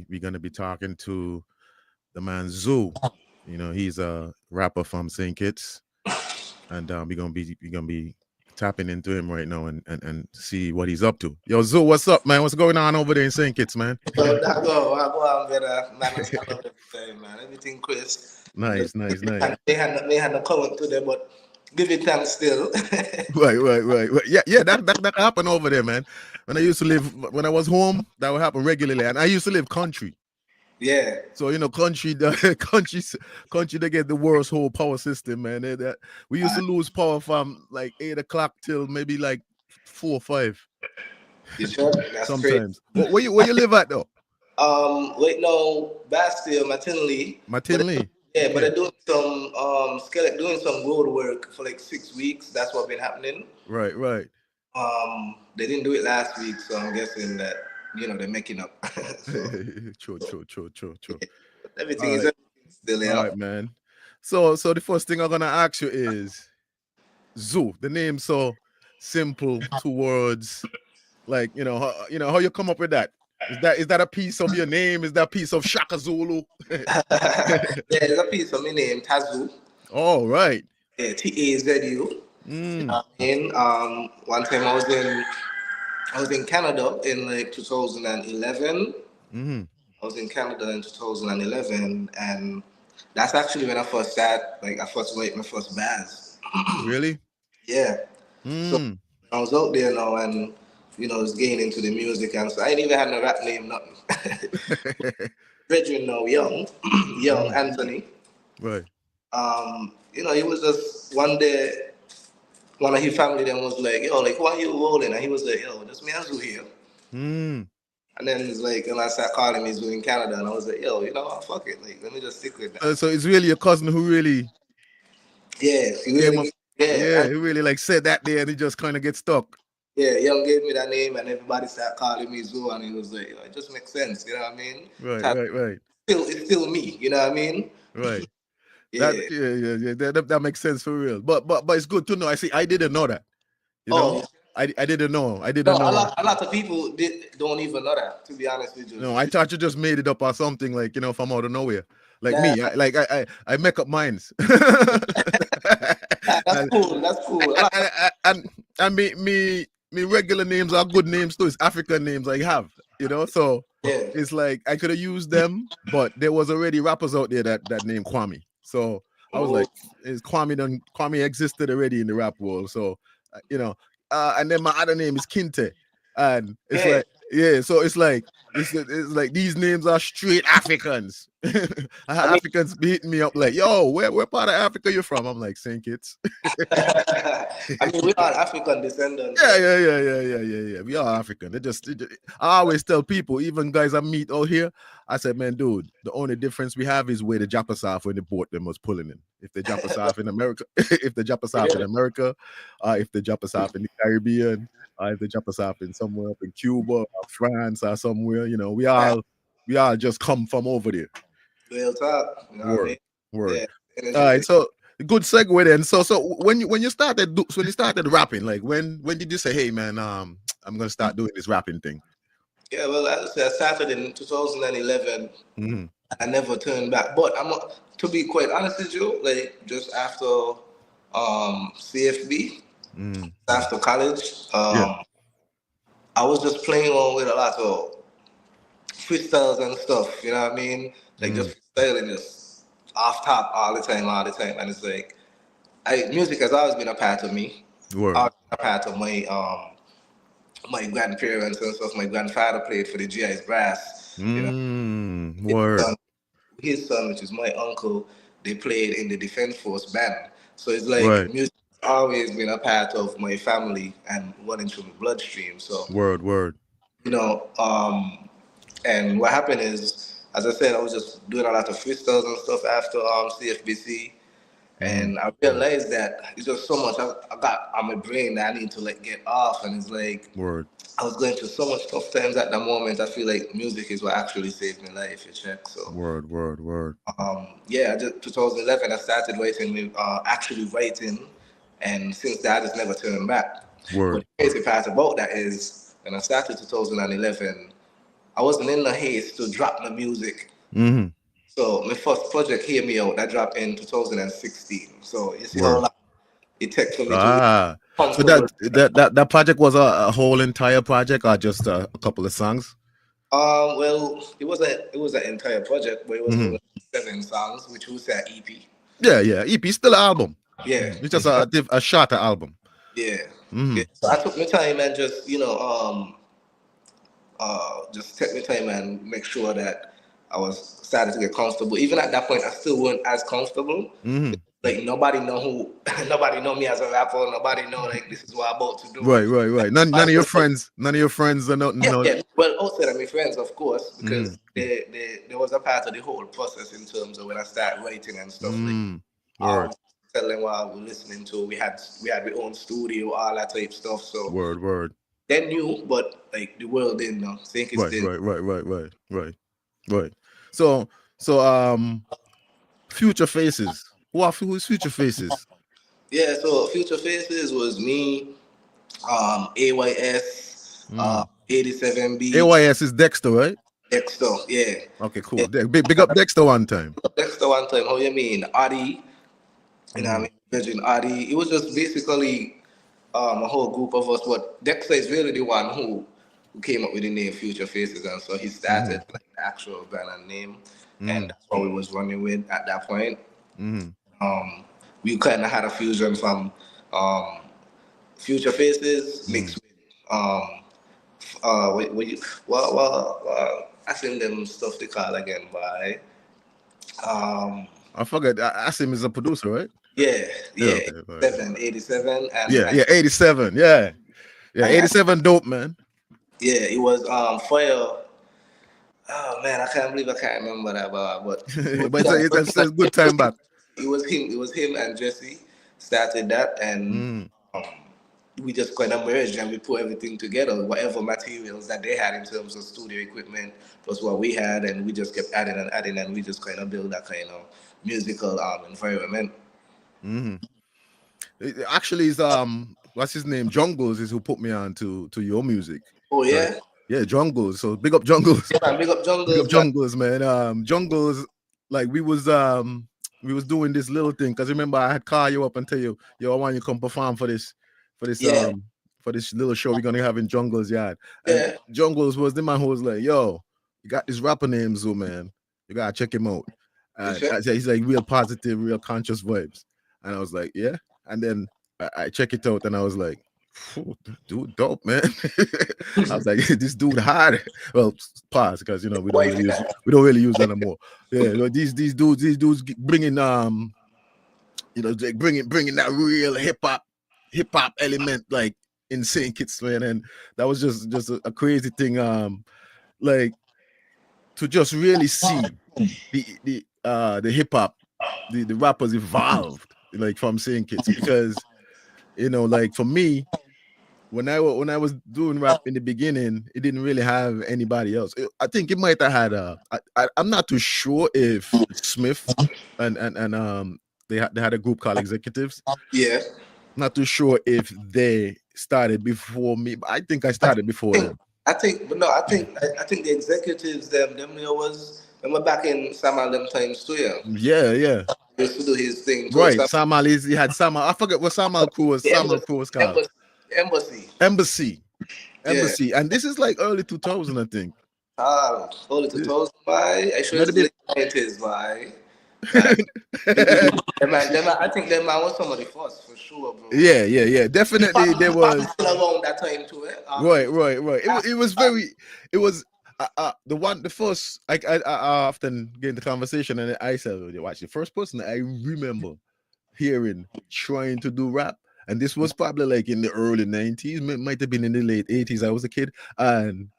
we're gonna be talking to the man Zoo. He's a rapper from St. Kitts, and we're gonna be tapping into him right now and see what he's up to. Yo, Zoo, what's up, man? What's going on over there in St. Kitts, man? I go on better, man. I stand up every time, man. Everything, Chris. Nice, nice, nice. They had no comment today, but give it thanks still. Right. Yeah. That happened over there, man. When I was home, that would happen regularly, and I used to live country. Yeah. So country, country, they get the worst whole power system, man. We used to lose power from like 8 o'clock till maybe like 4 or 5. You sure? That's sometimes. Where you live at though? Wait, no, Bastille, Matinley. Matinley. Yeah, but they're doing some doing some road work for like 6 weeks. That's what's been happening. Right. They didn't do it last week, so I'm guessing that they're making up. True. Everything is still there. All right, man. So the first thing I'm gonna ask you is Zoo. The name so simple, 2 words. Like how you come up with that? Is that a piece of your name? Is that a piece of Shaka Zulu? Yeah, there's a piece of my name, Tazu. Oh, right. Yeah, Tazu. You know what I mean? One time I was in Canada in like 2011. Mm-hmm. I was in Canada in 2011, and that's actually when I first started. Like I first made my first bands. Really? Yeah. So I was out there now, and was getting into the music, and so I didn't even have no rap name, nothing. Brethren now, young Anthony. Right. He was just one day. One of his family then was like, yo, like, why are you rolling? And he was like, yo, just me and Zoo here. And then he's like, and I started calling me Zoo in Canada, and I was like, yo, fuck it. Like, let me just stick with that. So it's really your cousin who really... Yeah, he really like said that there, and he just kind of gets stuck. Yeah, Young gave me that name, and everybody started calling me Zoo, and he was like, it just makes sense, you know what I mean? Right. It's still me, you know what I mean? Right. Yeah. That makes sense for real. But it's good to know. I didn't know that. I didn't know. I didn't know. A lot of people don't even know that, to be honest with you. No, I thought you just made it up or something, like from out of nowhere. Like me, I make up minds. That's cool. And me regular names are good names too. It's African names I have, So it's like I could have used them, but there was already rappers out there that named Kwame. So I was like, is Kwame existed already in the rap world? So and then my other name is Kinte, and it's like so it's like these names are straight Africans. Africans beating me up like, yo, where part of Africa you from? I'm like, St. Kitts. I mean, we are African descendants. Yeah. We are African. I always tell people, even guys I meet out here, I said, man, dude, the only difference we have is where the Japas are when the boat them was pulling in. If the Japas are in America, if the Japas are in America, if the Japas are in the Caribbean, if the Japas are in somewhere up in Cuba or France or somewhere, we all just come from over there. Real talk. Word. Yeah. All right, so good segue then. So when you started rapping, like when did you say, hey man, I'm gonna start doing this rapping thing? Yeah, well, as I said, I started in 2011. I never turned back. But to be quite honest with you, like just after CFB, after college, I was just playing on with a lot of freestyles and stuff. You know what I mean? Like just freestyling, just off top all the time. And it's like, music has always been a part of me. A part of my grandparents and stuff. My grandfather played for the GI's brass. His son, which is my uncle, they played in the Defense Force band. So it's like music has always been a part of my family and running through my bloodstream. So word. And what happened is, as I said, I was just doing a lot of freestyles and stuff after CFBC. And I realized that it's just so much I got on my brain that I need to get off. And it's like, I was going through so much tough times at the moment. I feel like music is what actually saved my life, you check. So word. 2011 I started actually writing, and since that I just never turned back. But the crazy part about that is when I started 2011, I wasn't in the haste to drop the music. Mm-hmm. So my first project, Hear Me Out, that dropped in 2016. So you see how Word. long it takes for me to be So comfortable. that project was a whole entire project or just a couple of songs? Well, it was an entire project, but it was only 7 songs, which was an EP. Yeah. EP still an album. Yeah, It's just a shorter album. yeah. Yeah. So I took my time and just just take my time and make sure that I was starting to get comfortable. Even at that point, I still wasn't as comfortable. Like nobody know nobody know me as a rapper. Nobody know like this is what I'm about to do. Right. None of your friends are nothing. Yeah. Well, outside of my friends, of course, because there was a part of the whole process in terms of when I started writing and stuff. Like, tell them what we were listening to. We had our own studio, all that type stuff. So Word. they knew, but like the world didn't know. Think it's Right. So Future Faces. Who's Future Faces? Yeah, so Future Faces was me, AYS, 87B. AYS is Dexter, right? Dexter, yeah. Okay, cool. Yeah. Big up Dexter one time. Dexter one time. How you mean? Adi, you know what I mean? Virgin Adi. It was just basically a whole group of us, but Dexter is really the one who came up with the name Future Faces, and so he started like the actual band and name, and that's what we was running with at that point. We kind of had a fusion from Future Faces mixed with I think them stuff they call again by I forgot. Asim is a producer, right? Yeah, okay, 87 and 87. Yeah, 87 dope, man. Yeah, it was Fire. Oh man, I can't believe I can't remember that, but but it's a good time back. It was him and Jesse started that, and we just kind of merged and we put everything together, whatever materials that they had in terms of studio equipment plus what we had, and we just kept adding, and we just kind of build that kind of musical environment. Actually, is what's his name? Jungles is who put me on to your music. Oh yeah. Right? Yeah, Jungles. So big up Jungles. Yeah, big up Jungles. Big up Jungles, man. Jungles, like we was doing this little thing because remember I had called you up and tell you, yo, I want you to come perform for this little show we're gonna have in Jungles yard. And Jungles was the man who was like, yo, you got this rapper named Zoo, man. You gotta check him out. He's like real positive, real conscious vibes. And I was like, yeah. And then I check it out and I was like, dude, dope, man. I was like, this dude hard. Well, pause because we don't really use that anymore. Yeah, these dudes bringing bringing that real hip hop element like in St. Kitts, man, and that was just a crazy thing. Like to just really see the hip hop, the rappers evolved like from St. Kitts because like for me. When I was doing rap in the beginning, it didn't really have anybody else. I think it might have had I'm not too sure if Smith and they had a group called Executives. Yeah. Not too sure if they started before me, but I think I started before them. I think the Executives them were back in Samal them times too. Yeah. He used to do his thing. Right. Samal he had Samal. I forget what Samal crew was. Samal crew was called. Embassy. And this is like early 2000, I think. Early 2000, why? I should late 90s, why? I think that man was some of the first for sure, bro. Yeah. Definitely there was around that time too. Right. It was the first I often get into conversation and I said, watch the first person I remember hearing trying to do rap. And this was probably like in the early 90s, might have been in the late 80s. I was a kid, and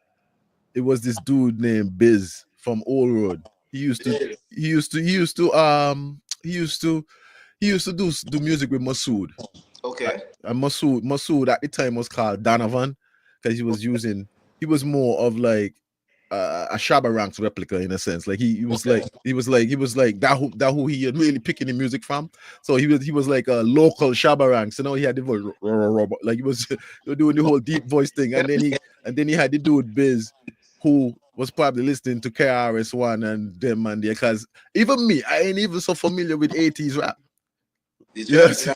it was this dude named Biz from Old Road. He used to do music with Masood. Okay. And Masood at the time was called Donovan because he was more of like a Shabba Ranks replica in a sense. Like he was like that who he had really picking the music from. So he was like a local Shabba Ranks. He had the voice like he was doing the whole deep voice thing. And then he had the dude Biz who was probably listening to KRS-One and them and there, because even me, I ain't even so familiar with 80s rap. Yes.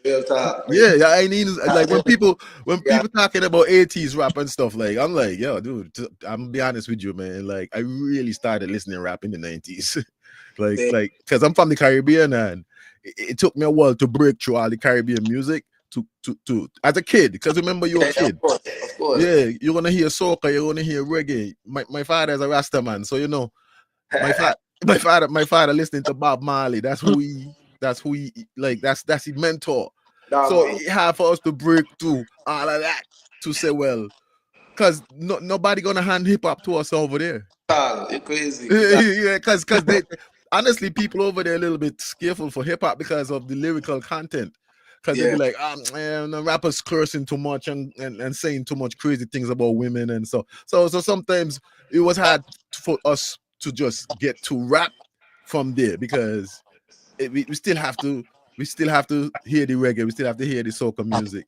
Real talk. Yeah, I ain't even like when people talking about 80s rap and stuff, like I'm like, yo, dude, I'm gonna be honest with you, man. Like I really started listening to rap in the 90s. like because I'm from the Caribbean, and it took me a while to break through all the Caribbean music to as a kid, because remember you're a kid. Of course. Yeah, you're gonna hear soca, you're gonna hear reggae. My father's a Rasta man, so you know, my father listening to Bob Marley. That's who he like. That's his mentor. So it hard for us to break through all of that to say, well, because nobody gonna hand hip hop to us over there. You're crazy. Yeah, because they honestly, people over there a little bit scareful for hip hop because of the lyrical content. Because they be like, the rappers cursing too much and saying too much crazy things about women and so sometimes it was hard for us to just get to rap from there, because we still have to hear the reggae, we still have to hear the soca music,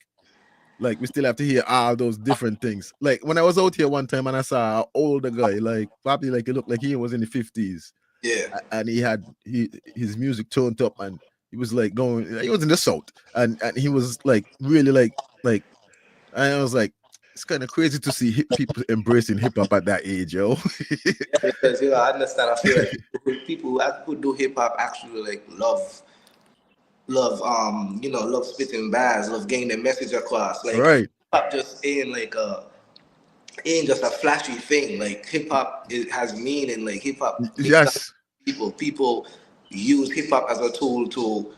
like we still have to hear all those different things. Like when I was out here one time and I saw an older guy, like probably like it looked like he was in the 50s. Yeah. And he had his music turned up, and he was like going, he was in the South, and he was like really like and I was like, it's kind of crazy to see people embracing hip hop at that age, yo. Yeah, because I understand. I feel like people who do hip hop actually like love love spitting bars, love getting the message across. Like right. hip hop just ain't just a flashy thing. Like hip hop, it has meaning. Like hip hop, Yes. People use hip hop as a tool to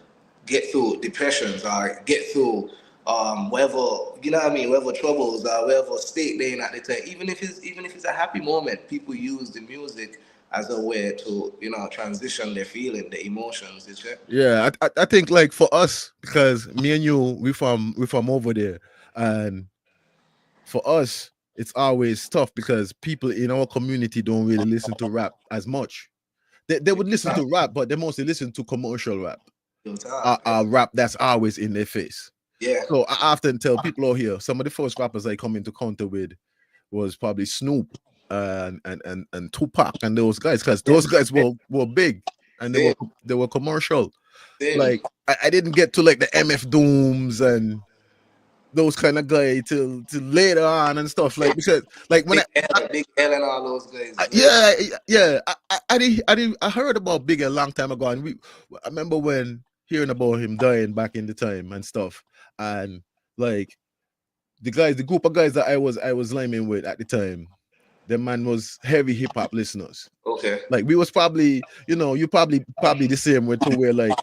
get through depressions or get through whatever, you know what I mean, whatever troubles or whatever state they're in at the time. Even if it's a happy moment, people use the music as a way to transition their feeling, their emotions. Yeah, I think like for us, because me and you, we from over there, and for us it's always tough because people in our community don't really listen to rap as much. They would listen to rap, but they mostly listen to commercial rap. Rap that's always in their face. Yeah. So I often tell people out here, some of the first rappers I come into contact with was probably Snoop and Tupac and those guys, because those guys were big and they were commercial. Like I didn't get to like the MF Dooms and those kind of guy till later on and stuff, like because like when Big L and all those guys. I heard about Big a long time ago, and I remember when hearing about him dying back in the time and stuff, and like the group of guys that I was liming with at the time, the man was heavy hip hop listeners. Okay. Like we was probably, you probably the same way too, where like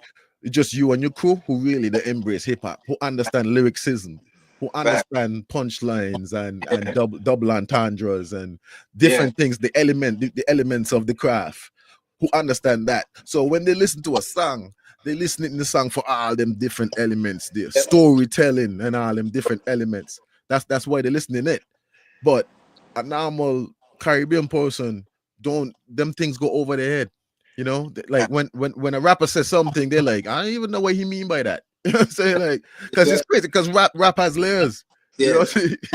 just you and your crew who really they embrace hip hop, who understand lyricism, who understand punchlines and double entendres and different things, the elements of the craft, who understand that. So when they listen to a song, they listen in the song for all them different elements, the storytelling and all them different elements. That's why they're listening it. But a normal Caribbean person, don't them things go over their head. Like when a rapper says something, they're like, I don't even know what he mean by that. You know what I'm saying? Like, because it's crazy, because rap has layers. Yeah.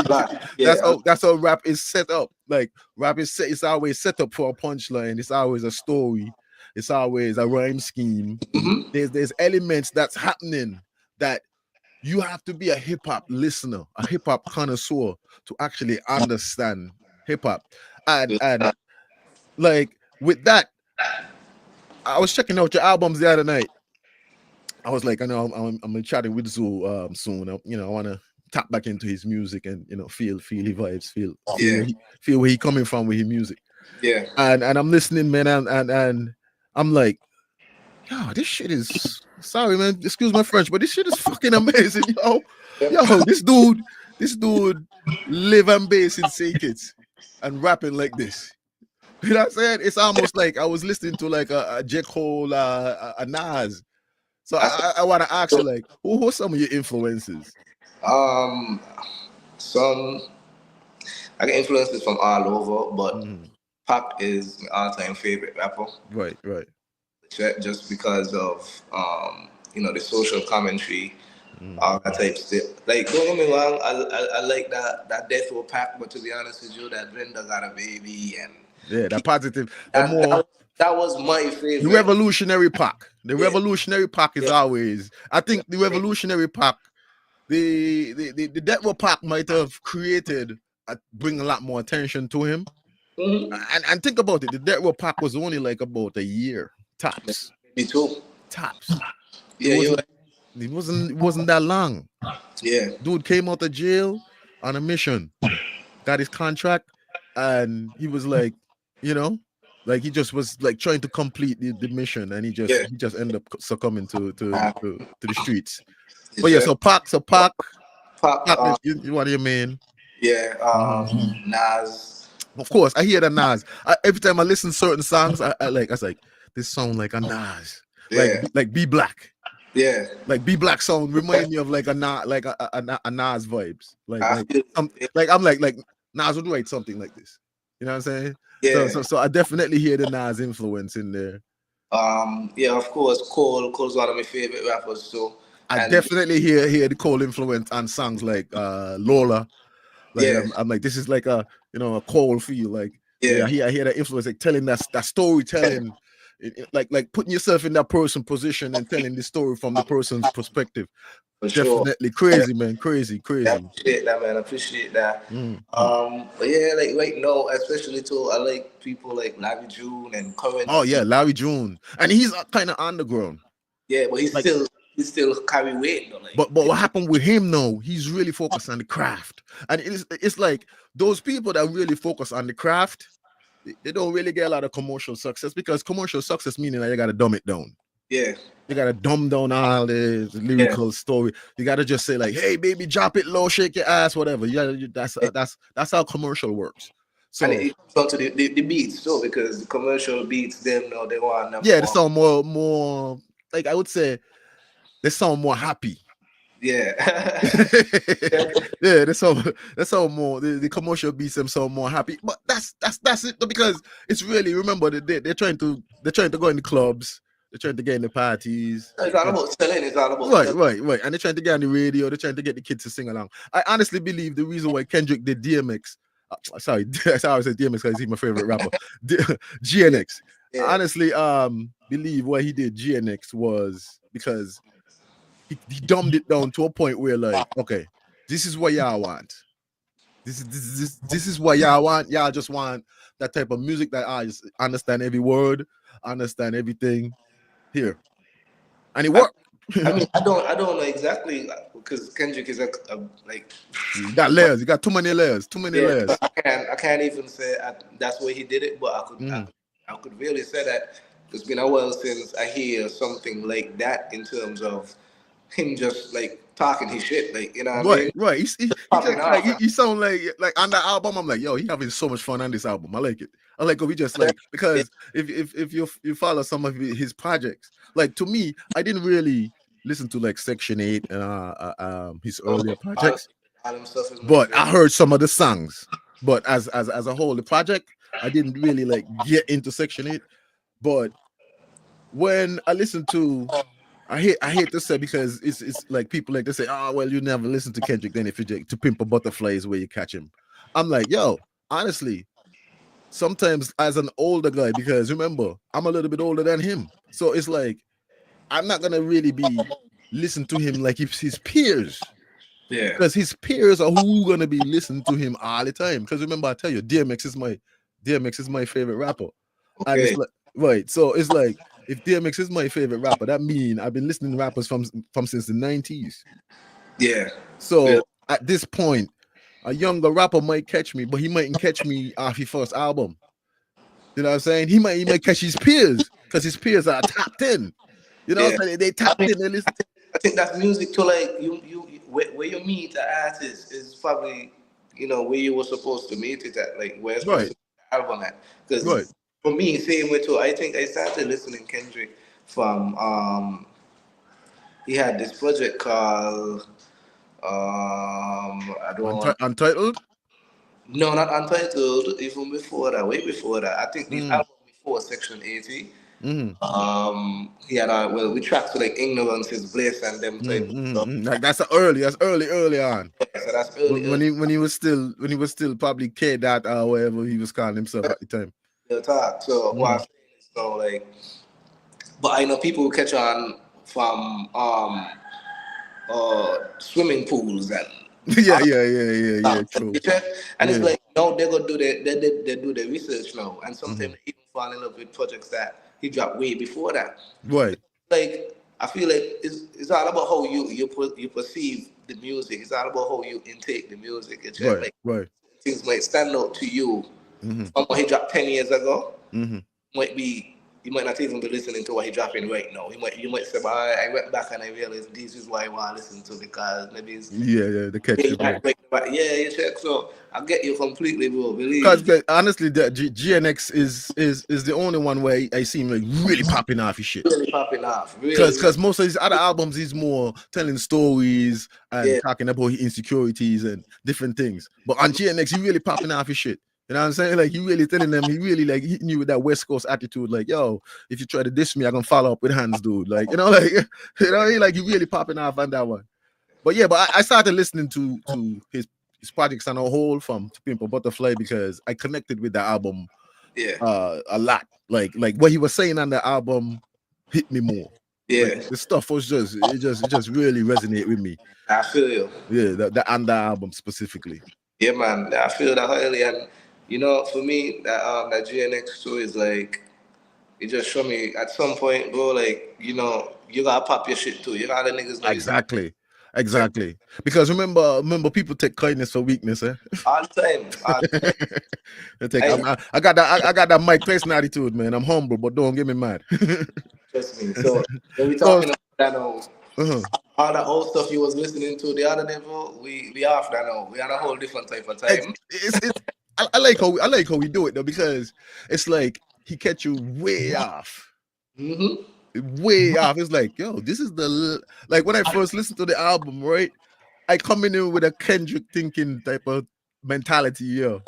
That's how rap is set up. Like rap it's always set up for a punchline. It's always a story. It's always a rhyme scheme. Mm-hmm. There's elements that's happening that you have to be a hip hop listener, a hip hop connoisseur to actually understand hip hop. And like with that, I was checking out your albums the other night. I was like, I know I'm chatting with Zoo soon. I want to tap back into his music and feel his vibes, feel where he coming from with his music. Yeah. And I'm listening, man, and I'm like, yo, this shit is, sorry, man, excuse my French, but this shit is fucking amazing, yo. This dude live and base in Kids and rapping like this. You know what I'm saying? It's almost like I was listening to like a J. Cole, a Nas. So I want to ask you, like, who are some of your influences? Some I get influences from all over, but Pac is my all-time favorite rapper. Right. Just because of the social commentary all that type of stuff. Like, don't get me wrong, I like that Death Row Pack, but to be honest with you, that Brenda Got a Baby and Yeah, that positive, the that, more that was my the favorite. revolutionary pack. The Yeah. revolutionary pack is always. I think the revolutionary pack, the Death Row Pack might have created, bring a lot more attention to him. And think about it, the Death Row Pack was only like about a year tops. Me too. Tops. Yeah, you. It wasn't that long. Yeah. Dude came out of jail on a mission, got his contract, and he was like, like he just was like trying to complete the mission, and he just ended up succumbing to the streets. But yeah, so Pac, Pac, you what do you mean? Yeah, Nas. Of course, I hear the Nas. Every time I listen to certain songs, I was like, this sound like a Nas, like Be Black. Yeah, like Be Black song remind me of like a Nas vibes. I'm like Nas would write something like this. You know what I'm saying? Yeah. So I definitely hear the Nas influence in there. Yeah, of course, Cole's one of my favorite rappers too. I definitely hear the Cole influence on songs like Lola. Like I'm like, this is like a a Cole feel. Like I hear that influence, like telling that storytelling. Like putting yourself in that person's position and telling the story from the person's perspective. For definitely sure. Crazy, man. Crazy. I appreciate that, man. I appreciate that. But yeah, like right now, especially too, I like people like Larry June and Currency. Oh yeah, Larry June, and he's kind of underground. Yeah, but he's still carry weight though. Like, but what happened with him? No, he's really focused on the craft, and it's like those people that really focus on the craft, they don't really get a lot of commercial success, because commercial success meaning that you got to dumb it down. Yeah. You got to dumb down all the lyrical story. You got to just say like, hey, baby, drop it low, shake your ass, whatever. That's how commercial works. So, and it comes to the beats too, because the commercial beats, them, no, they want them. Yeah, they sound more, like I would say, they sound more happy. Yeah. Yeah, that's how more the commercial beats them sound more happy. But that's it, because it's really, remember, they're trying to go in the clubs, they're trying to get in the parties. It's all about selling. It's all about right. And they're trying to get on the radio. They're trying to get the kids to sing along. I honestly believe the reason why Kendrick did DMX, sorry, that's how I said DMX, because he's my favorite rapper. GNX. Yeah. I honestly believe why he did GNX was because he dumbed it down to a point where, like, okay, this is what y'all want. This is what y'all want. Y'all just want that type of music that I just understand every word, understand everything. Here, and it worked. I mean, I don't know exactly, because Kendrick is like. You got layers. You got too many layers. Layers. I can't even say that's where he did it, but I could really say that it's been a while since I hear something like that in terms of him just like talking his shit, like, you know what I mean? Right. He sound like on that album. I'm like, yo, he having so much fun on this album. I like it. I like it. We just like, because if you follow some of his projects, like, to me, I didn't really listen to like Section 8 and his earlier projects, but I heard some of the songs. But as a whole, the project, I didn't really like get into Section 8. But when I listened to, I hate to say, because it's like people like to say, oh, well, you never listen to Kendrick, then if you To Pimp a Butterfly is where you catch him. I'm like, yo, honestly, sometimes as an older guy, because remember, I'm a little bit older than him, so it's like I'm not gonna really be listening to him like it's his peers. Yeah, because his peers are who gonna be listening to him all the time. Because remember, I tell you, DMX is my favorite rapper. Okay. And it's like, right, so it's like, if DMX is my favorite rapper, that means I've been listening to rappers from since the 90s. Yeah. So at this point, a younger rapper might catch me, but he mightn't catch me off his first album. You know what I'm saying? He might catch his peers, because his peers are top 10. You know, so they top 10. They listen. I think that's music to, like, you where you meet the artist is probably, where you were supposed to meet it at, like where's the album at. Because for me, same way too. I think I started listening Kendrick from he had this project called Untitled? No, not Untitled. Even before that, way before that. I think the album before Section 80. He had we tracked to like Ignorance is Bliss and them type of stuff. Like that's early on. Yeah, so that's early. When he was still probably K Dot or whatever he was calling himself at the time. The talk. So what I'm saying is, like, but I know people who catch on from swimming pools and yeah, true. And it's like no, they're gonna do they do the research now, and sometimes they even fall in love with projects that he dropped way before that. Right. Like I feel like it's all about how you perceive the music. It's all about how you intake the music. It's just like things might stand out to you from what he dropped 10 years ago. Might be you might not even be listening to what he's dropping right now. You might say, "But I went back and I realized this is why I want to listen to because maybe it's the catchy you check." So I get you completely, bro. Because honestly, the GNX is the only one where I see him like really popping off his shit. Really popping off. Because most of his other albums, he's more telling stories and talking about his insecurities and different things. But on GNX, he really popping off his shit. You know what I'm saying? Like he really telling them, he really like hitting you with that West Coast attitude, like, yo, if you try to diss me, I'm gonna follow up with hands, dude. Like, you know, like he really popping off on that one. But yeah, I started listening to his projects on a whole from To Pimp a Butterfly because I connected with the album a lot. Like what he was saying on the album hit me more. Yeah. Like, the stuff was just really resonate with me. I feel you. Yeah, the on the album specifically. Yeah, man. I feel that highly, and you know, for me, that GNX too is like, it just showed me at some point, bro, like, you know, you gotta pop your shit too. You know how the niggas like Exactly. Because remember people take kindness for weakness, eh? All the time. I got that Mike Tyson attitude, man. I'm humble, but don't get me mad. Trust me. So when we talking about that all the old stuff you was listening to the other day, bro, we off that now. We on a whole different type of time. I like how we do it though, because it's like he catch you way off. Way off. It's like, yo, this is like when I first listened to the album, right? I come in with a Kendrick thinking type of mentality, yo.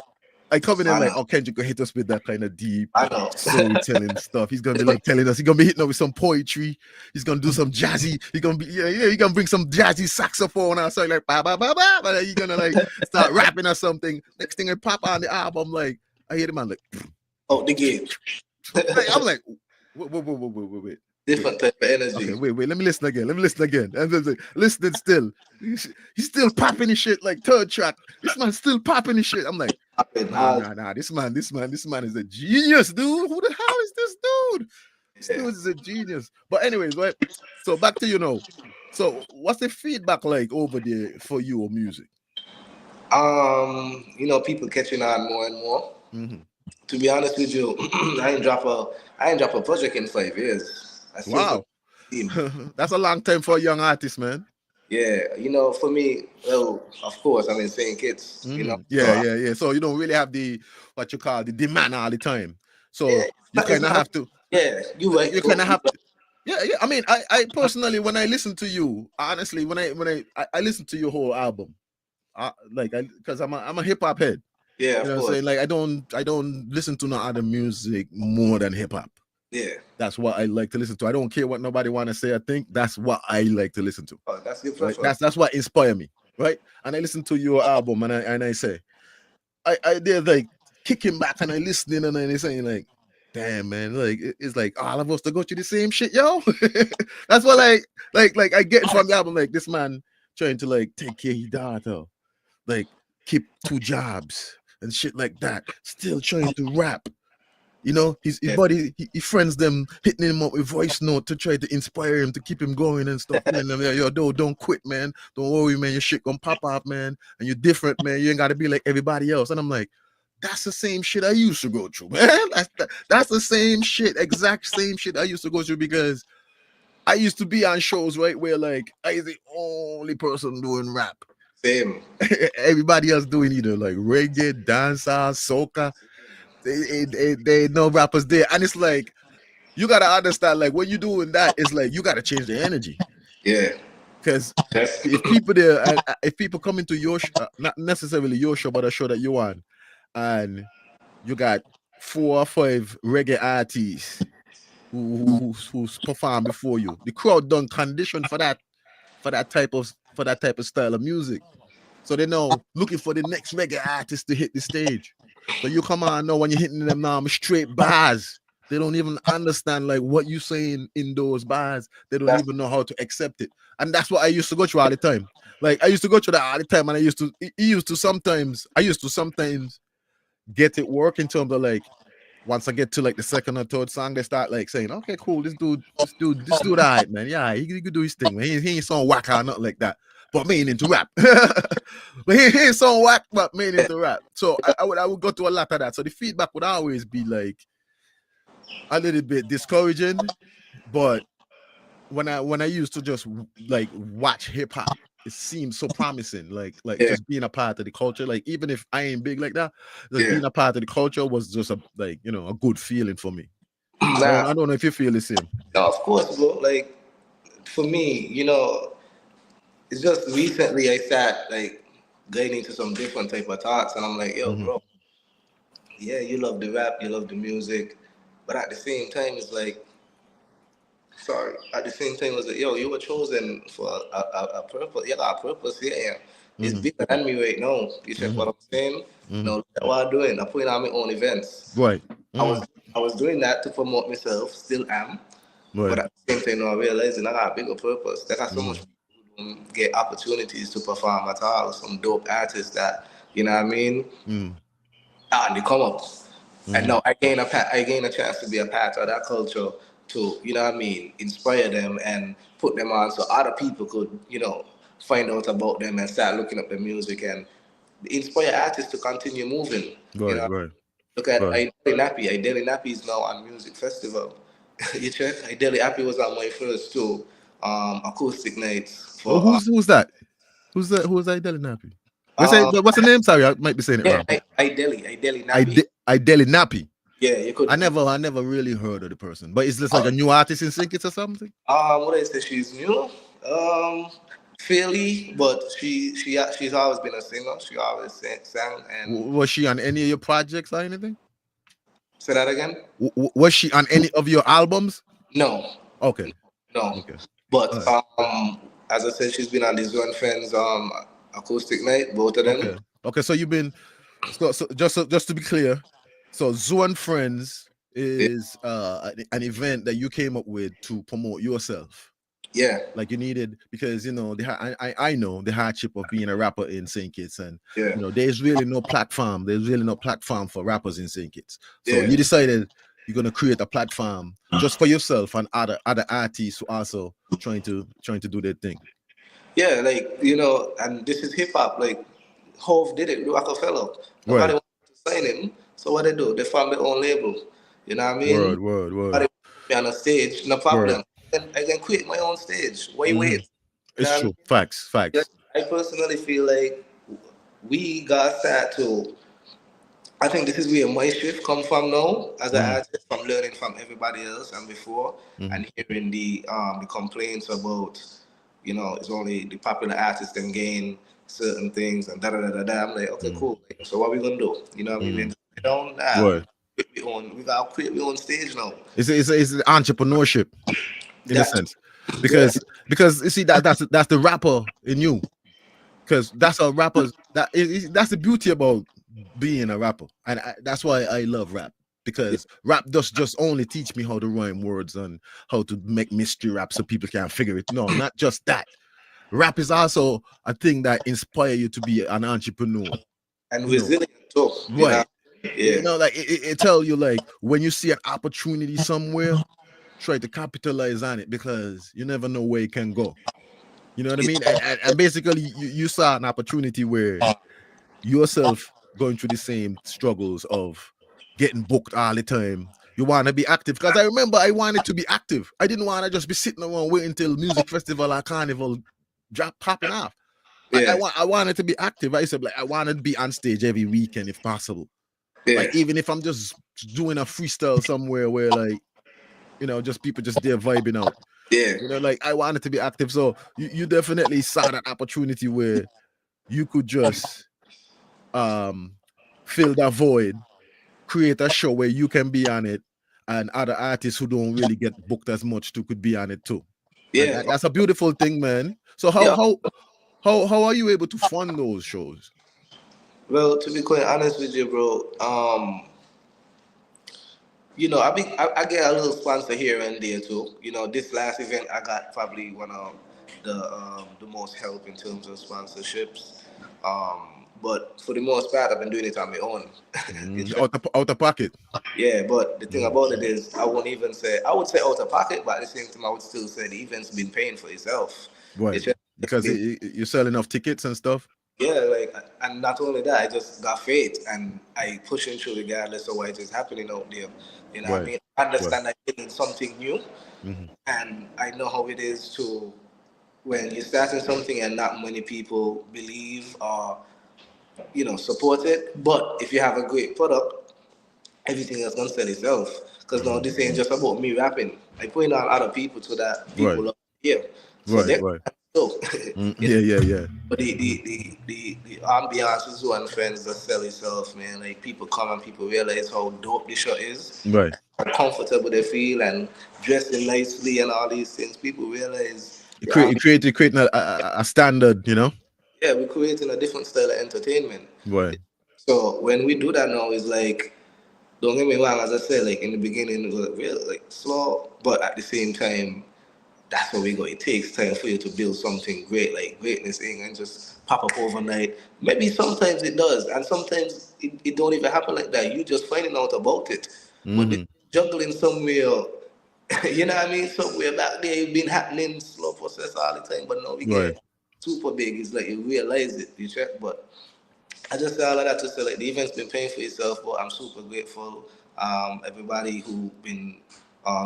I come in like, oh, Kendrick will hit us with that kind of deep storytelling stuff. He's gonna be like telling us, he's gonna be hitting us with some poetry. He's gonna do some jazzy. He's gonna be he's gonna bring some jazzy saxophone or something like ba ba ba ba. But he's gonna like start rapping or something. Next thing I pop on the album, like I hear the man like, oh, the game. I'm like, wait. Different type of energy. Okay, wait. Let me listen again. And listening still. He's still popping his shit like third track. This man's still popping his shit. I'm like, nah. This man is a genius, dude. Who the hell is this dude? This dude is a genius. But anyways, right? So back to So what's the feedback like over there for your music? You know, people catching on more and more. To be honest with you, I ain't drop a project in 5 years. Wow. That's a long time for a young artist, man. Yeah, you know, for me, well, of course, I mean, saying kids, you know. Yeah. So you don't really have the what you call the demand all the time. So you kind of have to. Yeah, you kind of have to. Yeah. I mean, I personally, when I listen to you, honestly, when I listen to your whole album, because I'm a hip hop head. Yeah, you know what I'm saying? Like I don't listen to no other music more than hip hop. Yeah, that's what I like to listen to. I don't care what nobody want to say. I think that's what I like to listen to. Oh, that's your preference. Right? That's what inspire me, right? And I listen to your album, and I say, they're like kicking back, and I listening, and I saying like, damn man, like it's like all of us to go through the same shit, yo. That's what like I get from the album, like this man trying to like take care of his daughter, like keep 2 jobs and shit like that, still trying to rap. You know, his buddy, he friends them, hitting him up with voice note to try to inspire him to keep him going and stuff. And them, yo, don't quit, man. Don't worry, man. Your shit gonna pop off, man. And you're different, man. You ain't gotta be like everybody else. And I'm like, that's the same shit I used to go through, man. That's the same shit, exact same shit I used to go through, because I used to be on shows, right, where like I was the only person doing rap. Same. Everybody else doing either like reggae, dancehall, soca. They no rappers there, and it's like you gotta understand, like when you're doing that, it's like you gotta change the energy. Yeah, because if people there, if people come into your not necessarily your show, but a show that you on, and you got 4 or 5 reggae artists, who's performed before you. The crowd done condition for that type of style of music. So they know looking for the next reggae artist to hit the stage. So you come on now when you're hitting them now straight bars. They don't even understand like what you saying in those bars. They don't even know how to accept it. And that's what I used to go through all the time. Like I used to go through that all the time, and I used to sometimes get it work in terms of like once I get to like the second or third song, they start like saying, "Okay, cool, this dude, all right, man. Yeah, he could do his thing, man. He ain't so whack or nothing like that, but meaning to rap. But he ain't so whack, but meaning to rap. So I would go through a lot of that. So the feedback would always be like a little bit discouraging, but when I used to just like watch hip hop, it seems so promising. Like just being a part of the culture. Like even if I ain't big like that, just being a part of the culture was just a good feeling for me. I don't know if you feel the same. No, of course, bro. Like for me, it's just recently I sat like getting into some different type of thoughts, and I'm like, yo, bro, yeah, you love the rap, you love the music, but at the same time, it's like, sorry, at the same time, it's like, yo, you were chosen for a purpose. You got a purpose here. Yeah. It's bigger than me right now. You check what I'm saying? No, look at what I'm doing. I'm putting on my own events. Right. I was doing that to promote myself, still am. Right. But at the same time, now I'm realizing I got a bigger purpose. There got so much people who don't get opportunities to perform at all. Some dope artists that, you know what I mean? And they come up. And now I gain a chance to be a part of that culture to, you know what I mean, inspire them and put them on so other people could, find out about them and start looking up the music and inspire artists to continue moving. Right. Look at Ideli Nappy. Ideli Nappy is now on Music Festival. You check? Ideli Nappy was on my first two acoustic nights. For, who's that? Who's that? Who's Ideli Nappy? What's the name? Sorry, I might be saying it wrong. Ideli Nappy. Ideli Nappy. Yeah, you could. I never really heard of the person, but is this like a new artist in St. Kitts or something? What I say, she's new. Fairly, but she's always been a singer. She always sang. And was she on any of your projects or anything? Say that again. Was she on any of your albums? No. Okay. No. Okay. But as I said, she's been on the Zone Friends acoustic night, both of them. Okay. So you've been so just to be clear, so Zone Friends is an event that you came up with to promote yourself. Yeah, like you needed because I know the hardship of being a rapper in St. Kitts, and there's really no platform. There's really no platform for rappers in St. Kitts. So you decided you're gonna create a platform just for yourself and other artists who also trying to do their thing. Yeah, like and this is hip hop. Like Hove did it, Rockefeller. Nobody wanted to sign him, so what they do? They form their own label. You know what I mean? Word. Nobody be on a stage, no problem. I can create my own stage. Wait. It's true. Facts. I personally feel like we got that to. I think this is where my shift come from now as an artist, from learning from everybody else and before, and hearing the complaints about, it's only the popular artists that gain certain things and da da da da. I'm like, okay, cool. So what we gonna do? You know what I mean? We gotta create our own stage now. It's entrepreneurship in a sense, because you see that's the rapper in you, because that's how rappers that's the beauty about being a rapper, and that's why I love rap, because rap does just only teach me how to rhyme words and how to make mystery rap so people can't figure it. No, not just that. Rap is also a thing that inspire you to be an entrepreneur and resilient too. Right. Like it tell you, like, when you see an opportunity somewhere, try to capitalize on it, because you never know where it can go. You know what I mean? And basically you saw an opportunity where yourself going through the same struggles of getting booked all the time. You want to be active, because I remember I wanted to be active. I didn't want to just be sitting around waiting until music festival or carnival popping off. I wanted to be active. I said, like, I wanted to be on stage every weekend if possible. Like, even if I'm just doing a freestyle somewhere where, like, just people just there vibing out. Like, I wanted to be active. So you definitely saw that opportunity where you could just fill that void, create a show where you can be on it, and other artists who don't really get booked as much too could be on it too. Yeah, And that's a beautiful thing, man. So how are you able to fund those shows? well, to be quite honest with you, bro, I get a little sponsor here and there too. This last event I got probably one of the most help in terms of sponsorships. But for the most part, I've been doing it on my own. Out of pocket. Yeah, but the thing about it is, I would say out of pocket, but at the same time, I would still say the event's been paying for itself. Right. It's just Because been, you're selling enough tickets and stuff. yeah, like, and not only that, I just got faith and I pushing through regardless of what is happening out there. You know what I Right. mean? I understand that it is something new, Mm-hmm. and I know how it is to when you're starting something and not many people believe or support it. But if you have a great product, everything else gonna sell itself. Because now this ain't just about me rapping. I point on other people so that people Right. love to hear. So Right. they Right. so Yeah. but the ambiance is one friends that sell itself, man. Like people come and people realize how dope this show is, Right. how comfortable they feel and dressing nicely and all these things. People realize Creating a standard, yeah, we're creating a different style of entertainment. Right. So when we do that now, it's like, don't get me wrong, as I said, like in the beginning, it was real like slow, but at the same time, that's what we go. It takes time for you to build something great, like greatness ain't and just pop up overnight. Maybe sometimes it does, and sometimes it don't even happen like that. You just finding out about it, but Mm-hmm. it's juggling somewhere. You know what I mean? Somewhere back there, it's been happening slow process all the time, but now we Right. get super big. It's like you realize it, you check, but I just say all of that to say like the event's been paying for itself, but I'm super grateful. Everybody who been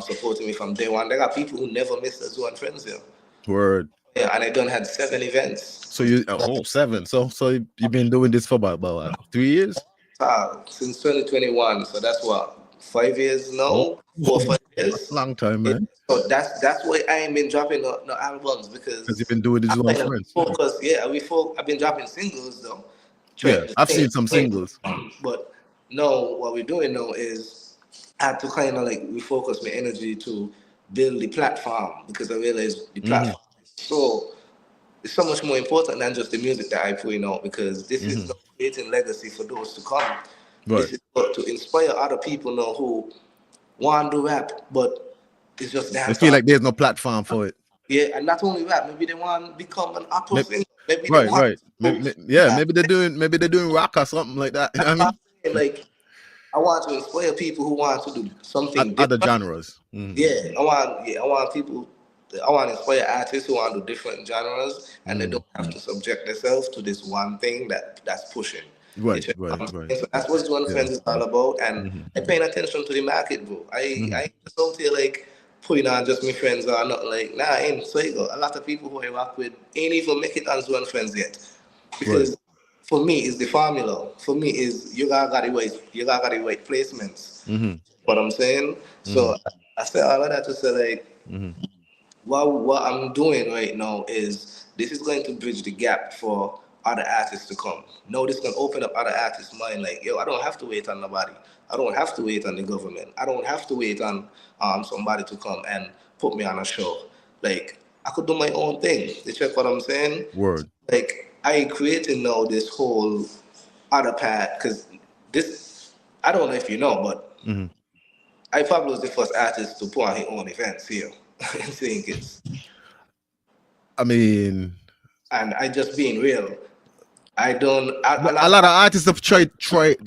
supporting me from day one. There are people who never missed a Zoo and Friends here. Word. Yeah, and I done had 7 events. So you 7. So you've been doing this for about 3 years? Since 2021. So that's what 5 years Oh, now, 4 or 5 years. long time, Yeah. man. So that's why I ain't been dropping no albums Because you've because been doing this I'm with kind of friends. focused. Yeah, I've been dropping singles though, Yeah, trying to I've sing. seen some singles. But no, what we're doing now is I had to kind of like refocus my energy to build the platform because I realized the Mm-hmm. platform is it's so much more important than just the music that I put out because this is Mm-hmm. not creating legacy for those to come. Right. This is to inspire other people now who want to rap, but it's just I dance feel on. like there's no platform for it. Yeah, and not only rap, maybe they want to become an opera Maybe, singer. Maybe they right, want right. to. Yeah, maybe they're doing rock or something like that. You know what I mean? Like I want to inspire people who want to do something Other different. genres. Mm-hmm. Yeah, I want people. I want to inspire artists who want to do different genres, and they Mm-hmm. don't have to subject themselves to this one thing that's pushing. Right, You check right, what I'm right. saying? So that's what One Yeah. Friends is all about, and Mm-hmm. I paying attention to the market, bro. Mm-hmm. I ain't just out here like putting on just my friends or not like nah. Ain't so you go. A lot of people who I work with ain't even make it as One Friends yet, Right. because for me it's the formula. For me is you gotta the right placements. Mm-hmm. What I'm saying. Mm-hmm. So I say all of that to say like Mm-hmm. what I'm doing right now is this is going to bridge the gap for other artists to come. No, this can open up other artists' mind. Like, yo, I don't have to wait on nobody. I don't have to wait on the government. I don't have to wait on somebody to come and put me on a show. Like, I could do my own thing. You check what I'm saying? Word. Like, I created now this whole other path because this, I don't know if you know, but Mm-hmm. I probably was the first artist to put on his own events here in St. Kitts. I mean, And I just being real. I don't. a lot of artists have tried.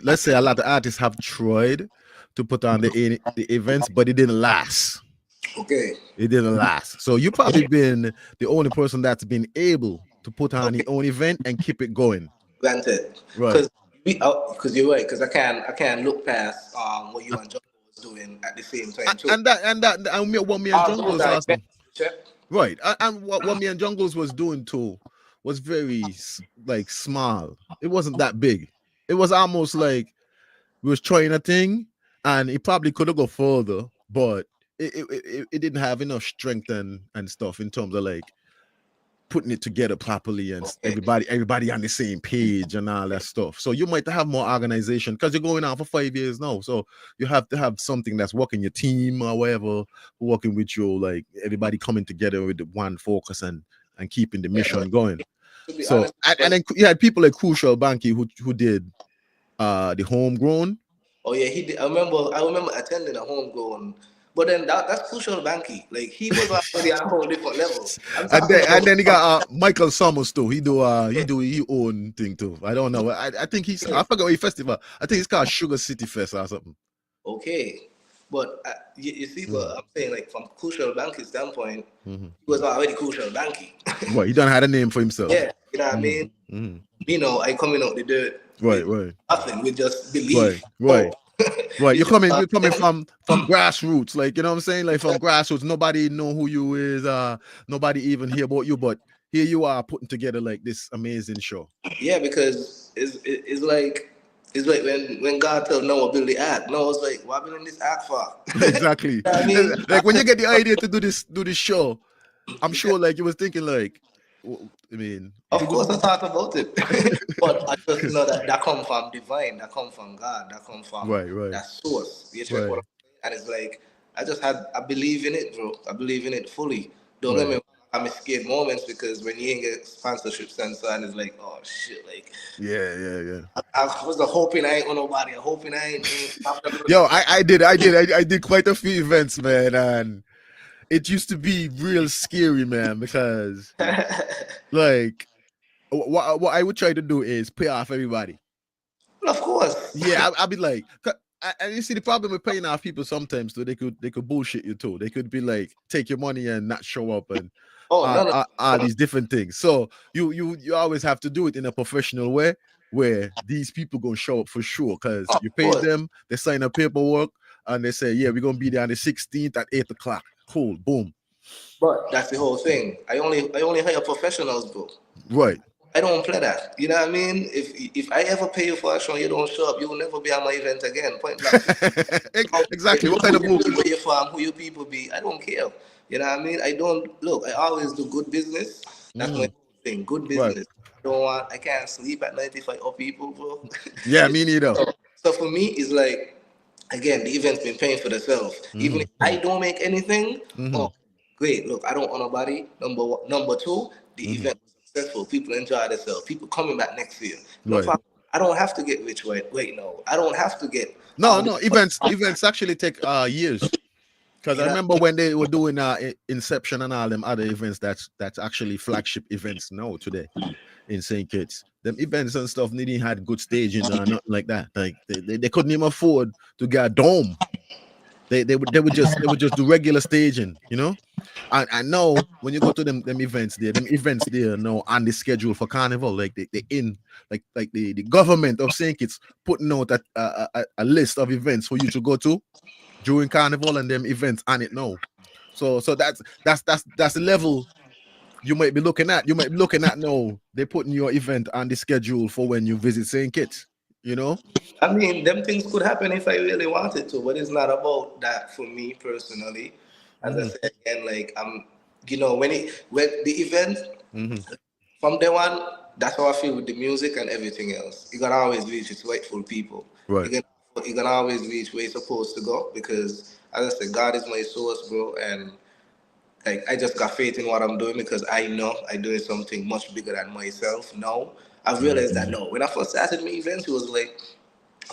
Let's say a lot of artists have tried to put on the events, but it didn't last. Okay. It didn't last. So you probably been the only person that's been able to put on Okay. the own event and keep it going. Granted, Right. because you're right. Because I can't look past what you and John was doing at the same time too. What me and All those Jungles are also. events. Check. Right. And what me and Jungles was doing too was very like small. It wasn't that big. It was almost like we was trying a thing, and it probably could have gone further, but it didn't have enough strength and stuff in terms of like putting it together properly and Okay. everybody on the same page and all that stuff. So you might have more organization because you're going on for 5 years now. So you have to have something that's working your team or whatever, working with you, like everybody coming together with the one focus and keeping the mission going. To be So honest, and then you had people like Crucial Banky who did the homegrown. oh yeah, he did. I remember attending a homegrown, but then that's Crucial Banky. Like he was already at a whole different level. I'm And talking about then he got Michael Summers too. He do his own thing too. I don't know. I think I forgot what festival. I think it's called Sugar City Fest or something. okay, but you see, but I'm saying like from Crucial Banky's standpoint, Mm-hmm. he was already Crucial Banky. Well, he done had a name for himself. Yeah, you know what I mean. Mm-hmm. You know, I coming out the dirt Right, with right, nothing, with just right, belief. right. Right, You you're coming from grassroots, like, you know what I'm saying, like from grassroots. Nobody know who you is. Nobody even hear about you, but here you are putting together like this amazing show. yeah, because it's like when God told Noah build the ark. Noah's like, "Why building this ark for?" Exactly. You know what I mean, Like when you get the idea to do this show, I'm sure like you was thinking like, I mean, of course I thought about it, but I just know that come from divine, that come from God, that come from right, right, that source. You check what right, I'm saying? And it's like I believe in it, bro. I believe in it fully. Don't get me right. wrong. I'm scared moments because when you ain't get sponsorship sensor and it's like, oh shit, like Yeah, yeah, yeah. I was hoping I ain't on nobody. I'm hoping I ain't Yo, I did quite a few events, man, and it used to be real scary, man, because like what I would try to do is pay off everybody. of course. Yeah, I'll be like, and you see the problem with paying off people sometimes too. They could bullshit you too. They could be like take your money and not show up and Oh no, no, all these different things. So you always have to do it in a professional way where these people gonna show up for sure because of you paid course. them, they sign a paperwork and they say, yeah, we're gonna be there on the 16th at 8 o'clock. Cool, boom. But that's the whole thing. I only hire professionals, bro. Right. I don't play that. You know what I mean? If I ever pay you for a show, you don't show up, you will never be at my event again. Point blank. Exactly. What kind of book? Where you from, who your people be, I don't care. You know what I mean? I don't look. I always do good business. That's my thing. Good Right. business. I can't sleep at night if I owe people, bro. Yeah, me neither. So for me, it's like again, the event's been paying for themselves. Even if I don't make anything, oh great. Look, I don't owe nobody. Number one, number two, the event was successful. People enjoy themselves. People coming back next year. No Right. problem. I don't have to get rich. Wait, no. I don't have to get No, all no. this. Events actually take years. Because I You know, remember when they were doing Inception and all them other events that's actually flagship events now today in St. Kitts. Them events and stuff needing had good staging or nothing like that. Like they couldn't even afford to get a dome. They would just do regular staging, you know. And I know when you go to them events there now on the schedule for carnival, like they in like the government of St. Kitts putting out a list of events for you to go to during carnival and them events on it now. So that's the level you might be looking at. You might be looking at now. They're putting your event on the schedule for when you visit St. Kitts. You know? I mean, them things could happen if I really wanted to, but it's not about that for me personally. As I said again, like when the event from day one, that's how I feel with the music and everything else. You're gonna always reach its rightful people. Right. You're gonna always reach where you're supposed to go because, as I said, God is my source, bro, and like I just got faith in what I'm doing because I know I'm doing something much bigger than myself. Now I've realized that no, when I first started my events, it was like,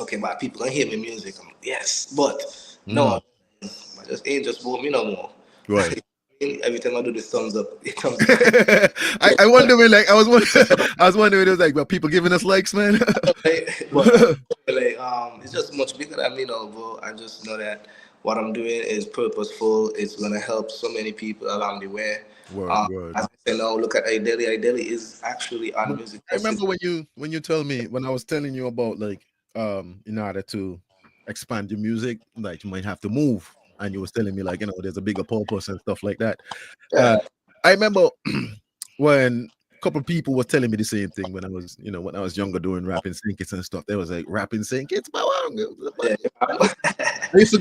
okay, but people can hear my music. I'm like, yes, but no, I just ain't just about me no more. Right. Every time I do this thumbs up, it comes. I wonder when like I was wondering it was like, but people giving us likes, man. But like it's just much bigger than me now, bro. I just know that what I'm doing is purposeful. It's gonna help so many people along the way. Word. As I say now, look at Ideli. Ideli is actually on music. I remember when you tell me when I was telling you about like in order to expand your music, like you might have to move, and you was telling me like there's a bigger purpose and stuff like that. Yeah. I remember when a couple of people were telling me the same thing when I was when I was younger doing rapping Sinkits and stuff. They was like rapping Sinkits, but I used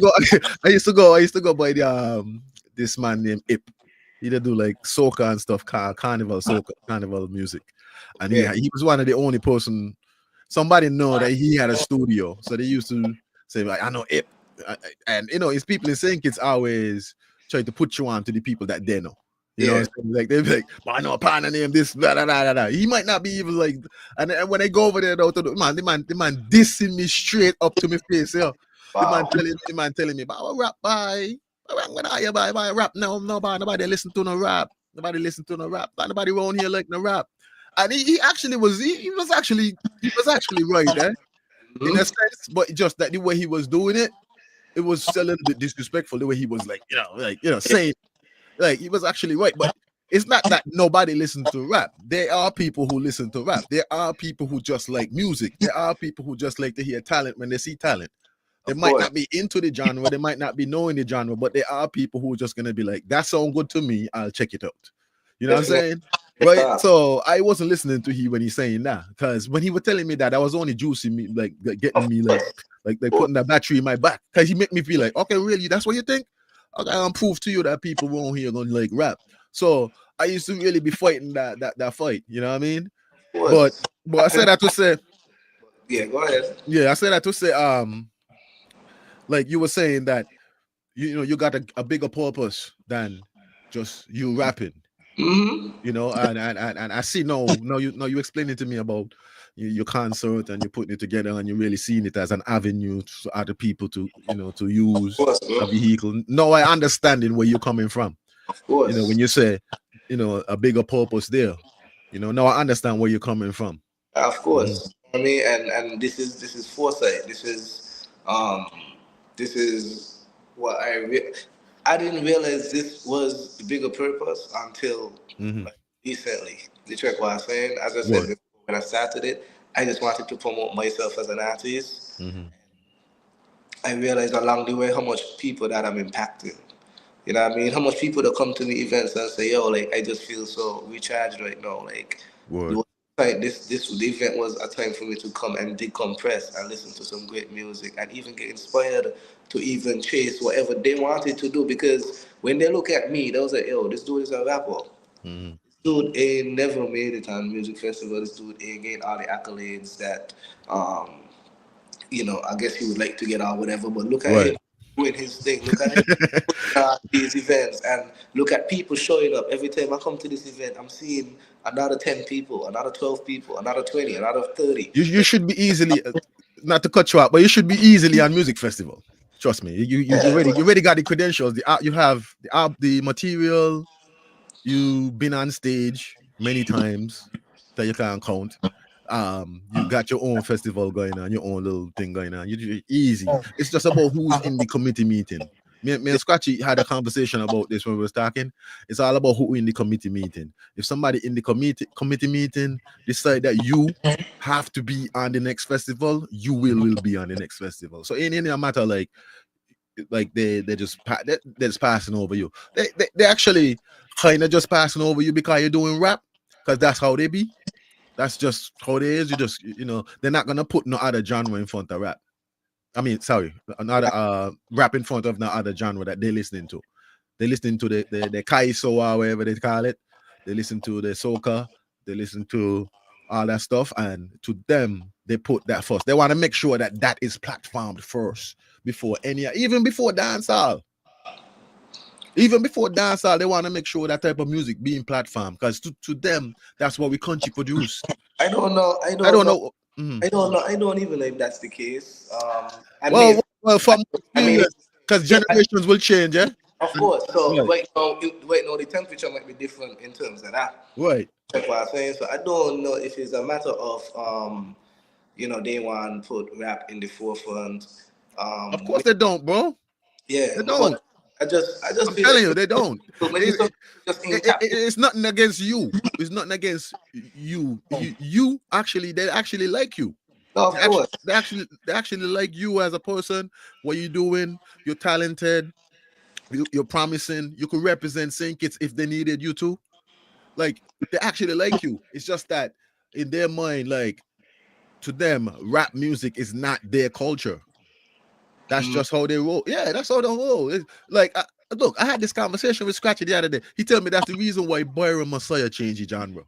to go by the this man named Ip. He did do like soca and stuff, carnival soca, carnival music, and Yeah. he was one of the only person. Somebody know that he had a studio, so they used to say like, "I know it," and his people in Saint Kitts always try to put you on to the people that they know. You know what I'm saying? Like they're like, but I know a partner name this, blah, blah, blah, blah. He might not be even like, and when I go over there though, the man dissing me straight up to my face, yeah. Wow. The man telling me, but I rap by, when I buy rap now, nobody listen to no rap, nobody listen to no rap, nobody around here like no rap, and he actually was, he was actually right there in a sense, but just that the way he was doing it, it was still a little bit disrespectful. The way he was like, saying. Like he was actually right, but it's not that nobody listens to rap. There are people who listen to rap. There are people who just like music. There are people who just like to hear talent when they see talent. They might not be into the genre, they might not be knowing the genre, but there are people who are just gonna be like, that sounds good to me, I'll check it out. You know what I'm saying? Right. So I wasn't listening to he when he's saying that, because when he was telling me that, I was only juicing me, like getting me like they putting that battery in my back. Because he make me feel like, okay, really, that's what you think? Okay, I'll prove to you that people around here gonna like rap. So I used to really be fighting that fight, you know what I mean? But I said that to say, yeah, go ahead. Yeah, I said that to say, like you were saying that you got a bigger purpose than just you rapping. Mm-hmm. And I see you explaining to me about your concert, and you're putting it together, and you're really seeing it as an avenue for other people to to use a vehicle. No, I understanding where you're coming from. Of course. When you say a bigger purpose there, now I understand where you're coming from. Of course. I mean, and this is foresight. This is what I didn't realize this was the bigger purpose until like, recently. You check what I'm saying? As I said before, when I started it, I just wanted to promote myself as an artist. I realized along the way how much people that I'm impacting. You know what I mean? How much people that come to the events and say, "Yo, like I just feel so recharged right now." Like, the event was a time for me to come and decompress and listen to some great music and even get inspired to even chase whatever they wanted to do. Because when they look at me, they was like, "Yo, this dude is a rapper. This dude ain't never made it on music festival. This dude ain't getting all the accolades that um, I guess he would like to get or whatever. But look at him doing his thing. Look at him these events and look at people showing up. Every time I come to this event, I'm seeing another 10 people, another 12 people, another 20, another 30. You should be easily, not to cut you out, but you should be easily on music festival. Trust me. You already got the credentials. You have the material. You've been on stage many times that you can't count. You got your own festival going on, your own little thing going on. You easy. It's just about who's in the committee meeting. Me and Scratchy had a conversation about this when we was talking. It's all about who in the committee meeting. If somebody in the committee meeting decide that you have to be on the next festival, you will be on the next festival. So in any matter like they're just passing over you. They actually kind of just passing over you because you're doing rap, because that's how they be. That's just how it is. You just they're not gonna put no other genre in front of rap. I mean, sorry, another rap in front of no other genre that they're listening to. They listen to the Kaiso or whatever they call it. They listen to the soca. They listen to all that stuff, and to them, they put that first. They want to make sure that is platformed first before even before dancehall. Even before dancehall, they want to make sure that type of music being platformed, because to them, that's what we country produce. I don't know. I don't know. I don't know. I don't even know if that's the case. From experience, because generations will change, eh? Of course. So right now the temperature might be different in terms of that. Right. That's what I'm saying. So I don't know if it's a matter of they want to put rap in the forefront. Of course they don't, bro. Yeah, they don't. I just I'm telling you, they don't. It's nothing against you. It's nothing against you. You actually, they actually like you. Of course. They actually like you as a person. What you're doing, you're talented, you're promising. You could represent Saint Kitts if they needed you to. Like, they actually like you. It's just that in their mind, like, to them, rap music is not their culture. That's just how they roll. Yeah, that's how they roll. It's like look, I had this conversation with Scratchy the other day. He told me that's the reason why Byron Messiah changed his genre.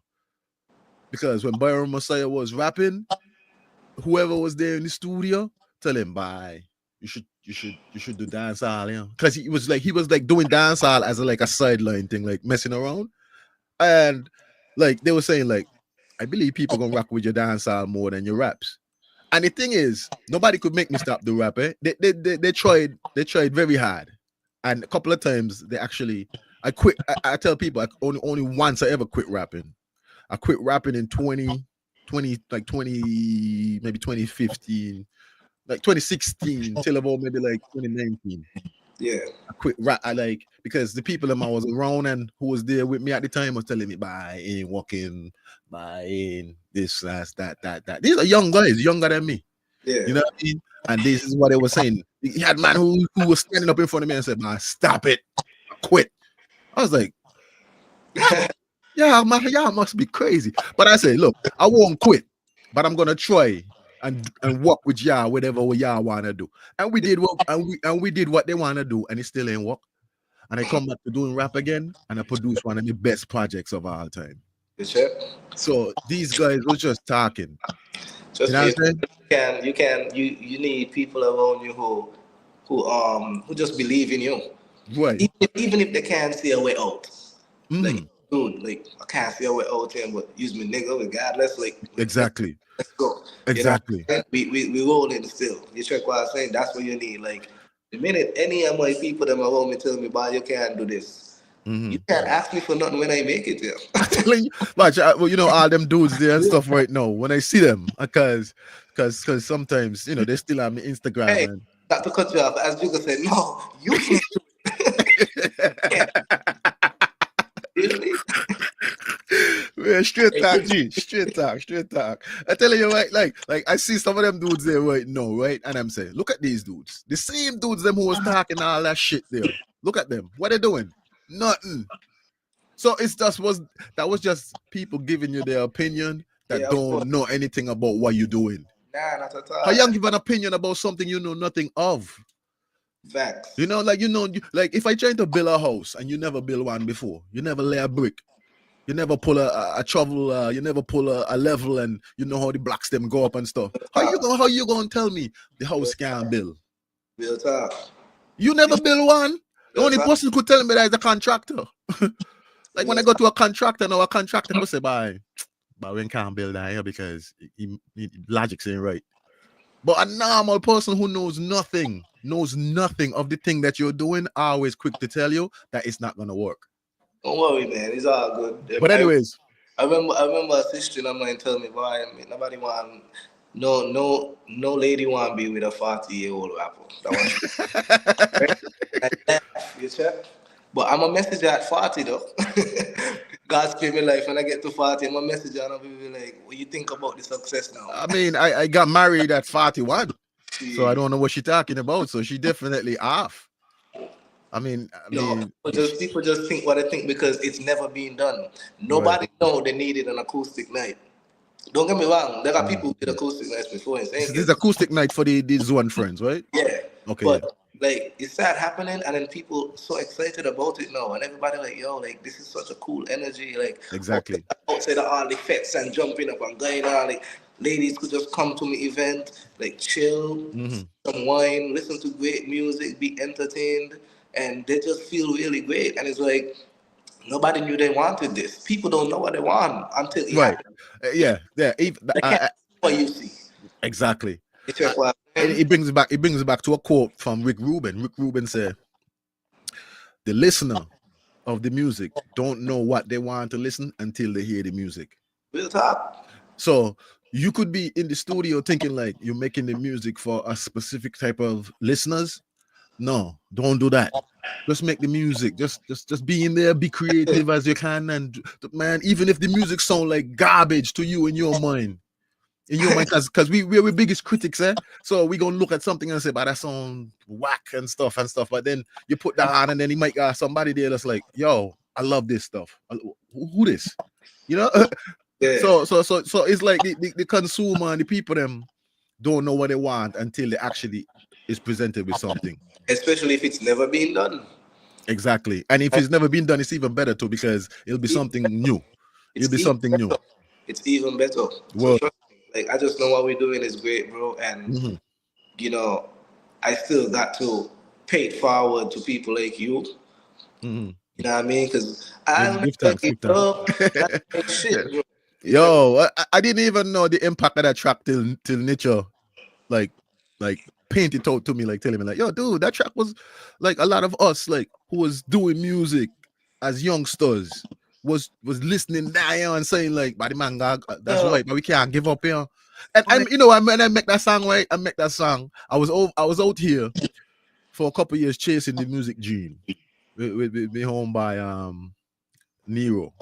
Because when Byron Messiah was rapping, whoever was there in the studio, tell him, bye. You should do dancehall, you know. Because he was like doing dancehall as a sideline thing, like messing around. And like they were saying, like, I believe people gonna rock with your dancehall more than your raps. And the thing is, nobody could make me stop the rap. They tried very hard. And a couple of times I quit. I tell people only once I ever quit rapping. I quit rapping in 2020, maybe 2015, like 2016 till about maybe like 2019. Yeah. I quit rap. Because the people that I was around and who was there with me at the time was telling me, bye, ain't walking, bye, ain't this, that. These are young guys, younger than me. Yeah. You know what I mean? And this is what they were saying. He had man who was standing up in front of me and said, man, stop it. I quit. I was like, yeah, man, y'all must be crazy. But I say, look, I won't quit, but I'm gonna try and work with y'all, whatever y'all wanna do. And we did what they wanna do, and it still ain't work. And I come back to doing rap again, and I produce one of the best projects of all time. So these guys were just talking. Just you need people around you who just believe in you. Right. Even if they can't see a way out. Like, dude, like I can't see a way out here, but use me nigga regardless. Like exactly. Let's go. Exactly. You know, we rolling still. You check what I'm saying? That's what you need. Like the minute any of my people that around me tell me, "Boy, you can't do this." You can't ask me for nothing when I make it there. I'm telling you, but you know, all them dudes there and stuff right now. When I see them, because sometimes they still have me Instagram. Hey, and not to cut you off, as you could say, no, you can't do it. Really? Yeah, straight talk, G. Straight talk. I tell you, right, like I see some of them dudes there right now, right? And I'm saying, look at these dudes. The same dudes them who was talking all that shit there. Look at them. What they doing? Nothing. So that was just people giving you their opinion that don't know anything about what you're doing. Nah, not at all. How you give an opinion about something you know nothing of? Facts. Like if I try to build a house and you never build one before, you never lay a brick, you never pull a shovel, you never pull a level, and you know how the blocks them go up and stuff. How you gonna tell me the house can't build? Real talk. You never build one. The only person who could tell me that is a contractor. Like when I go to a contractor, now a contractor could say, "Bye, but we can't build that here because logic's ain't right." But a normal person who knows nothing of the thing that you're doing, always quick to tell you that it's not gonna work. Don't worry, man. It's all good. But anyways, I remember a sister of mine tell me, "Boy, nobody want no lady want to be with a 40-year-old rapper." That one. You check. But I'm a messenger at 40 though. God spare me life when I get to 40. I'm a messenger and I'll be like, what do you think about the success now? I mean, I got married at 41. So I don't know what she's talking about. So she definitely off. I mean, people just think what they think because it's never been done. Nobody know they needed an acoustic night. Don't get me wrong. There are people who did acoustic nights before. This is acoustic night for the Zone friends, right? Yeah. Okay. But like it started happening, and then people so excited about it now, and everybody like, yo, like this is such a cool energy. Like exactly. Outside of all the fets and jumping up and going on, like ladies could just come to my event, like chill, some wine, listen to great music, be entertained, and they just feel really great. And it's like nobody knew they wanted this. People don't know what they want until it happens. Yeah. They can't what you see. Exactly. It brings it back to a quote from Rick Rubin. Rick Rubin said, "The listener of the music don't know what they want to listen until they hear the music." Real talk. So you could be in the studio thinking like you're making the music for a specific type of listeners. No, don't do that. Just make the music. Just be in there, be creative as you can, and man, even if the music sound like garbage to you in your mind, because we're the biggest critics, so we gonna look at something and say, but that sound whack and stuff. But then you put that on, and then you might got somebody there that's like, yo, I love this stuff. Who this? Yeah. So it's like the consumer and the people them don't know what they want until they actually is presented with something. Especially if it's never been done. Exactly. And if it's never been done, it's even better too, because it'll be something new. It'll be something new. It's even better. So trust me, like, I just know what we're doing is great, bro. And you know, I still got to pay it forward to people like you. You know what I mean? Because I'll Give never thanks, give give thanks. up. That ain't shit, bro. Yo, I didn't even know the impact of that track till Nature like paint it out to me, like telling me like, yo, dude, that track was like a lot of us like who was doing music as youngsters was listening down and saying like, "Body man, that's right, but we can't give up here." And I'm, when I make that song, right? I make that song. I was out here for a couple years chasing the music dream. With me home by Nero.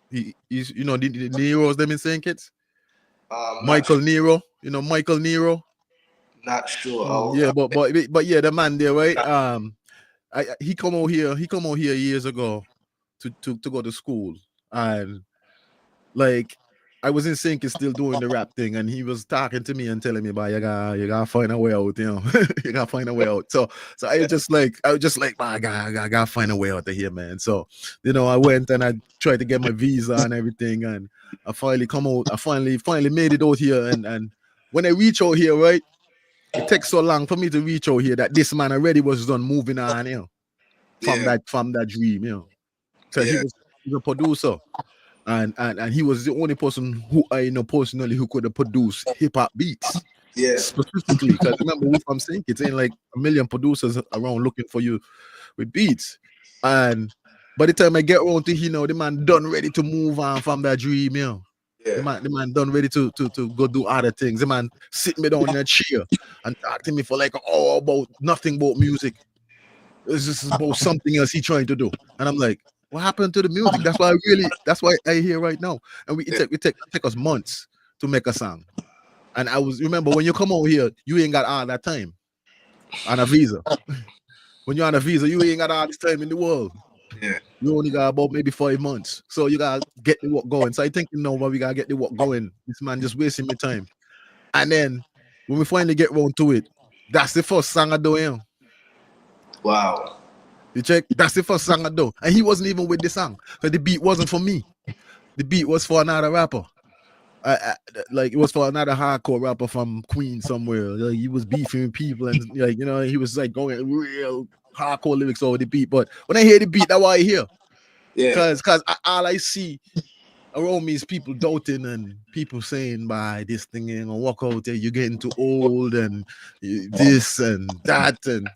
He's the Nero's them in St. Kitts. Michael Nero, Michael Nero. Not sure. Yeah, but yeah, the man there, right? He come out here years ago to go to school, and like I was in Sync and still doing the rap thing, and he was talking to me and telling me, "But you gotta find a way out, you gotta find a way out." So I was just like, I gotta find a way out of here, man. So I went and I tried to get my visa and everything, and I finally come out. I finally made it out here, and when I reach out here, right, it takes so long for me to reach out here that this man already was done moving on, from that dream, because he was a producer. And he was the only person who I know personally who could have produced hip hop beats. Specifically, because remember, we from Sync, it's ain't like a million producers around looking for you with beats. And by the time I get around to the man done ready to move on from that dream, The man done ready to go do other things. The man sit me down in a chair and talk to me for like about nothing about music. It's just about something else he trying to do. And I'm like, what happened to the music? That's why I hear right now. And it take us months to make a song. And remember when you come over here, you ain't got all that time on a visa. When you're on a visa, you ain't got all this time in the world. You only got about maybe 5 months. So you gotta get the work going. So I think we gotta get the work going. This man just wasting my time. And then when we finally get round to it, that's the first song I do. Wow. You check? That's the first song I do. And he wasn't even with the song. Because the beat wasn't for me. The beat was for another rapper. Like it was for another hardcore rapper from Queens somewhere. Like, he was beefing with people and he was like going real hardcore lyrics over the beat. But when I hear the beat, that's why I hear. Because all I see around me is people doubting and people saying, "By this thing ain't gonna work out there. You're getting too old and this and that and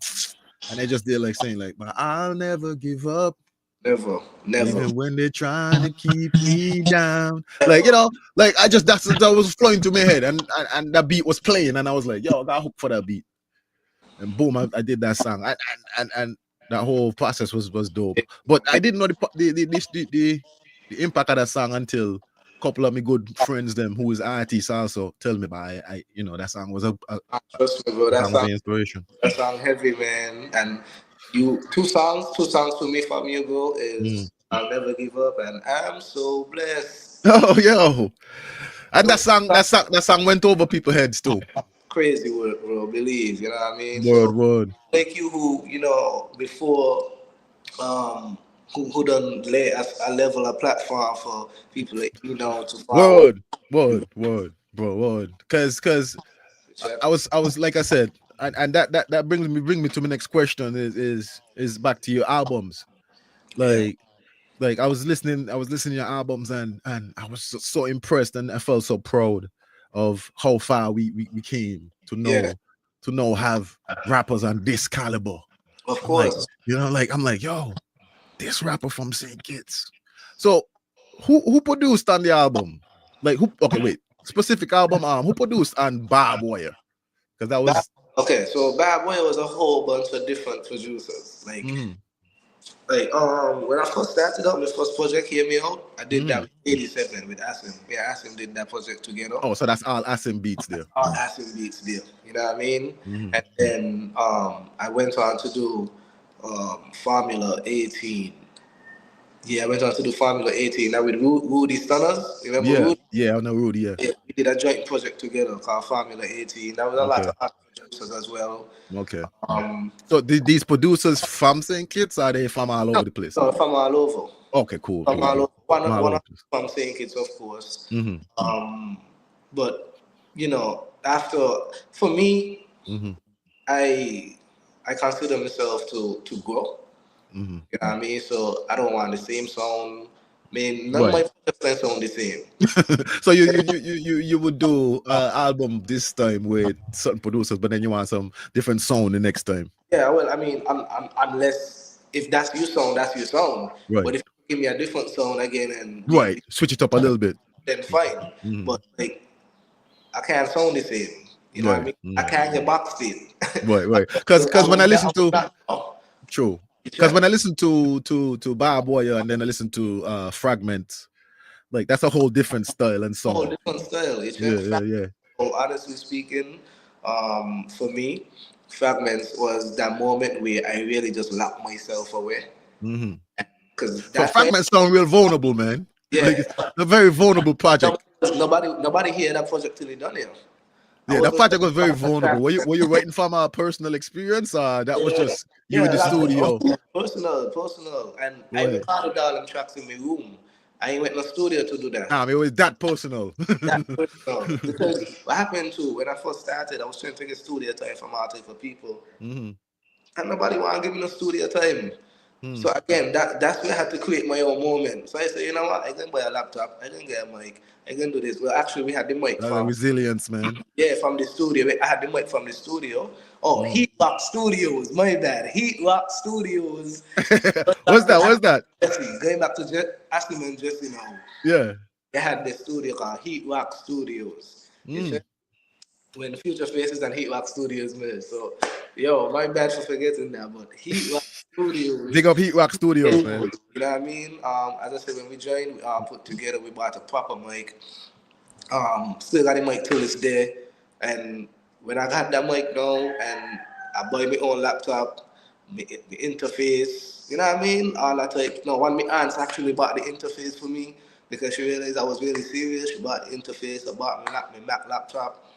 they just like saying like, but I'll never give up. Never. Even when they're trying to keep me down." Like, like that was flowing to my head and that beat was playing and I was like, yo, I got hooked for that beat. And boom, I did that song. And that whole process was dope. But I didn't know the impact of that song until a couple of my good friends them who is artists also tell me about I that song was trust me, bro. That song was an inspiration. That song heavy, man. And two songs for me from you, bro, is I'll Never Give Up and I'm So Blessed. Oh, yo. And that song went over people's heads too. Crazy word, bro. Believe, you know what I mean? Word. Like you who, before who done lay a level a platform for people like to follow. Word. Cause I was like I said, and that bring me to my next question is back to your albums. Like I was listening to your albums and I was so impressed and I felt so proud of how far we came to have rappers on this caliber. Of course. I'm like, yo, this rapper from St. Kitts. So who produced on the album? Like specific album who produced on Bob Wire? Because that was so Bad Boy was a whole bunch of different producers. When I first started up, my first project Hear Me Out, I did that with 87 with Asim. Yeah, Asim did that project together. Oh, so that's all Asim beats there. All Asim beats there. You know what I mean? And then I went on to do Formula 18 Yeah, I went on to do Formula 18 now with Rudy Stunners. Remember Rudy? Yeah, I know Rudy. Yeah, we did a joint project together called Formula 18. There was a lot of other producers as well. Okay. So these producers from St. Kitts, are they from all over the place? No, from all over. Okay, cool. From all over. One from St. Kitts, of course. But you know, for me, I consider myself to grow. You know what I mean? So I don't want the same sound. I mean, none of my projects sound the same. So you would do album this time with certain producers, but then you want some different sound the next time. Yeah, well, I mean, I'm unless if that's your sound, that's your sound. Right. But if you give me a different sound again and switch it up a little bit, then fine. But like, I can't sound the same. You know what I mean? I can't get boxed in. Right. Because when I listen to true. Because when I listen to Bar Boy and then I listen to Fragments, like that's a whole different style and song. Whole different style. Yeah. So honestly speaking, for me, Fragments was that moment where I really just locked myself away. Because Fragments sound real vulnerable, man. Yeah, like it's a very vulnerable project. Nobody hear that project till he done it. Yeah, that project was very vulnerable. Were you writing from a personal experience, or that was just you in the studio? Personal, and I recorded all them tracks in my room. I ain't went no studio to do that. Nah, it was that personal. Because what happened too, when I first started, I was trying to get studio time from artists for people, and nobody want to give me no studio time. So again, that's where I had to create my own moment. So I said, you know what, I can buy a laptop, I can get a mic, I can do this. Well, actually, we had the mic from resilience, man. Yeah, from the studio. I had the mic from the studio. Oh, Heat Rock Studios. My bad. Heat Rock Studios. What's that? Going back to Ashley and Jesse now. Yeah. They had the studio called Heat Rock Studios. When Future Faces and Heat Rock Studios met. So, my bad for forgetting that, but Heat Rock Studios. Big up Heat Rock Studios, man. You know what I mean? As I said, when we joined, we put together, we bought a proper mic. Still got the mic till this day. And when I got that mic now and I buy my own laptop, the interface, you know what I mean? All that type. No, one of my aunts actually bought the interface for me because she realized I was really serious. She bought the interface, I bought my Mac laptop.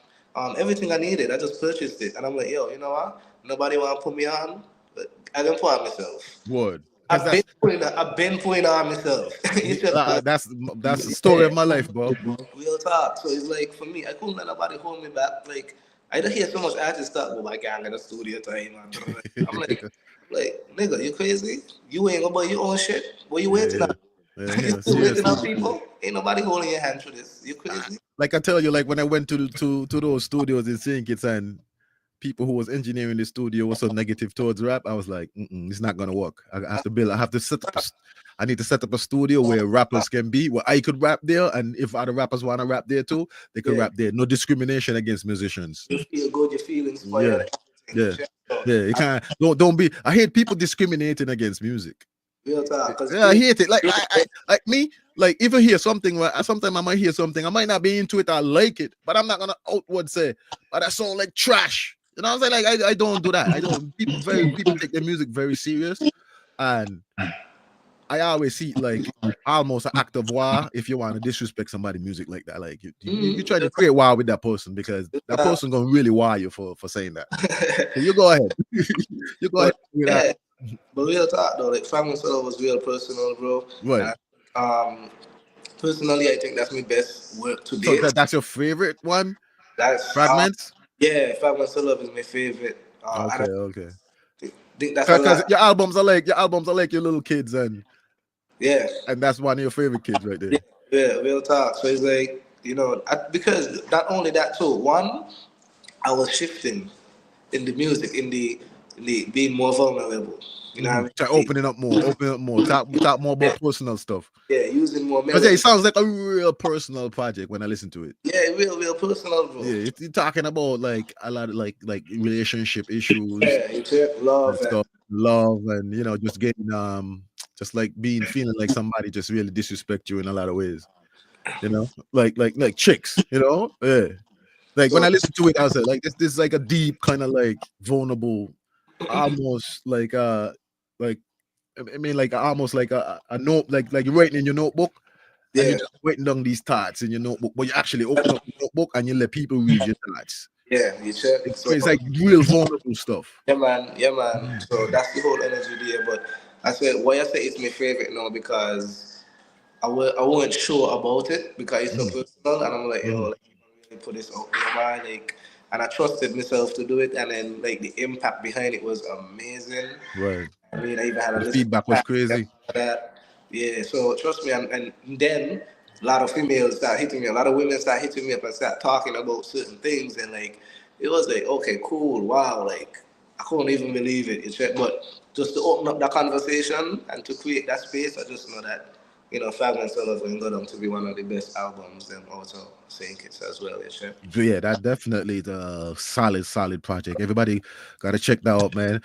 Everything I needed, I just purchased it. And I'm like, you know what? Nobody want to put me on, but I can put on myself. Word. I've been putting on myself. That's the story of my life, bro. Real talk. So it's like, for me, I couldn't let nobody hold me back. Like, I don't hear so much artists talk about my gang in the studio time. I'm like, nigga, you crazy? You ain't gonna buy your own shit? What you waiting on? You still waiting on people? Ain't nobody holding your hand for this. You crazy? Like I tell you, like when I went to those studios in St. Kitts and people who was engineering the studio were so negative towards rap, I was like, it's not gonna work. I need to set up a studio where rappers can be, where I could rap there, and if other rappers want to rap there too, they could rap there. No discrimination against musicians. You feel good, you feel inspired. Yeah. You can't. Don't be. I hate people discriminating against music. Real talk. Yeah, I hate it. Like like me. Like if I hear something, sometimes I might hear something. I might not be into it. I like it, but I'm not gonna outward say, "Oh, that sound like trash." You know what I'm saying? Like I don't do that. I don't. People take their music very serious, and I always see like almost an act of war if you want to disrespect somebody's music like that. Like you try to create war with that person because that person gonna really war you for saying that. So you go ahead. You go ahead with that. But real talk though, like Family Solo was real personal, bro. Right. Personally, I think that's my best work to date. So that's your favorite one? That's Fragments? Yeah, Family Solo is my favorite. Okay. Think that's because your albums are like your little kids and that's one of your favorite kids right there. Yeah, real talk. So it's like, because not only that too, one, I was shifting in the music, in the being more vulnerable. You know what I mean? Try opening up more, talk more about personal stuff. Yeah, using more melody. Because it sounds like a real personal project when I listen to it. Yeah, real personal, bro. Yeah, you're talking about like a lot of like relationship issues. Yeah, love and stuff. Love and just getting just like feeling like somebody just really disrespect you in a lot of ways. Like chicks, yeah. Like when I listen to it, I was like, this is like a deep kind of like vulnerable, almost like I mean, like almost like a note, like you're writing in your notebook, and you're just writing down these thoughts in your notebook, but you actually open up the notebook and you let people read your thoughts. Yeah, you check. It's like real vulnerable stuff. Yeah, man. Yeah, man. So that's the whole energy there. But I said, why I say it's my favorite now because I wasn't sure about it because it's so personal, and I'm like, yo, like, if I really put this out there, man, like, and I trusted myself to do it, and then like the impact behind it was amazing. Right. I mean, I even had a The listen feedback was back crazy. that. Yeah, so trust me, and then a lot of females start hitting me, a lot of women start hitting me up and start talking about certain things, and like it was like, okay, cool, wow, like I couldn't even believe it. But just to open up that conversation and to create that space, I just know that Fragments of Love will go down to be one of the best albums, and also Saint Kitts as well. Yeah, that definitely the solid project. Everybody gotta check that out, man.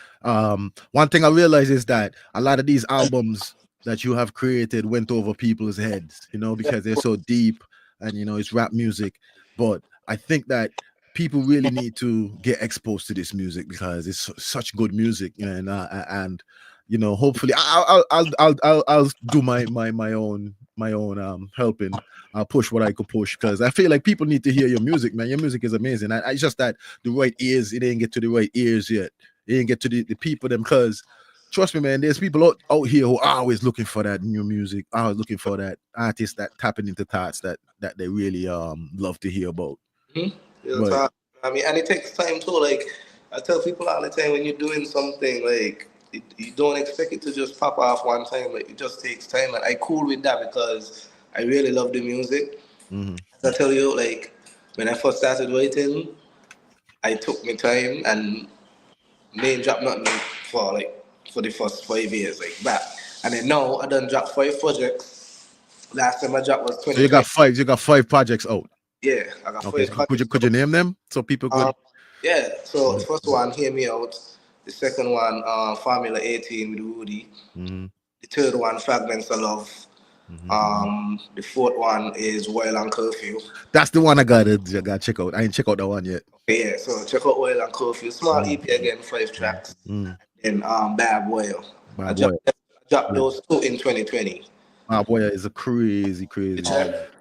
One thing I realized is that a lot of these albums that you have created went over people's heads, because they're so deep and it's rap music. But I think that people really need to get exposed to this music because it's such good music, and hopefully I'll do my own helping. I'll push what I could push because I feel like people need to hear your music, man. Your music is amazing. It's just that the right ears, it didn't get to the right ears yet. It didn't get to the people them because trust me, man, there's people out here who are always looking for that new music, always looking for that artist that tapping into thoughts that they really love to hear about. Right. I mean, and it takes time too. Like I tell people all the time, when you're doing something, like you don't expect it to just pop off one time. Like it just takes time, and I cool with that because I really love the music. As I tell you, like when I first started writing, I took my time and name drop nothing for the first 5 years, like back. And then now I done dropped 5 projects. Last time I dropped was So you 2020. got five projects out. Yeah, I got Okay. 5 projects. Could you name them so people could? Yeah, so the first one, Hear Me Out. The second one, Formula 18 with Woody. The third one, Fragments of Love. The fourth one is Wild and Curfew. That's the one I gotta check out. I ain't check out that one yet. Yeah, so check out Wild and Curfew. Small EP again, 5 tracks. And Bad Boy. I Bad Boy. dropped those two in 2020. Bad Boy is a crazy.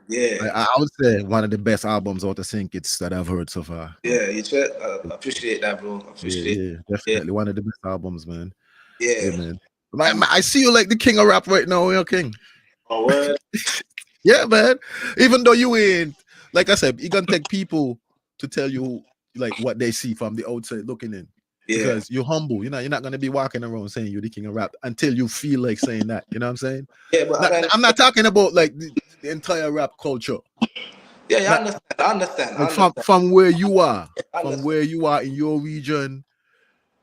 Yeah. I would say one of the best albums out of Saint Kitts that I've heard so far. Yeah, you check. I appreciate that, bro. Yeah, definitely one of the best albums, man. Yeah, man. I see you like the king of rap right now, you king. Oh, word. Yeah, man. Even though you ain't, like I said, you gonna take people to tell you like what they see from the outside looking in. Yeah. Because you're humble, you're not gonna be walking around saying you're the king of rap until you feel like saying that. You know what I'm saying? Yeah, but I'm not talking about like the entire rap culture. Yeah, I understand. Like from where you are, in your region,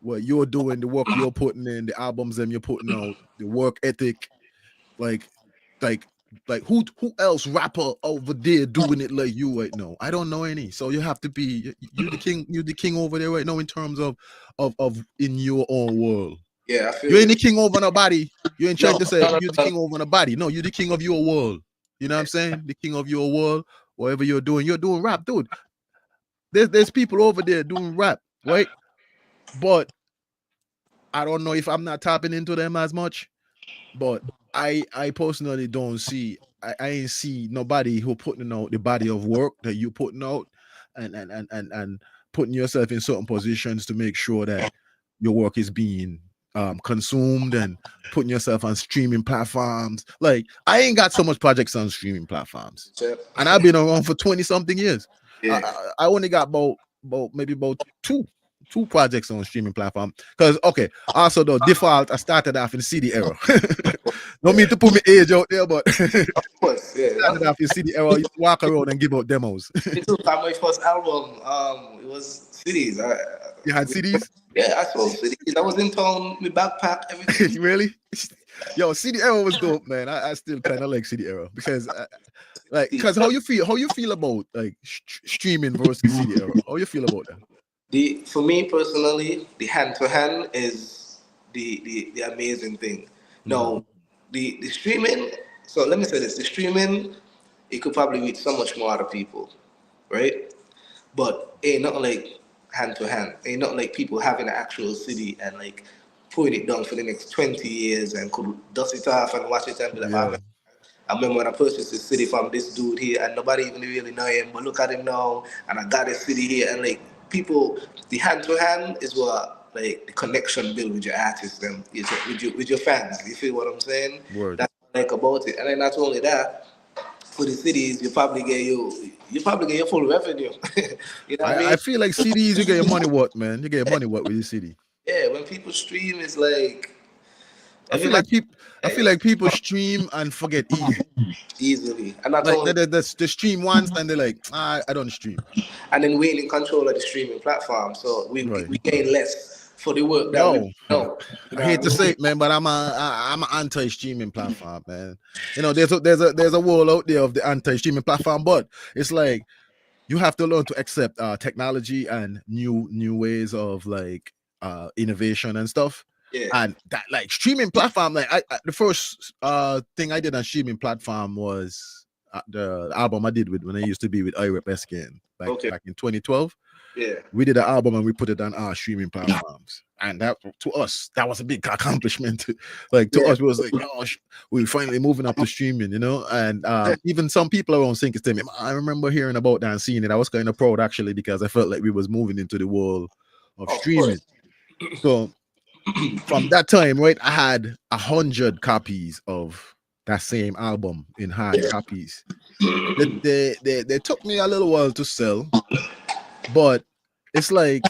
what you're doing, the work you're putting in, the albums them you're putting out, the work ethic, like who else rapper over there doing it like you right now? I don't know any. So you have to be you're the king over there right now in terms of in your own world. Yeah, I feel you ain't the king over nobody. You ain't trying to say you're the king over nobody. No, you're the king of your world. You know what I'm saying? The king of your world. Whatever you're doing rap, dude. There's people over there doing rap, right? But I don't know if I'm not tapping into them as much. But I personally don't see. I ain't see nobody who putting out the body of work that you putting out, and putting yourself in certain positions to make sure that your work is being consumed and putting yourself on streaming platforms. Like I ain't got so much projects on streaming platforms, and I've been around for 20 something years. Yeah. I only got maybe about two projects on streaming platform because also the default I started off in CD era. Don't mean to put my age out there, but of course, yeah. Started off in CD era. You walk around and give out demos. Me too. My first album, it was CDs. You had CDs? Yeah, I sold CDs. I was in town, my backpack, everything. Really? Yo, CD era was dope, man. I still kind of like CD era because how you feel about like streaming versus CD era? How you feel about that? For me personally, the hand to hand is the amazing thing. No, the streaming. So let me say this: the streaming, it could probably reach so much more other people, right? But ain't nothing like hand to hand. Ain't nothing like people having an actual CD and like putting it down for the next 20 years and could dust it off and watch it and be like, I remember when I purchased this city from this dude here and nobody even really know him, but look at him now and I got this city here. And like people, the hand to hand is what like the connection build with your artists and with your fans. You feel what I'm saying? Word. That's what I like about it. And then not only that, for the cities, you probably get your full revenue. You know what I mean? I feel like CDs, you get your money what, man. You get your money what with your CD. Yeah, when people stream, it's like I feel like people stream and forget easily. And not like only they stream once and they're like, I don't stream. And then we're in control of the streaming platform, so we gain less for the work that we know. I hate to say it, man, but I'm an anti-streaming platform, man. You know, there's a wall out there of the anti-streaming platform, but it's like you have to learn to accept technology and new ways of like innovation and stuff. Yeah. And that like streaming platform, like I the first thing I did on streaming platform was the album I did when I used to be with YTIP back in 2012. Yeah, we did an album and we put it on our streaming platforms, and that to us that was a big accomplishment. Like to us, it was like, gosh, we're finally moving up to streaming, you know. And even some people around Sync tell me, I remember hearing about that and seeing it. I was kind of proud actually because I felt like we was moving into the world of streaming. So from that time, right, I had 100 copies of that same album in hard copies. They took me a little while to sell, but it's like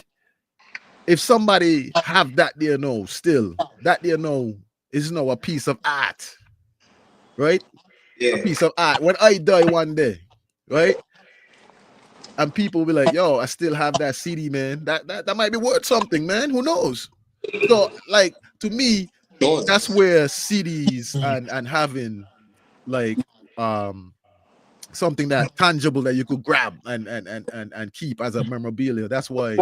if somebody have that there now, still that there now is now a piece of art, right? Yeah, a piece of art. When I die one day, right, and people will be like, "Yo, I still have that CD, man. That might be worth something, man. Who knows?" So, like to me, that's where CDs and having like something that tangible that you could grab and keep as a memorabilia. That's why.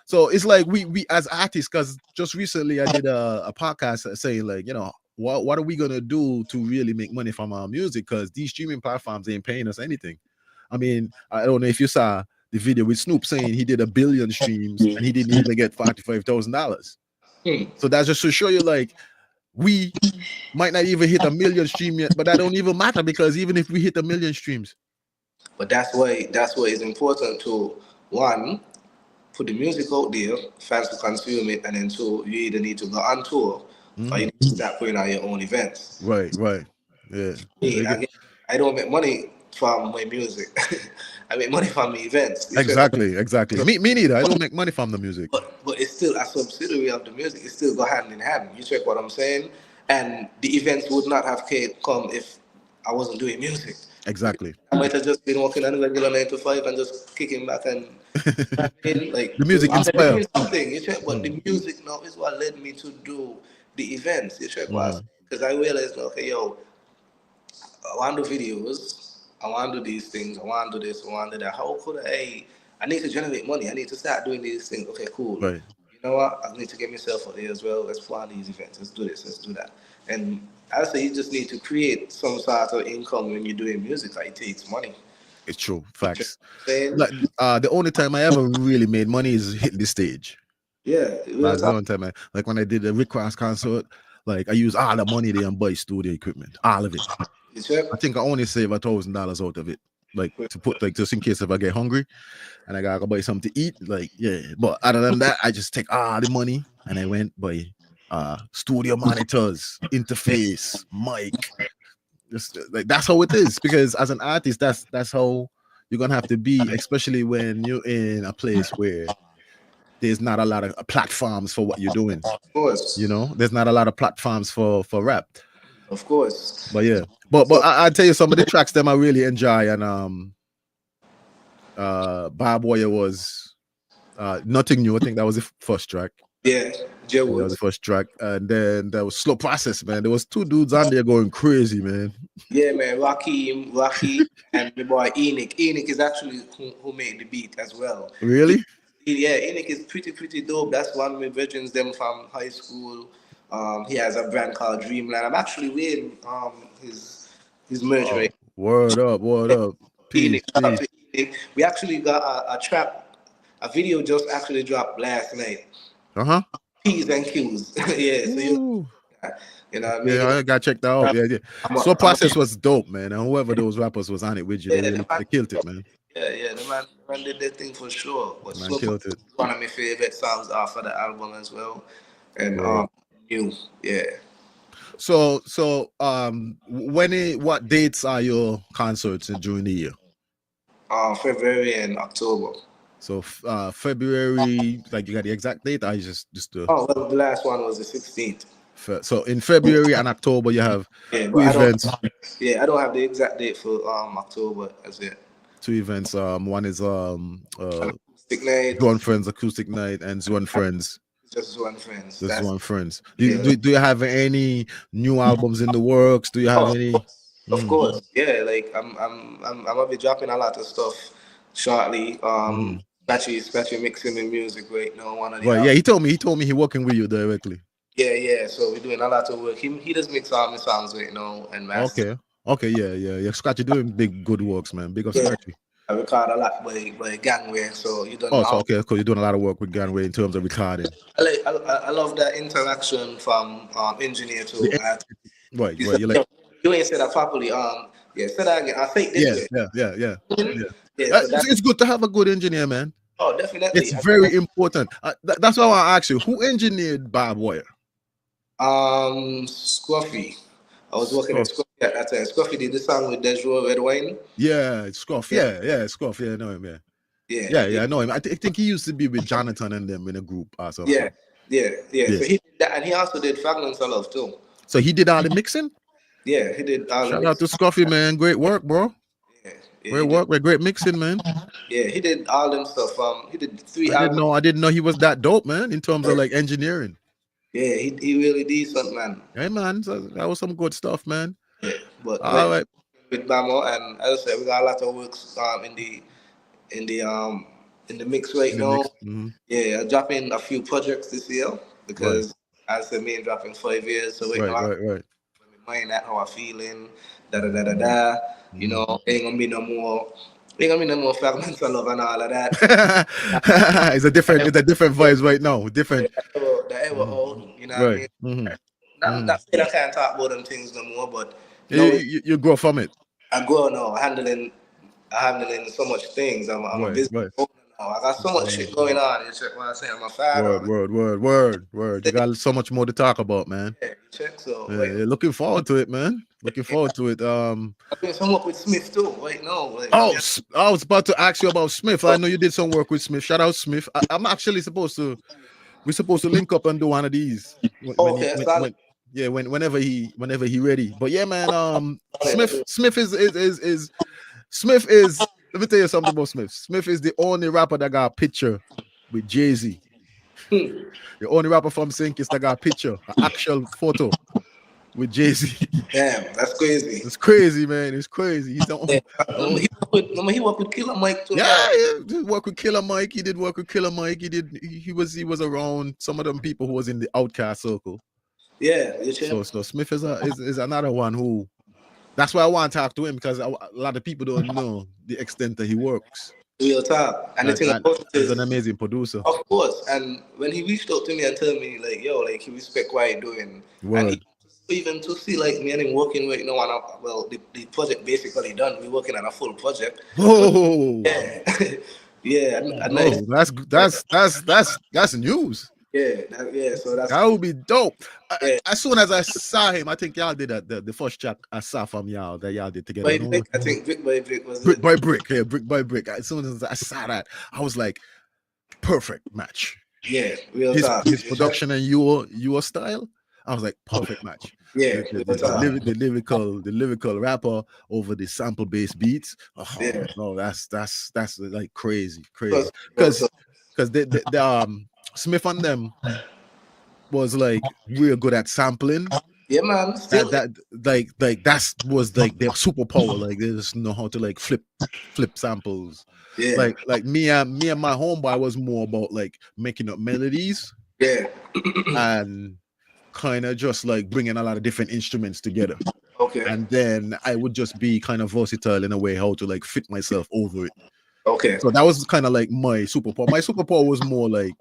So it's like we as artists, because just recently I did a podcast saying like, you know, what are we gonna do to really make money from our music? Because these streaming platforms ain't paying us anything. I mean, I don't know if you saw the video with Snoop saying he did 1 billion streams and he didn't even get $45,000. So that's just to show you like we might not even hit 1 million streams yet, but that don't even matter because even if we hit 1 million streams. But that's why it's important to one, put the music out there, fans to consume it, and then two, you either need to go on tour or you need to start putting on your own events. Right. Yeah. I don't make money from my music. I make money from the events. Exactly. Me neither. I don't make money from the music. But it's still a subsidiary of the music. It still go hand in hand. You check what I'm saying? And the events would not have come if I wasn't doing music. Exactly. I might have just been working on a regular 9 to 5 and just kicking back and like the music inspired something. You check, but the music now is what led me to do the events. You check what? Because I realized, okay, yo, I want to do videos. I want to do these things. I want to do this. I want to do that. How could I need to generate money. I need to start doing these things. Okay, cool. Right. You know what? I need to get myself out there as well. Let's plan these events. Let's do this. Let's do that. And I say you just need to create some sort of income when you're doing music. It takes money. It's true. Facts. Like, the only time I ever really made money is hitting the stage. Yeah. That's the only time like when I did the Rick Ross concert, like I used all the money there and buy studio equipment. All of it. I think I only save $1,000 out of it. Like to put like just in case if I get hungry and I gotta go buy something to eat. Like, yeah. But other than that, I just take all the money and I went buy studio monitors, interface, mic. Just like that's how it is. Because as an artist, that's how you're gonna have to be, especially when you're in a place where there's not a lot of platforms for what you're doing. Of course. You know, there's not a lot of platforms for rap. Of course. But yeah. But I'll tell you some of the tracks them I really enjoy, and Bob Warrior was Nothing New. I think that was the first track. Yeah, Joe that was the first track. And then there was Slow Process, man. There was 2 dudes on there going crazy, man. Yeah, man. Rocky and the boy Enoch. Enoch is actually who made the beat as well. Really? Yeah, Enoch is pretty dope. That's one of my veterans them from high school. He has a brand called Dreamland. I'm actually wearing his merch right. Word up. Peace. We actually got a video just actually dropped last night. P's and Q's. Yeah, so you know what I mean? Yeah, I got checked out. Yeah, yeah. So process was dope, man. And whoever those rappers was on it with you, they killed it, man. Yeah, the man did their thing for sure. But Man killed it. One of my favorite songs off of the album as well. And Word. new, yeah. So what dates are your concerts during the year? February and October. So February, like you got the exact date? I just well, the last one was the 16th. So in February and October you have two events. I don't have the exact date for October as yet. Two events. One is Acoustic Night. One Friends Acoustic Night and One Friends. Just One Friends. Just One Friends. Do you have any new albums in the works? Do you have any? Of course, yeah. Like I'm gonna be dropping a lot of stuff shortly. Especially mixing the music right now. One of the yeah, he told me he working with you directly. Yeah. So we're doing a lot of work. He does mix all my songs right now and master. Okay, yeah. Scratchy doing good works, man. Big up Scratchy. I record a lot by Gangway, so you don't. Okay, because you're doing a lot of work with Gangway in terms of recording. I love that interaction from engineer to right. You like. You ain't said that properly. Say that again. I think this way. Yeah. It's good to have a good engineer, man. Oh, definitely. It's very important. That's why I want to ask you, who engineered Barbed Wire? Scruffy. I was working at Scruffy at that time. Scruffy did the song with Dejro Red Wine. Yeah, Scruff. Yeah, Scruff. Yeah, I know him. Yeah, I know him. I think he used to be with Jonathan and them in a group or something. Yeah. So he did that, and he also did Fragments of Love too. So he did all the mixing? Yeah, he did. Shout out to Scruffy, man. Great work, bro. Great work. Great mixing, man. Yeah, he did all them stuff. He did 3 albums. I didn't know he was that dope, man, in terms of like engineering. Yeah, he really did something, man. Hey, man, that was some good stuff, man. Yeah, but all right. With Bamo, and as I said, we got a lot of works in the mix right now. Yeah, I'm dropping a few projects this year because as I said, me dropping 5 years. So right. Mind that how I'm feeling, You know, ain't gonna be no more Fragments of Love and all of that. It's a different vibes right now. Different. The ever old, you know what I mean? Not saying I can't talk about them things no more, but you grow from it. I grow now, handling so much things. I'm busy. Right. I got so much shit going on. You check what I'm saying. I'm a fan. Word. You got so much more to talk about, man. Yeah, check. So looking forward to it, man. Looking forward to it. I'm doing some work with Smith too. Right now. I was about to ask you about Smith. I know you did some work with Smith. Shout out Smith. I'm actually supposed to link up and do one of these. Whenever he ready. But yeah, man. Smith is. Let me tell you something about Smith. Smith is the only rapper that got a picture with Jay-Z. The only rapper from St. Kitts that got a picture, an actual photo with Jay-Z. Damn, that's crazy. It's crazy, man. It's crazy. He's the only. He worked with Killer Mike too. Yeah, he worked with Killer Mike. He did work with Killer Mike. He was around some of them people who was in the Outcast circle. Yeah. So Smith is another one who. That's why I want to talk to him, because a lot of people don't know the extent that he works. Real talk. And the thing about he's an amazing producer. Of course. And when he reached out to me and told me, like, yo, like, he respect what you're doing. Word. And even to see, like, me and him working with, the project basically done. We're working on a full project. Oh. Yeah. That's news. Yeah, so that would be dope. As soon as I saw him, I think y'all did the first track I saw from y'all that y'all did together. I think Brick by Brick was Brick by Brick. Yeah, Brick by Brick. As soon as I saw that, I was like, perfect match. Yeah, his production and your style. I was like, perfect match. Yeah, the lyrical rapper over the sample based beats. No, that's like crazy. Because the Smith and them was like real good at sampling. Yeah, man. That was like their superpower. Like they just know how to like flip samples. Yeah. Like me and my homeboy was more about like making up melodies. Yeah. And kind of just like bringing a lot of different instruments together. Okay. And then I would just be kind of versatile in a way how to like fit myself over it. Okay. So that was kind of like my superpower. My superpower was more like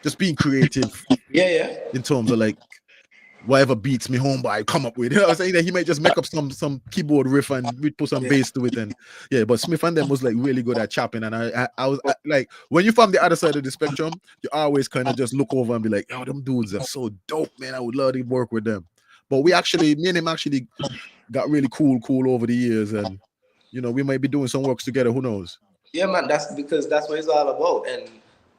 just being creative. Yeah. In terms of like whatever beats me home by come up with. You know what I'm saying? That he might just make up some keyboard riff and we'd put some bass to it. And yeah, but Smith and them was like really good at chopping. And I was like, when you're from the other side of the spectrum, you always kind of just look over and be like, yo, them dudes are so dope, man. I would love to work with them. But me and him actually got really cool over the years. And, you know, we might be doing some works together. Who knows? Yeah, man, that's because that's what it's all about. And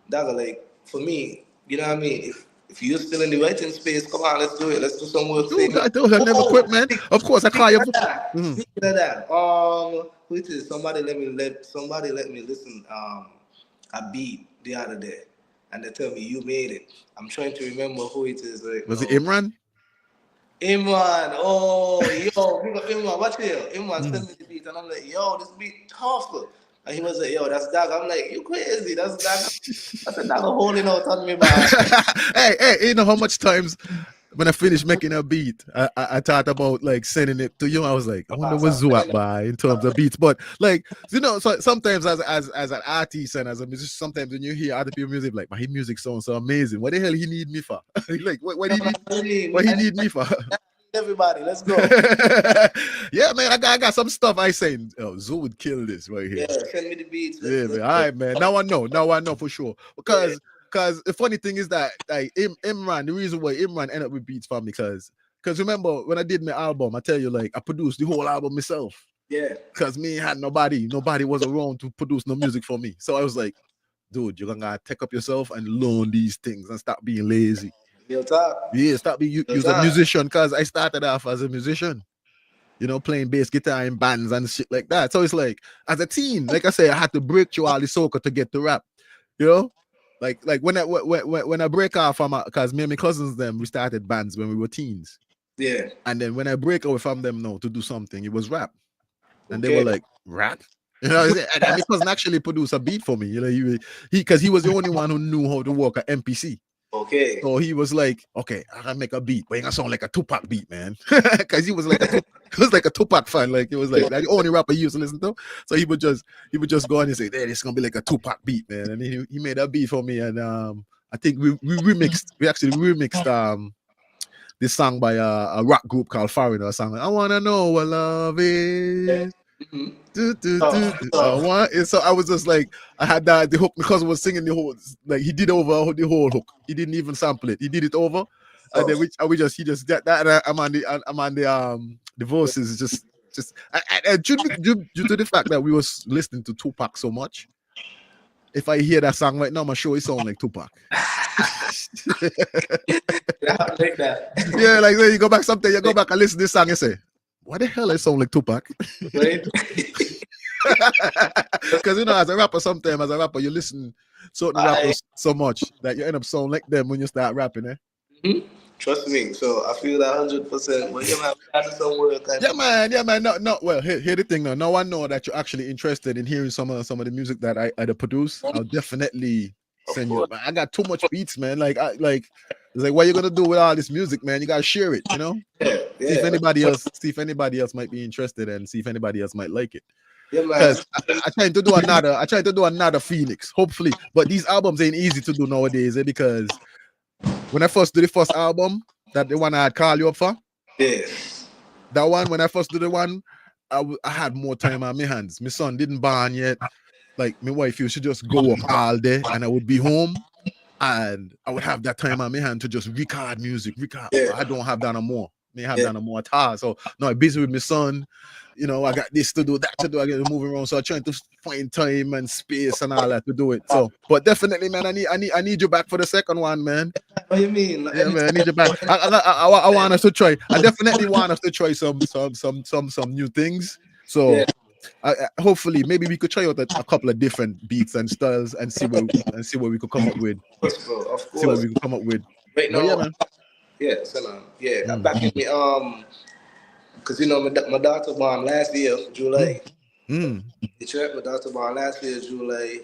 that's like, for me, you know what I mean? If you're still in the writing space, come on, let's do it. Let's do some work. Dude, I never quit, man. Of course, I call you. Speaking of that, who it is? Somebody let me listen a beat the other day, and they tell me you made it. I'm trying to remember who it is. Right Was it Imran? Imran, oh, yo, Imran, watch here. Imran sent me the beat, and I'm like, yo, this beat tough. And he was like, yo, that's Dag. I'm like, you crazy. That's Dag. That's a Dag holding out on me, man. hey, you know how much times when I finished making a beat, I thought about like sending it to you. I was like, I wonder what's Zuak by in terms of beats. But like, you know, so sometimes as an artist and as a musician, sometimes when you hear other people's music, like, his music sounds so amazing. What the hell he need me for? Like, what he need me for? Everybody, let's go. Yeah, man, I got some stuff I say. Oh, Zoo would kill this right here. Yeah, send me the beats. Yeah, man. All right, man. Now I know for sure. Because the funny thing is that like Imran, the reason why Imran ended up with beats for me, because remember when I did my album, I tell you, like, I produced the whole album myself. Yeah. Because me had nobody was around to produce no music for me. So I was like, dude, you're gonna take up yourself and learn these things and stop being lazy. Yeah, stop being use a musician, because I started off as a musician, you know, playing bass guitar in bands and shit like that. So it's like, as a teen, like I say, I had to break through all the soca to get to rap, you know, like when I break off from, because me and my cousins them, we started bands when we were teens. Yeah. And then when I break away from them now to do something, it was rap, and they were like, rap. You know, and my cousin actually produced a beat for me. You know, because he was the only one who knew how to work at MPC. Okay. So he was like, okay, I can make a beat, but it gonna sound like a Tupac beat, man. Because he was like a Tupac fan. Like, it was like the only rapper he used to listen to. So he would just go on and say, hey, this is gonna be like a Tupac beat, man. And he made a beat for me. And I think we actually remixed this song by a rock group called Foreigner, a song like, I wanna know what love is. So I was just like, I had that the hook because I was singing the whole, like, he did over the whole hook. He didn't even sample it. He did it over, and then he just got that. And I'm on the verses just due to the fact that we was listening to Tupac so much. If I hear that song right now, I'm sure it sound like Tupac. Yeah, like, you go back sometime, you go back and listen to this song and say, why the hell I sound like Tupac? Right? Because, you know, as a rapper, you listen certain rappers so much that you end up sounding like them when you start rapping, eh? Mm-hmm. Trust me. So I feel that 100%. Well, yeah, man, we got some work. Yeah, man. No. Well, here the thing now. Now I know that you're actually interested in hearing some of the music that I produce. I'll definitely send you. I got too much beats, man. It's like, what you gonna do with all this music, man? You gotta share it, you know. Yeah. See if anybody else might be interested, and see if anybody else might like it. Yeah, man. Because I tried to do another Phoenix, hopefully. But these albums ain't easy to do nowadays, because when I first did the first album, that the one I had called you up for, that one, when I first did the one, I had more time on my hands. My son didn't born yet. Like, my wife used to just go up all day, and I would be home, and I would have that time on my hand to just record music. I don't have that no more. I have that no more at all. So now I'm busy with my son. You know, I got this to do, that to do. I get moving around, so I'm trying to find time and space and all that to do it. So, but definitely, man, I need you back for the second one, man. What do you mean? Yeah, man, I need you back. I want us to try. I definitely want us to try some new things. So, hopefully, maybe we could try out a couple of different beats and styles and see what we could come up with. Of course. See what we could come up with. Right now, yeah, man. Yeah, I'm back in the because, you know, my daughter born last year, July. My daughter born last year, July.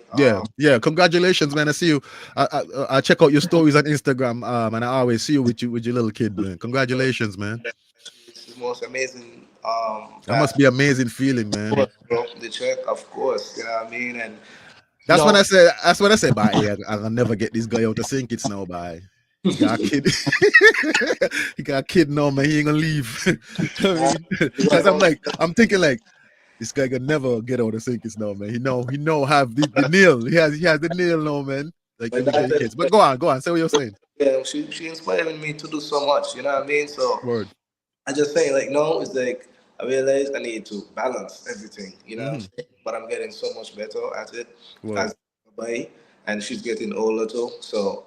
Yeah. Congratulations, man. I see you. I check out your stories on Instagram, and I always see you with your little kid, man. Congratulations, man. It's the most amazing. That must be amazing feeling, man. Bro, the check, of course. You know what I mean? And That's when I said. That's when I said, "Bye, hey, I'll never get this guy out of St. Kitts now." Bye. He got a kid. He got a kid now, man. He ain't gonna leave. I mean, because I'm thinking like, this guy could never get out of St. Kitts now, man. He know have the nail. He has the nail now, man. Like you get kids. But go on. Say what you're saying. Yeah, she inspiring me to do so much. You know what I mean? So Word. I just saying like no, it's like I realize I need to balance everything. You know what I'm saying? But I'm getting so much better at it as a boy, and she's getting older too. So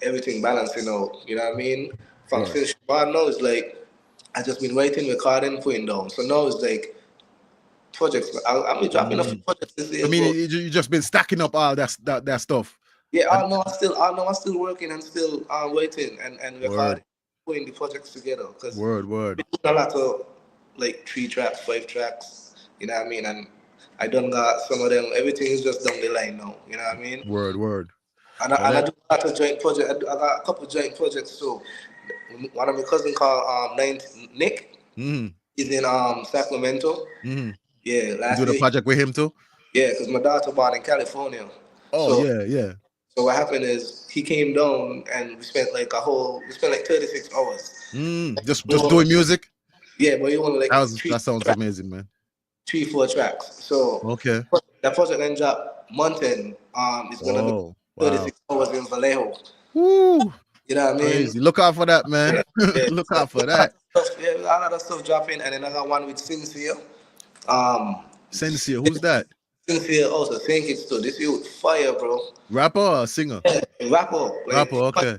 everything balancing out. You know what I mean? From since now it's like I just been writing, recording, putting down. So now it's like projects. I'll be dropping a few projects this year. I mean, you just been stacking up all that stuff. Yeah, I know. I'm still working and still waiting and recording, putting the projects together. Because word. a lot of like 3 tracks, 5 tracks. You know what I mean? And I done got some of them. Everything is just down the line now. You know what I mean? Word. And I do a lot of joint projects. I got a couple joint projects. So one of my cousins called Nick. He's in Sacramento. Yeah, last you do the project with him too? Yeah, because my daughter born in California. Oh, so, yeah. So what happened is he came down and we spent like 36 hours. Just doing music? Yeah, but you want like that sounds amazing, man. 3-4 tracks. So okay, that project then dropped Mountain. It's gonna be 36 hours in Vallejo. Woo! You know what I mean? Crazy. Look out for that, man. Yeah. Look out for that. Yeah, a lot of stuff dropping, and then I got one with Sincere. Sincere, who's that? Sincere also think it's too. This you fire, bro. Rapper or singer? Yeah, rapper. Like, rapper, okay.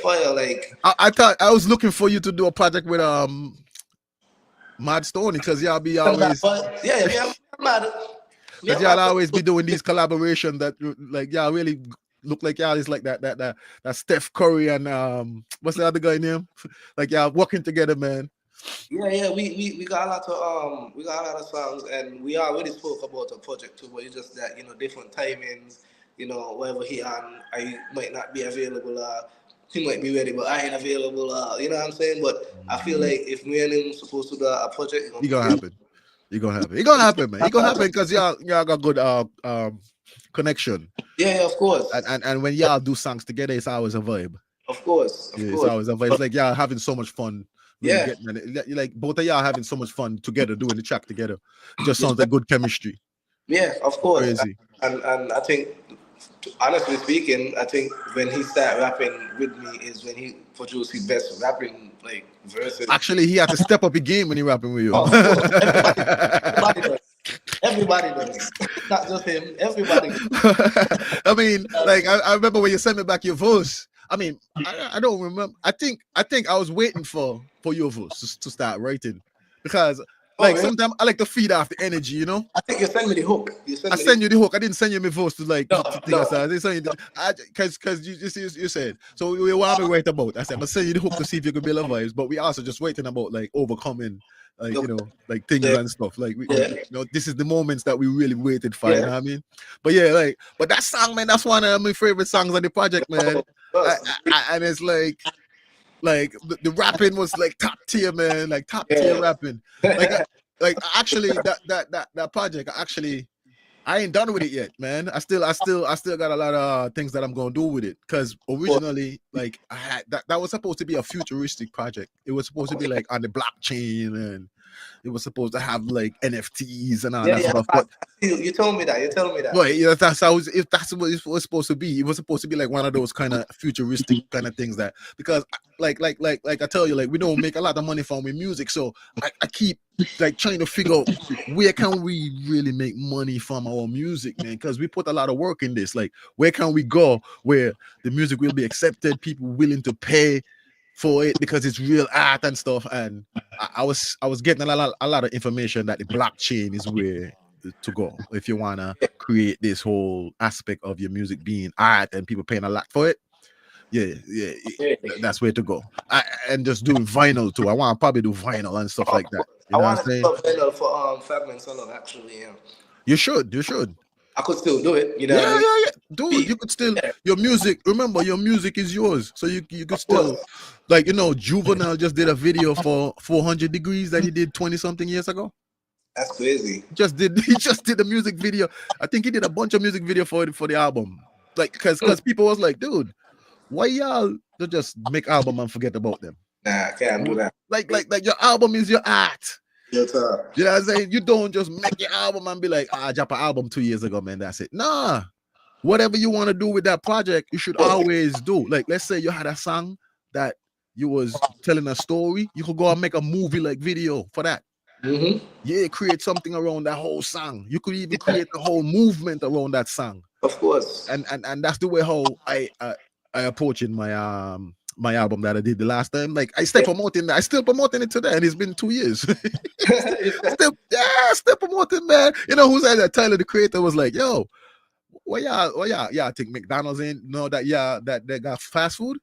Fire, like I thought I was looking for you to do a project with Mad Stoney, because y'all be always mad. Because y'all always be doing these collaborations that like y'all really look like y'all is like that Steph Curry and what's the other guy name? Like y'all working together, man. Yeah, we got a lot of songs, and we already spoke about a project too, but it's just that different timings, wherever he on, I might not be available. He might be ready, but I ain't available. You know what I'm saying? But I feel like if me and him supposed to do a project, it's gonna happen. It's gonna happen, man. It's gonna happen because y'all got good connection. Yeah, of course. And when y'all do songs together, it's always a vibe. Of course. It's always a vibe. It's like y'all having so much fun. Really like both of y'all having so much fun together doing the track together. It just sounds like good chemistry. Yeah, of course. Crazy. And I think, honestly speaking, I think when he started rapping with me is when he produced his best rapping like verses. Actually, he had to step up his game when he rapping with you. Oh, everybody does. Not just him. Everybody does. I mean, like I remember when you sent me back your voice. I mean, I don't remember. I think I was waiting for your voice to start writing, because sometimes I like to feed off the energy, I think you sent me the hook. I sent you the hook. I didn't send you my voice to like no. Because you said so. We want to wait about. I said, I'm send you the hook to see if you can build a vibes, but we also just waiting about like overcoming like things and stuff. Like this is the moments that we really waited for. You know what I mean? But but that song, man, that's one of my favorite songs on the project, man. And it's like the rapping was like top tier, man, like top tier rapping. Like actually that project, I ain't done with it yet, man. I still got a lot of things that I'm gonna do with it, because originally like I had that was supposed to be a futuristic project. It was supposed to be like on the blockchain, and it was supposed to have like NFTs and all that stuff. But you told me that. Well, that's how if that's what it was supposed to be. It was supposed to be like one of those kind of futuristic kind of things that, because like I tell you, like we don't make a lot of money from music, so I keep like trying to figure out where can we really make money from our music, man, because we put a lot of work in this. Like where can we go where the music will be accepted, people willing to pay for it because it's real art and stuff. And I was getting a lot of information that the blockchain is where to go if you want to create this whole aspect of your music being art and people paying a lot for it. That's where to go. And just doing vinyl too. I want to probably do vinyl and stuff like that. You know what I'm saying? Vinyl for Fragments actually. You should. I could still do it, Yeah. Dude, you could still your music. Remember, your music is yours, so you could still, like Juvenile just did a video for 400 Degrees that he did 20 something years ago. That's crazy. He just did the music video. I think he did a bunch of music video for the album. Like, because people was like, dude, why y'all don't just make album and forget about them? Nah, I can't do that. Like your album is your art. Yes, sir. You know what I'm saying? You don't just make your album and be like, I dropped an album 2 years ago, man. That's it. Nah. Whatever you want to do with that project, you should always do. Like, let's say you had a song that you was telling a story. You could go and make a movie like video for that. Mm-hmm. Yeah, create something around that whole song. You could even create a whole movement around that song. Of course. And that's the way how I approach in my my album that I did the last time. Like, I still promoting that. I still promoting it today, and it's been 2 years. still promoting, man. You know who said that? Tyler, the creator, was like, yo, well, yeah, I think McDonald's ain't know that that they got fast food.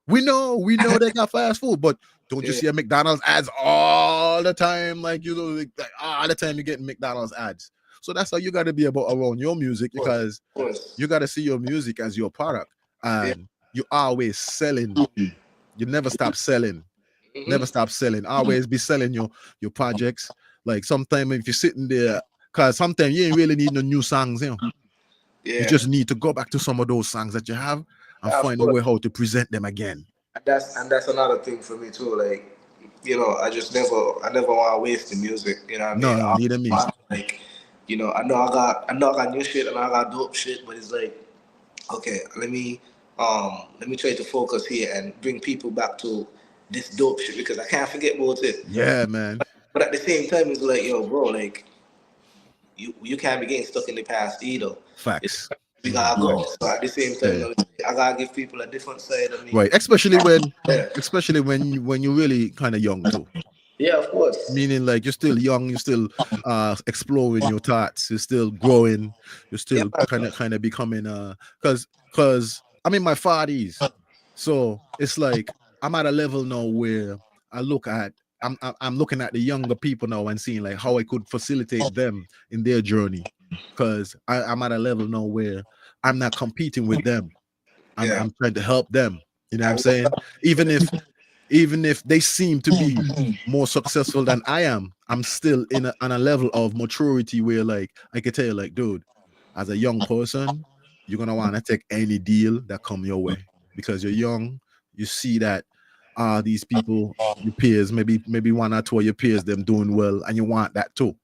We know they got fast food, but don't you see a McDonald's ads all the time? Like, you know, like all the time you're getting McDonald's ads. So that's how you got to be around your music, because you got to see your music as your product, and you always selling. You never stop selling. Never stop selling. Always be selling your projects. Like, sometimes if you're sitting there, because sometimes you ain't really need no new songs, you know. Yeah. You just need to go back to some of those songs that you have and find a way how to present them again. And that's another thing for me too. Like, you know, I never want to waste the music. You know what I mean? No, neither me. Like, you know, I know I got new shit and I got dope shit, but it's like, okay, let me try to focus here and bring people back to this dope shit, because I can't forget about it. Yeah, man. But at the same time, it's like, yo, bro, like, you can't be getting stuck in the past either. Facts. We gotta go. So at the same time, you know, I gotta give people a different side of me. Right, especially when you're really kind of young too. Yeah, of course. Meaning, like, you're still young, you're still exploring your thoughts, you're still growing, you're still kind of becoming because I'm in my 40s, so it's like I'm at a level now where I'm looking at the younger people now and seeing like how I could facilitate them in their journey, because I'm at a level now where I'm not competing with them. I'm trying to help them. You know what I'm saying? Even if they seem to be more successful than I am, I'm still on a level of maturity where, like, I can tell you, like, dude, as a young person, you're gonna want to take any deal that come your way, because you're young. You see that these people, your peers, maybe one or two of your peers, them doing well, and you want that too.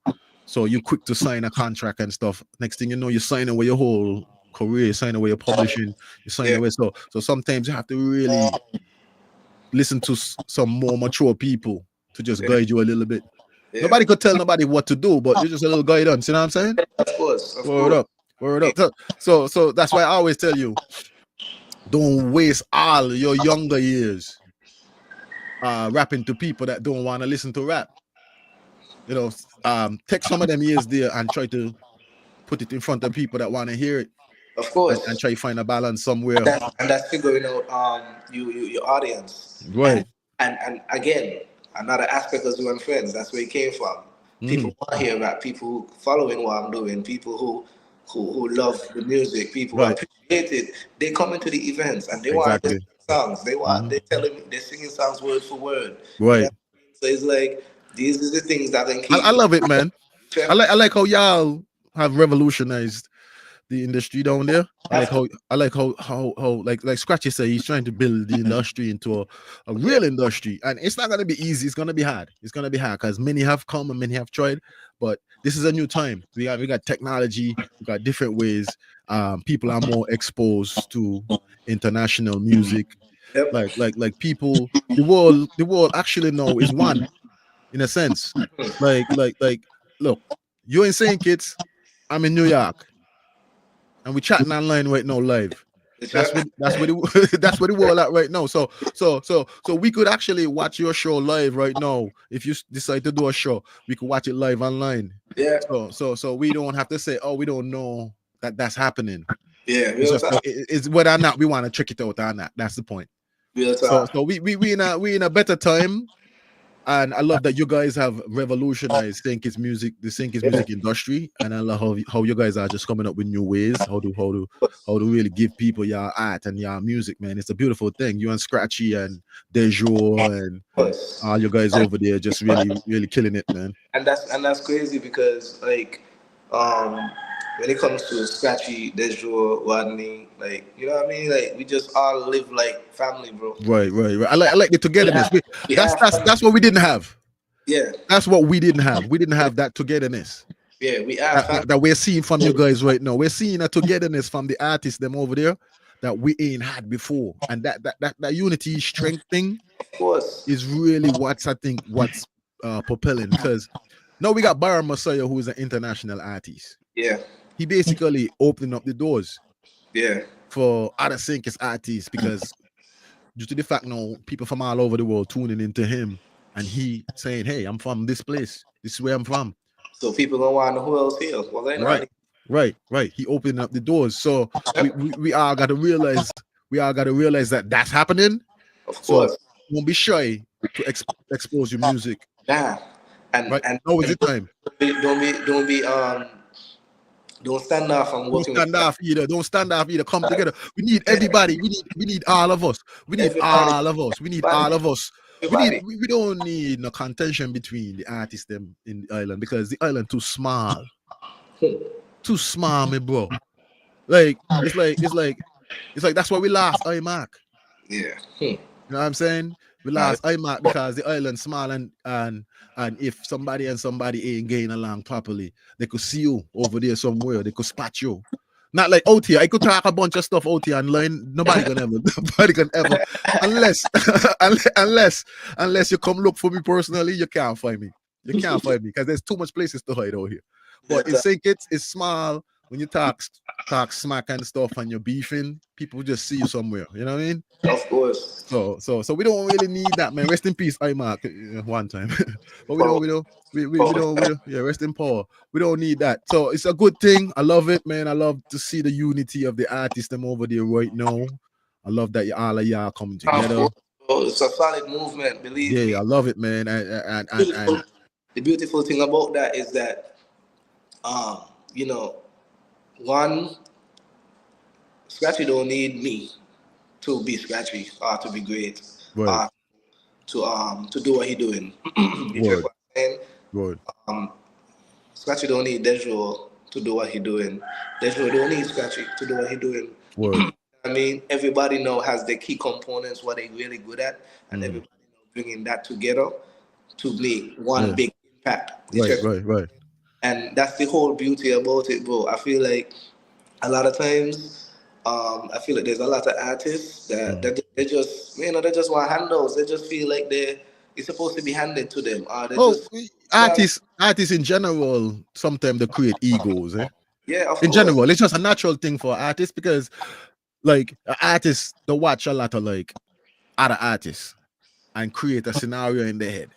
So you're quick to sign a contract and stuff. Next thing you know, you're signing away your whole career, you're signing away your publishing, you're signing away. So sometimes you have to really listen to some more mature people to just guide you a little bit. Nobody could tell nobody what to do, but you're just a little guidance. You know what I'm saying? Of course. Word up. So that's why I always tell you, don't waste all your younger years rapping to people that don't want to listen to rap. You know, take some of them years there and try to put it in front of people that want to hear it. Of course. And try to find a balance somewhere. And that's figuring out your audience. Right. And again, another aspect of doing friends. That's where it came from. People want to hear rap. People following what I'm doing. People who love the music. People who appreciate it. They come into the events and they want to songs. They want. They're telling me they're singing songs word for word. Right. You know? So it's like these are the things that can keep. I love it, man. I like how y'all have revolutionized the industry down there. I like how like Scratchy said, he's trying to build the industry into a real industry, and it's not gonna be easy. It's gonna be hard. It's gonna be hard because many have come and many have tried, but this is a new time. We got technology, we got different ways. People are more exposed to international music. Like people, the world actually now is one, in a sense. Like look, you're in St. Kitts, I'm in New York, and we're chatting online right now live. That's where the world at right now. So we could actually watch your show live right now. If you decide to do a show, we could watch it live online. Yeah. So we don't have to say, oh, we don't know that's happening. Yeah. It's whether or not we want to check it out or not. That's the point. So we in a better time. And I love that you guys have revolutionized the music industry, and I love how you guys are just coming up with new ways how to really give people your art and your music, man. It's a beautiful thing. You and Scratchy and Dejour and all you guys over there just really killing it, man. And that's crazy because like when it comes to Scratchy, Dejo, Rodney, like you know what I mean? Like we just all live like family, bro. Right. I like the togetherness. That's what we didn't have. Yeah. That's what we didn't have. We didn't have that togetherness. Yeah, we are that we're seeing from you guys right now. We're seeing a togetherness from the artists them over there that we ain't had before. And that unity strength thing of course is really what's propelling, because now we got Byron Messiah, who is an international artist. Yeah. He basically opening up the doors. Yeah. For other Sinkis artists, because due to the fact now people from all over the world tuning into him and he saying, hey, I'm from this place. This is where I'm from. So people don't want to know who else here. Well, they know. Right. He opening up the doors. So we all got to realize that that's happening. Of course. So don't be shy to expose your music. Yeah. And now is the time. Don't stand off and working. Don't stand off either. Come together. We need everybody. We need all of us. We need all of us. We don't need no contention between the artists them in the island, because the island too small. Too small, me bro. Like it's like that's why we lost IMAC. Yeah. You know what I'm saying? We lost IMAC because the island small, and if somebody ain't getting along properly, they could see you over there somewhere. They could spot you. Not like out here. I could talk a bunch of stuff out here online. Nobody can ever, unless you come look for me personally, you can't find me. You can't find me because there's too much places to hide out here. But in St. Kitts, it's small. When you talk smack and stuff and you're beefing, people just see you somewhere. You know what I mean? Of course. So we don't really need that, man. Rest in peace, IMAC, one time. But we don't. Yeah, rest in power. We don't need that. So it's a good thing. I love it, man. I love to see the unity of the artists them over there right now. I love that all of y'all coming together. It's a solid movement, believe me. Yeah, I love it, man. And the beautiful thing about that is that, you know, one, Scratchy don't need me to be Scratchy or to be great, right. To do what he doing. You Word. get what I'm saying? Word. Scratchy don't need Dejo to do what he doing. Dejo don't need Scratchy to do what he doing. Word. I mean, everybody now has the key components, what they really good at, and everybody now bringing that together to make one big impact. Right. And that's the whole beauty about it, bro. I feel like a lot of times, I feel like there's a lot of artists that they just, they just want handles. They just feel like it's supposed to be handed to them. Artists in general, sometimes they create egos. Yeah, of course. In general, it's just a natural thing for artists, because like artists, they watch a lot of like other artists and create a scenario in their head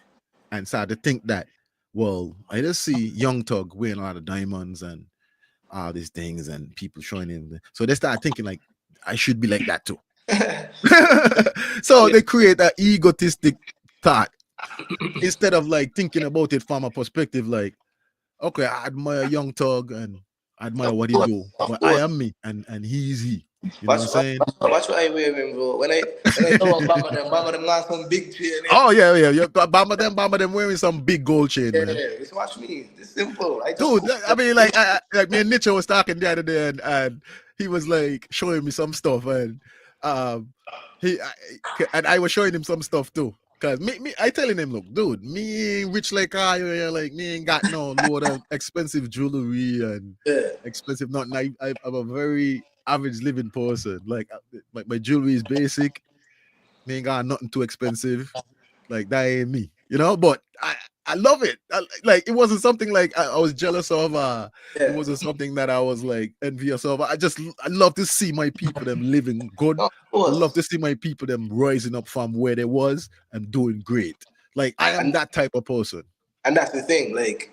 and start to think that, well, I just see Young Thug wearing a lot of diamonds and all these things and people showing him. So they start thinking like, I should be like that too. So they create an egotistic thought instead of like thinking about it from a perspective like, okay, I admire Young Thug and I admire what he do, but I am me and he's he. You know what I'm saying? Watch what I wear, bro. When I saw Bama them got some big chain. Oh yeah. Bama them wearing some big gold chain, man. Yeah, just watch me. It's simple. Dude, I mean, like me and Nietzsche was talking the other day, and he was like showing me some stuff, and I was showing him some stuff too. Cause I telling him, look, dude, me ain't rich like like me ain't got no load of expensive jewelry and expensive nothing. I'm a very average living person. Like my jewelry is basic. Me ain't got nothing too expensive. Like that ain't me, you know. But I love it. Like it wasn't something like I was jealous of. It wasn't something that I was like envious of. I love to see my people them living good. I love to see my people them rising up from where they was and doing great. Like I am that type of person. And that's the thing. Like,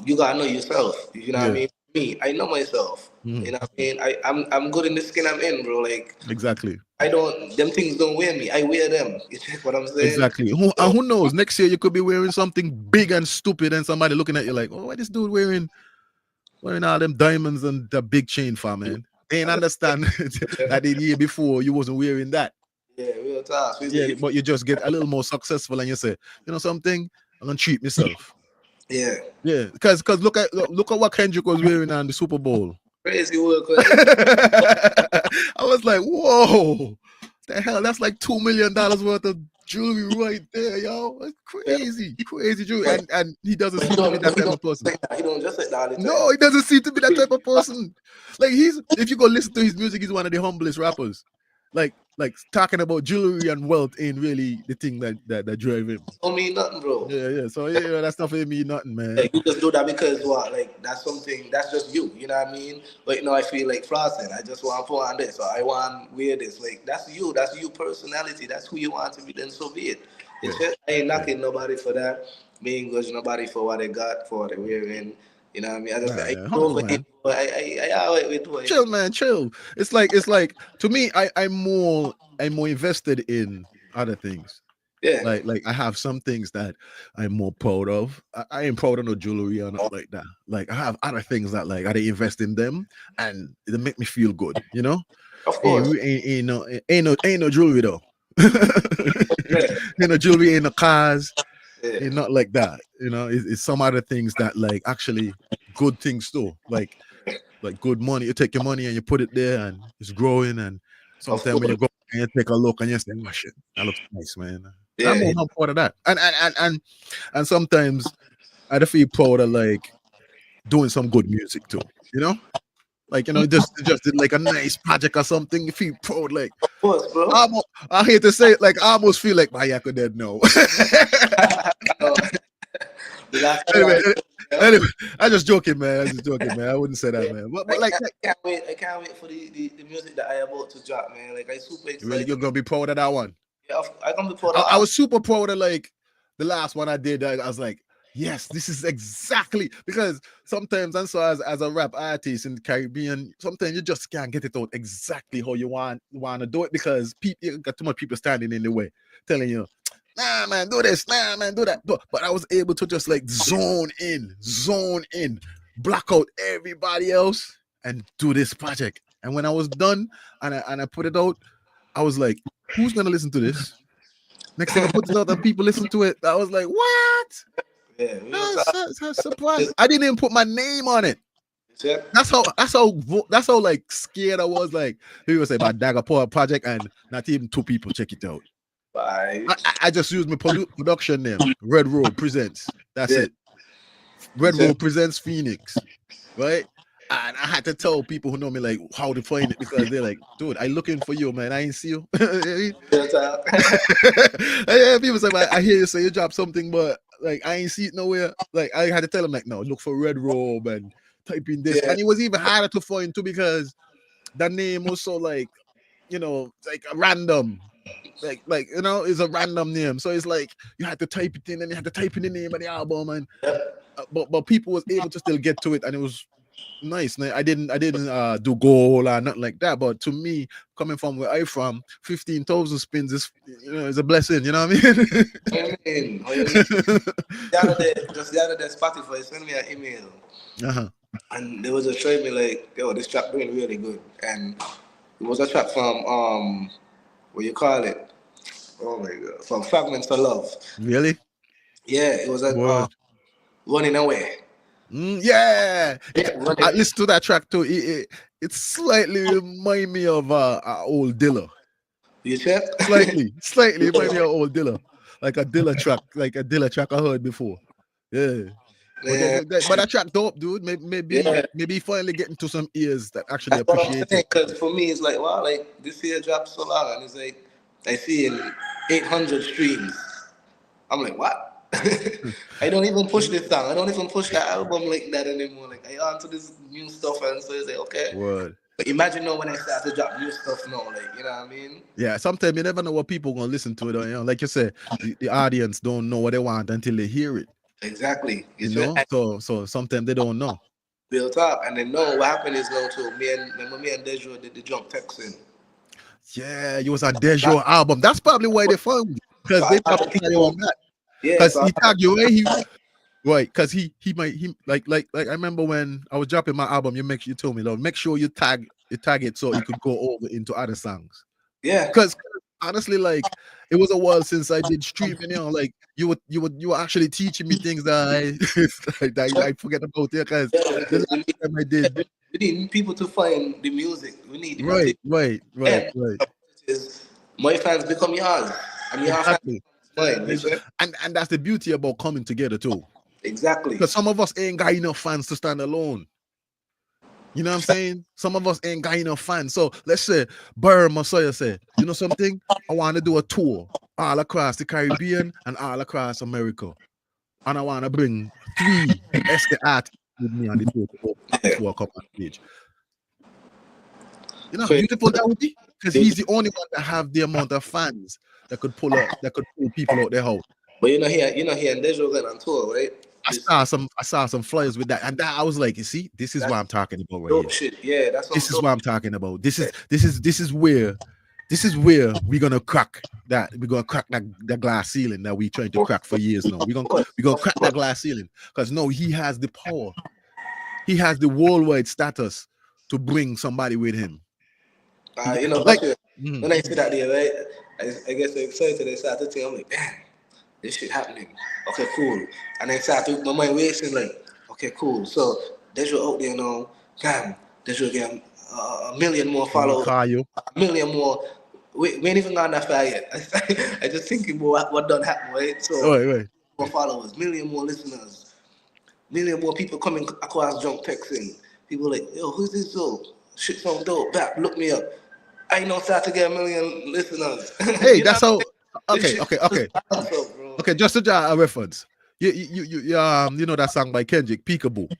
you gotta know yourself. You know what I mean? me, I know myself. You know what I mean? I'm good in the skin I'm in, bro. Like Exactly. them things don't wear me. I wear them. You check what I'm saying? Exactly. Who knows? Next year you could be wearing something big and stupid, and somebody looking at you like, "Oh, why this dude wearing all them diamonds and the big chain for, man?" They ain't understand that the year before you wasn't wearing that. Yeah, real talk. Yeah, but you just get a little more successful, and you say, "You know something? I'm gonna treat myself." Yeah. Yeah, because look at what Kendrick was wearing on the Super Bowl. Crazy work. I was like, "Whoa, the hell? That's like $2 million worth of jewelry right there, yo. That's crazy, crazy jewelry." And he doesn't seem to be that type of person. He don't just like that. No, he doesn't seem to be that type of person. Like if you go listen to his music, he's one of the humblest rappers. Like talking about jewelry and wealth ain't really the thing that drive him. Don't mean nothing, bro. Yeah. So yeah, that stuff ain't mean nothing, man. Like, you just do that because what? Like that's something that's just you. You know what I mean? But I feel like flossing. I just want to put on this, or I want to wear this. Like that's you. That's your personality. That's who you want to be. Then so be it. I ain't knocking nobody for that. Me ain't judging nobody for what they got, for what they wearing. You know what I mean? I just I chill, man, chill. It's like to me, I'm more invested in other things. Yeah. Like I have some things that I'm more proud of. I ain't proud of no jewelry or not like that. Like I have other things that like I invest in them and they make me feel good, you know? Of course. Ain't no jewelry though. Ain't no jewelry, ain't no cars. Yeah. It's not like that, you know. It's some other things that like actually good things too, like good money. You take your money and you put it there, and it's growing. And sometimes when you go and you take a look and you say, "Oh shit, that looks nice, man." Yeah, I'm more proud of that. And sometimes I feel proud of like doing some good music too, you know. Like, you know, just like a nice project or something. You feel proud, like. Of course, bro. I hate to say it, like I almost feel like my Yako dead no. Anyway, I'm just joking, man. I wouldn't say that, man. But like, I can't wait for the music that I about to drop, man. Like, I'm super excited. Really, you're gonna be proud of that one. Yeah, I'm gonna be proud of I was super proud of like the last one I did. I was like, yes, this is exactly, because sometimes, and so as a rap artist in the Caribbean, sometimes you just can't get it out exactly how you want to do it, because you got too much people standing in the way, telling you, "Nah, man, do this. Nah, man, do that." But I was able to just like zone in, block out everybody else, and do this project. And when I was done and I put it out, I was like, "Who's gonna listen to this?" Next thing I put it out, and people listen to it. I was like, "What?" Yeah, that's surprised. I didn't even put my name on it. That's how like scared I was. Like people say about Dagger project, and not even 2 people check it out. I just used my production name, Red Road Presents. That's it. Red Road Presents Phoenix, right? And I had to tell people who know me like how to find it, because they're like, "Dude, I looking for you, man. I ain't see you." Yeah, people say, "I hear you say you dropped something, but like I ain't see it nowhere." Like I had to tell them like, "No, look for Red Robe and type in this." And it was even harder to find too, because the name was so like, you know, like a random. Like you know, it's a random name, so it's like you had to type it in, and you had to type in the name of the album, and but people was able to still get to it, and it was nice. I didn't do goal or nothing like that, but to me, coming from where I'm from, 15,000 spins is, you know, is a blessing. You know what I mean? The other day, Spotify sent me an email, and they was just showing me like, "Yo, this track doing really good," and it was a track from what you call it? Oh my god, from Fragments of Love. Really? Yeah, it was a Running Away. Yeah, I listened to that track too. It slightly remind me of old Dilla. You check? Slightly remind me of old Dilla, like a Dilla track I heard before. Yeah. But that track dope, dude. Maybe finally getting to some ears that actually appreciate it. Because for me, it's like, wow, like this year dropped so long, and it's like I see in 800 streams. I'm like, what? I don't even push this song. I don't even push that album like that anymore. Like I on to this new stuff, and so it's like, okay. Word. But imagine now when I start to drop new stuff now, like, you know what I mean? Yeah, sometimes you never know what people gonna listen to it. You know, like you said, the audience don't know what they want until they hear it. Exactly. You know, so sometimes they don't know. built up, and then no, what happened is no, too. Me and Dejo did the jump texting. Yeah, you was on Dejo album. That's probably why they found you, because they probably tag you on that. Yeah, because so he tagged you away. Right, because he might like I remember when I was dropping my album, you told me, make sure you tag it so it could go over into other songs. Yeah, because honestly, like, it was a while since I did streaming. Like you were actually teaching me things that I forget about it, because the last time I did. We need people to find the music. We need Right. Is my fans become yours, and your Exactly. fans mine. And that's the beauty about coming together too. Exactly. Because some of us ain't got enough fans to stand alone. You know what I'm saying? Some of us ain't got enough fans. So let's say Burr Messiah said, you know something? I want to do a tour all across the Caribbean and all across America. And I want to bring 3 SK artists with me on the tour to walk up on stage. You know how beautiful that would be? Because he's the only one that have the amount of fans that could pull people out their house. But you know he and Dejo went on tour, right? I saw some flyers with that, and that I was like, you see, this is what I'm talking about right here. Shit. Yeah, this is what I'm talking about. This is where we're gonna crack that. We're gonna crack that glass ceiling that we trying to crack for years now. We're gonna crack that glass ceiling, because no, he has the power. He has the worldwide status to bring somebody with him. You know, like, when I see that there, right? I get so excited. I start to think, I'm like, damn, this shit happening. Okay, cool. And then start to my mind racing, like, okay, cool. So Dejo out there now, damn, Dejo get a million more followers, a million more. We ain't even gone that far yet. I just thinking about what done happen, right? So more followers, million more listeners, million more people coming across junk texting. People like, yo, who's this dude? Shit sound dope. Back, look me up. I know start to get a million listeners. Hey, that's how. Okay. Okay, just a reference. You know that song by Kendrick, Peekaboo.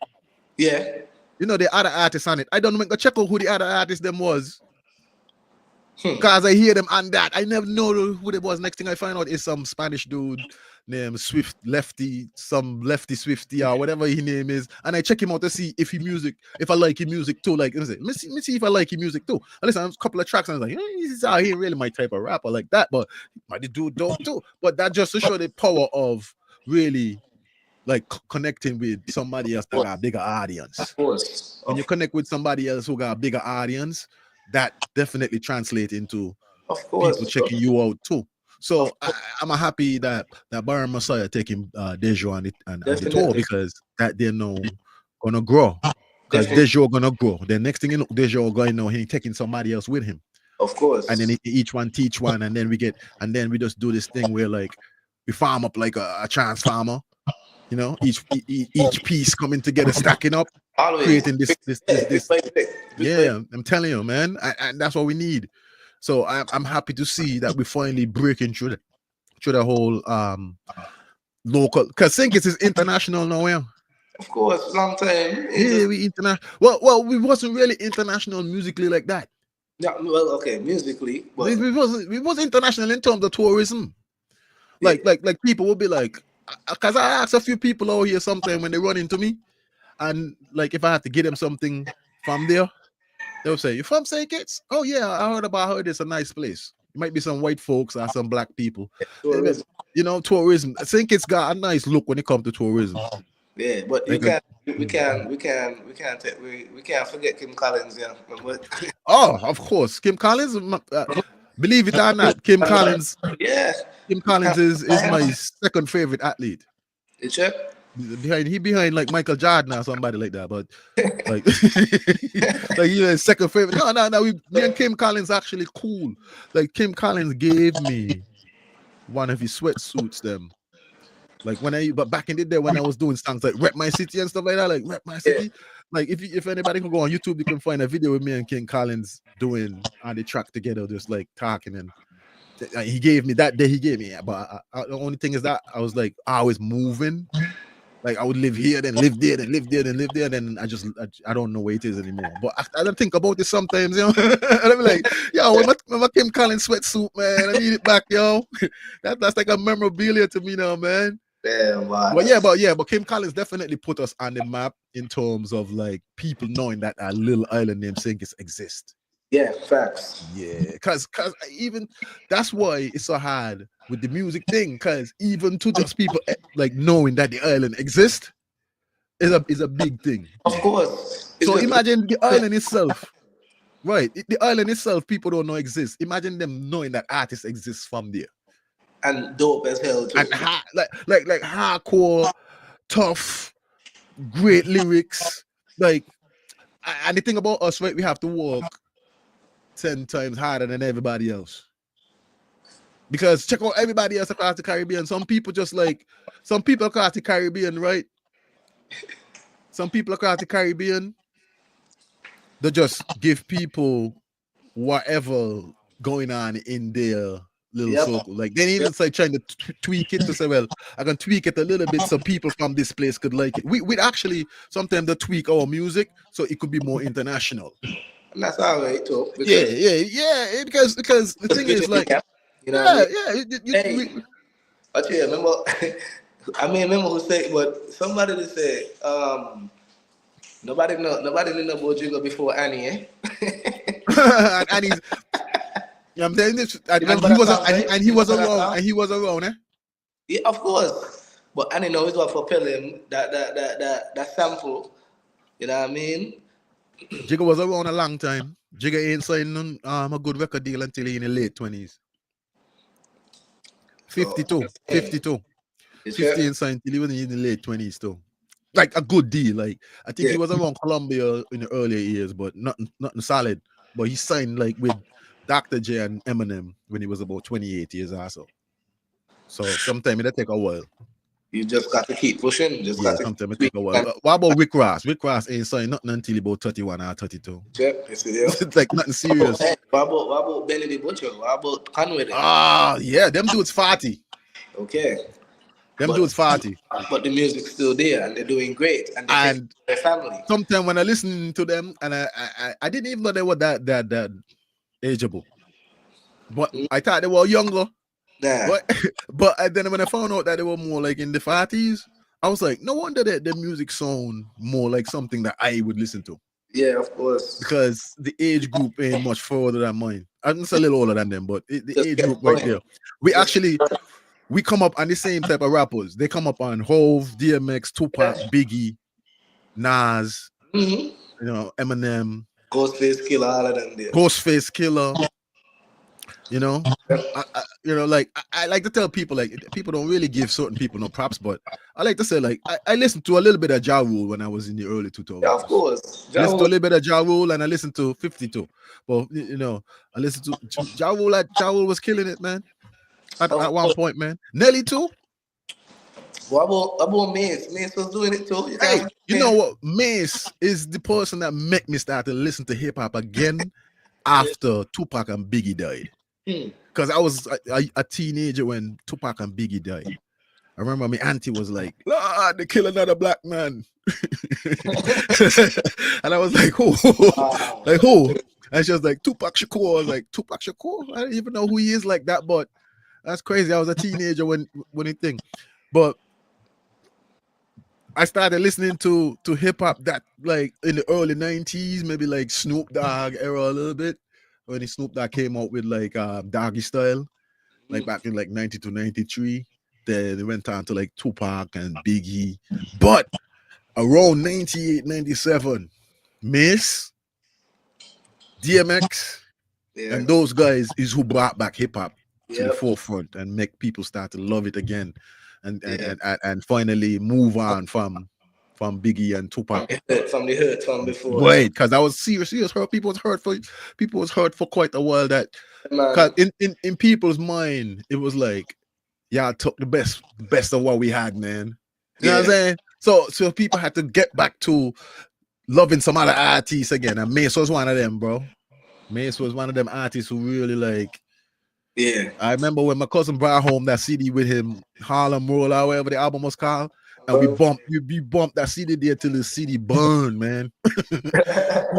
Yeah. You know the other artists on it. I don't know. Check out who the other artist them was. Because I hear them on that. I never know who it was. Next thing I find out is some Spanish dude named some Lefty Swifty or whatever his name is. And I check him out to see if I like his music too. Like, let me see if I like his music too. I listen to a couple of tracks and I was like, he ain't really my type of rapper like that, but the dude dope too. But that just to show the power of really like connecting with somebody else that got a bigger audience. Of course. When you connect with somebody else who got a bigger audience, that definitely translates into people checking you out too. So I'm happy that Baron Messiah taking Dejo on the tour, because that they're gonna grow. Because Dejo gonna grow. The next thing you know, Dejo going to know he taking somebody else with him. Of course. And then each one teach one, and then we just do this thing where like we farm up like a transformer. You know, each piece coming together, stacking up, creating this. Yeah, I'm telling you, man, and that's what we need. So I'm happy to see that we're finally breaking through the whole local, because Sinkis is international now, yeah. Of course, long time. Yeah, we international. Well, we wasn't really international musically like that. Yeah, well, okay, musically, but we was international in terms of tourism. Like people will be like, because I ask a few people out here sometime when they run into me, and like if I have to get them something from there, they'll say, "You from St. Kitts? Oh yeah, I heard it's a nice place. It might be some white folks or some black people. Tourism. You know, tourism. St. Kitts got a nice look when it comes to tourism. Yeah, but we can't forget Kim Collins. Yeah. Oh, of course, Kim Collins. Believe it or not, Kim Collins. Yeah. Kim Collins is my second favorite athlete. Is it? Behind like Michael Jordan or somebody like that, but like like second favorite. No. Me and Kim Collins actually cool. Like Kim Collins gave me one of his sweatsuits. Them like but back in the day when I was doing songs like Rep My City and stuff like that, like Rep My City. Yeah. Like if anybody can go on YouTube, you can find a video with me and Kim Collins doing on the track together, just like talking. And he gave me that day. He gave me, but the only thing is that I was like always moving. Like I would live here, then live there, then live there, then live there. Then I don't know where it is anymore. But I don't think about it sometimes, you know. And I'm like, yo, my Kim Collins sweatsuit, man. I need it back, yo. That's like a memorabilia to me now, man. Yeah, but Kim Collins definitely put us on the map in terms of like people knowing that a little island named St. Kitts exists. Yeah, facts. Yeah, cause even that's why it's so hard with the music thing. Cause even to just people like knowing that the island exists is a big thing. Of course. So imagine the island itself, right? The island itself, people don't know exists. Imagine them knowing that artists exist from there. And dope as hell too. And like hardcore, tough, great lyrics. Like, and the thing about us, right? We have to work 10 times harder than everybody else. Because check out everybody else across the Caribbean. Some people across the Caribbean, right? Some people across the Caribbean, they just give people whatever going on in their little circle. Like they ain't even like trying to tweak it to say, well, I can tweak it a little bit so people from this place could like it. We'd actually sometimes they tweak our music so it could be more international. And that's all right too. Yeah. Because the thing is like, you know what I mean? I tell you, remember, remember who said, but somebody that said, nobody knew about Jigga before Annie, eh? and Annie's, you know what I'm saying this, and he was around, eh? Yeah, of course. But Annie knows what propel him, that sample, you know what I mean? Jigga was around a long time. Jigga ain't signed a good record deal until he in the late 20s. 52. 50 and signed till he was in the late 20s too. Like a good deal. Like I think he was around Columbia in the earlier years, but nothing solid. But he signed like with Dr. J and Eminem when he was about 28 years or so. So sometimes it'll take a while. You just got to keep pushing. Sometimes it take a while. What about Rick Ross? Rick Ross ain't signed nothing until about 31 or 32. Yep, it's like nothing serious. What about Benny the Butcher? What about Conway? Yeah, them dudes 40. Okay. Them dudes 40. But the music's still there and they're doing great. And their family. Sometimes when I listen to them, and I didn't even know they were that ageable. But I thought they were younger. Nah. But then when I found out that they were more like in the 40s, I was like, no wonder that the music sound more like something that I would listen to. Yeah, of course. Because the age group ain't much further than mine. I'm just a little older than them, but the age group right there. We come up on the same type of rappers. They come up on Hove, DMX, Tupac, Biggie, Nas, you know, Eminem, Ghostface Killer, all of them there. Ghostface Killer. You know, I like to tell people, like, people don't really give certain people no props, but I like to say, like, I listened to a little bit of Ja Rule when I was in the early 2000s. Yeah, of course. I listened to a little bit of Ja Rule and I listened to 52. But, you know, I listened to Ja Rule. Ja Rule was killing it, man. At one point, man. Nelly too. What about Mace? Mace was doing it too. You know what? Mace is the person that made me start to listen to hip hop again after Tupac and Biggie died. Because I was a teenager when Tupac and Biggie died. I remember my auntie was like, "Lord, they kill another black man." And I was like, who? Like, who? And she was like, Tupac Shakur. I was like, Tupac Shakur? I didn't even know who he is like that, but that's crazy. I was a teenager when it thing. But I started listening to hip hop that like in the early 90s, maybe like Snoop Dogg era a little bit. When Snoop Dogg came out with like Doggy Style, like back in like 92, 93. Then they went on to like Tupac and Biggie. But around 98, 97, Mace, DMX, and those guys is who brought back hip hop to the forefront and make people start to love it again, and finally move on from Biggie and Tupac. From the hurt from before. Right, because that was serious hurt. People was hurt for quite a while. That because in people's mind, it was like, y'all took the best of what we had, man. You know what I'm saying? So people had to get back to loving some other artists again. And Mace was one of them, bro. Mace was one of them artists who really like. Yeah. I remember when my cousin brought home that CD with him, Harlem Roll or whatever the album was called. And we bumped that CD there till the CD burned, man. We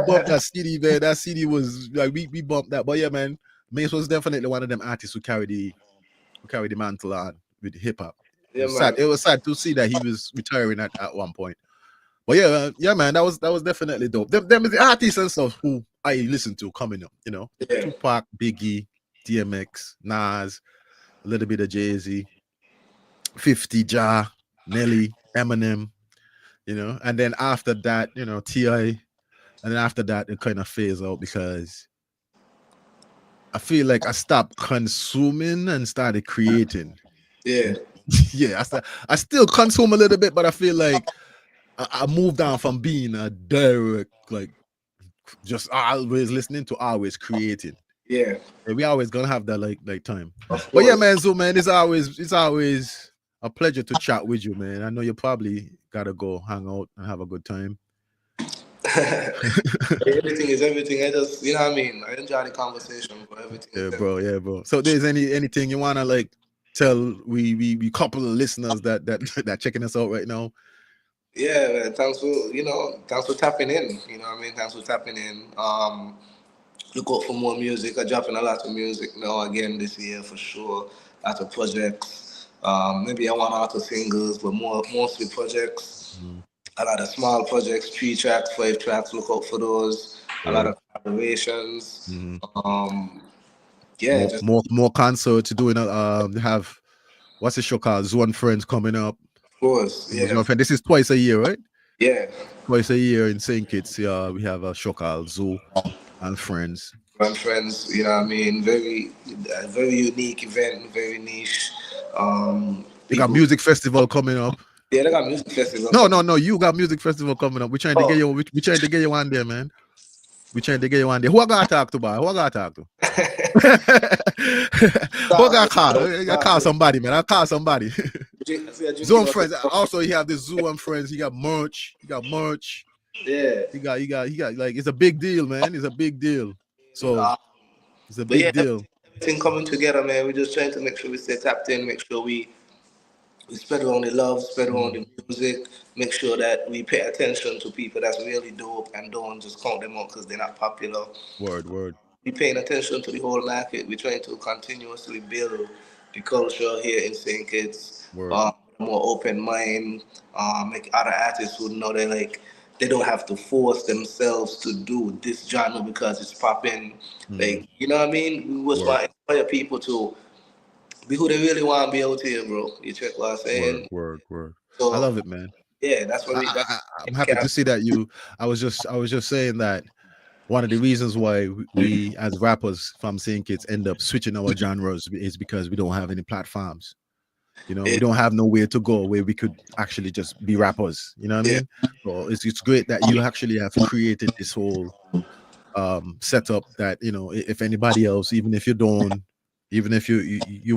bumped that CD, man. That CD was like we bumped that. But yeah, man, Mace was definitely one of them artists who carry the mantle on with hip hop. Yeah, sad. It was sad to see that he was retiring at one point. But yeah, man, that was definitely dope. Them is the artists and stuff who I listen to coming up, you know. Yeah. Tupac, Biggie, DMX, Nas, a little bit of Jay-Z, 50, Ja, Nelly, Eminem, you know, and then after that, you know, T.I., and then after that it kind of phase out because I feel like I stopped consuming and started creating. Yeah. Yeah, I still consume a little bit, but I feel like I moved on from being a direct, like, just always listening to always creating. Yeah. And we always gonna have that like time. But yeah, man, Zoo, man, it's always a pleasure to chat with you, man. I know you probably gotta go hang out and have a good time. Everything is everything. I just, you know what I mean? I enjoy the conversation, but everything Yeah, is bro. Yeah, bro. So there's anything you wanna like tell we couple of listeners that checking us out right now? Yeah, man. Thanks for tapping in. You know what I mean? Thanks for tapping in. Look out for more music. I'm dropping a lot of music now again this year for sure. Lots of projects. Maybe I want out of singles, but mostly projects. Mm. A lot of small projects, 3 tracks, 5 tracks. Look out for those. A lot of collaborations. Mm-hmm. Yeah, more concerts doing they have what's the show called? Zoo and Friends coming up. Of course, yeah. Zoo and Friends. This is twice a year, right? Yeah. Twice a year in St. Kitts. Yeah, we have a show called Zoo and Friends. And Friends, you know what I mean? Very unique event, very niche. You got music festival coming up. Yeah, they got music festival. No. You got music festival coming up. We're trying to get you. We trying to get you one there, man. We trying to get you one there. Who I gotta talk to, boy? Who I gotta talk to? Who I gotta call? I call somebody, man. I call somebody. Zoo and Friends. Also, you have the Zoo and Friends. You got merch. Yeah. You got like it's a big deal, man. It's a big deal. So it's a big deal. Everything coming together, man. We're just trying to make sure we stay tapped in, make sure we spread around the love, spread around the music, make sure that we pay attention to people that's really dope and don't just count them out because they're not popular. Word. We're paying attention to the whole market. We're trying to continuously build the culture here in St. Kitts. More open mind, make other artists who know they don't have to force themselves to do this genre because it's popping. Like, you know what I mean? We just want to inspire people to be who they really want to be out here, bro. You check what I'm saying? Word. So, I love it, man. Yeah, that's what I'm happy to see that you. I was just saying that one of the reasons why we as rappers from St. Kitts end up switching our genres is because we don't have any platforms. You know, we don't have nowhere to go where we could actually just be rappers. You know what I mean? So it's great that you actually have created this whole setup that, you know, if anybody else, even if you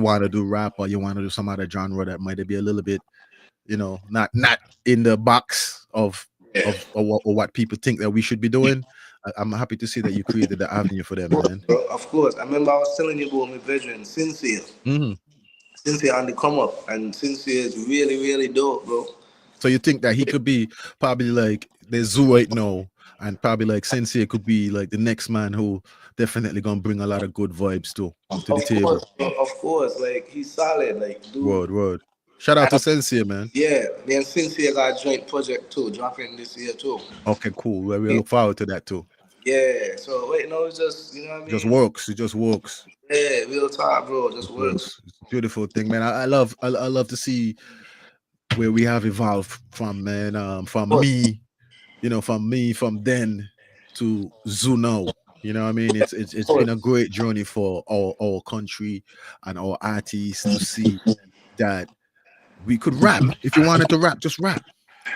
want to do rap or you want to do some other genre that might be a little bit, you know, not in the box of what people think that we should be doing. I'm happy to see that you created the avenue for them, man. Of course. I remember I was telling you about my veteran, Sincere. Sincere on the come up, and Sincere is really, really dope, bro. So you think that he could be probably like the Zoo right now, and probably like Sincere could be like the next man who definitely gonna bring a lot of good vibes to the table. Of course, like he's solid, like dude. Word. Shout out to Sincere, man. Yeah, me and Sincere got a joint project too, dropping this year too. Okay, cool. We look forward to that too. Yeah. So it's just, you know what I mean? It just works. Yeah, real talk, bro. It just works. It's a beautiful thing, man. I love to see where we have evolved from, man. From then to Zoo now. You know what I mean? It's been a great journey for our country and our artists to see that we could rap. If you wanted to rap, just rap.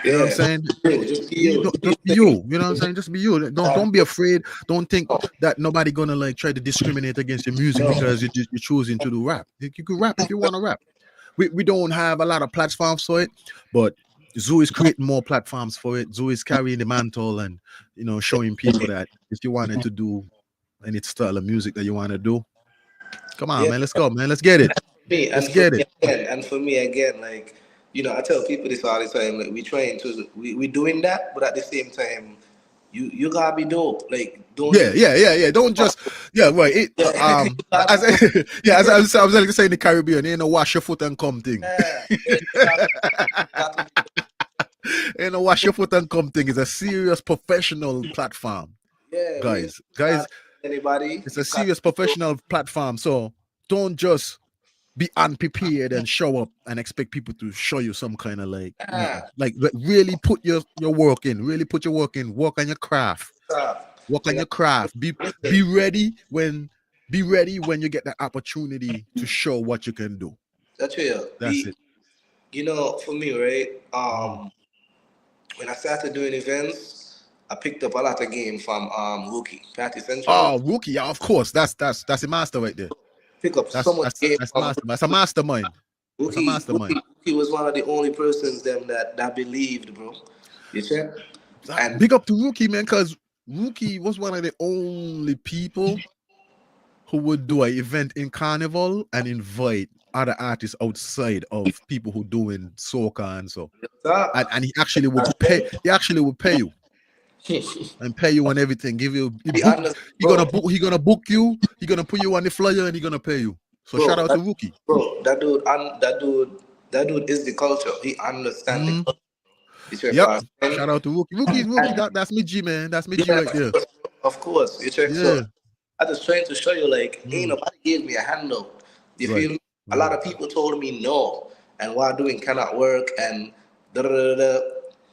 You know what I'm saying? Just be you. You know what I'm saying? Just be you. Don't be afraid. Don't think that nobody gonna like try to discriminate against your music because you're choosing to do rap. You could rap if you want to rap. We don't have a lot of platforms for it, but Zoo is creating more platforms for it. Zoo is carrying the mantle and, you know, showing people that if you wanted to do any style of music that you want to do, come on, man. Let's go, man. Let's get it. Let's get it. And for me again, like, you know, I tell people this all the time. Like, we doing that, but at the same time, you gotta be dope. Like, don't Yeah. Don't just right. It, as I was like saying in the Caribbean, ain't no wash your foot and come thing. Ain't no wash your foot and come thing. It's a serious professional platform. Yeah, guys, anybody. it's a serious professional platform. So don't just be unprepared and show up and expect people to show you some kind of like really put your work in. Really put your work in. Work on your craft. Work on your craft. Be ready when you get the opportunity to show what you can do. That's it. You know, for me, right? When I started doing events, I picked up a lot of game from Rookie, Patty Central. Oh, Rookie, yeah, of course. That's a master right there. Pick up so much game. That's a mastermind. Rookie was one of the only persons that believed, bro. You check? And big up to Rookie, man, because Rookie was one of the only people who would do an event in Carnival and invite other artists outside of people who doing soca and so. And he actually would pay. He actually would pay you. And pay you and everything. Give you. He gonna book you. He gonna put you on the flyer and he gonna pay you. So shout out to Rookie. Bro, that dude is the culture. He understands the culture. Yep. Shout out to Rookie. Rookie. That's me G, man. That's me G right there. Of course. You check. So I was trying to show you, like, ain't nobody gave me a handout. You feel me? A lot of people told me no, and what I'm doing cannot work, and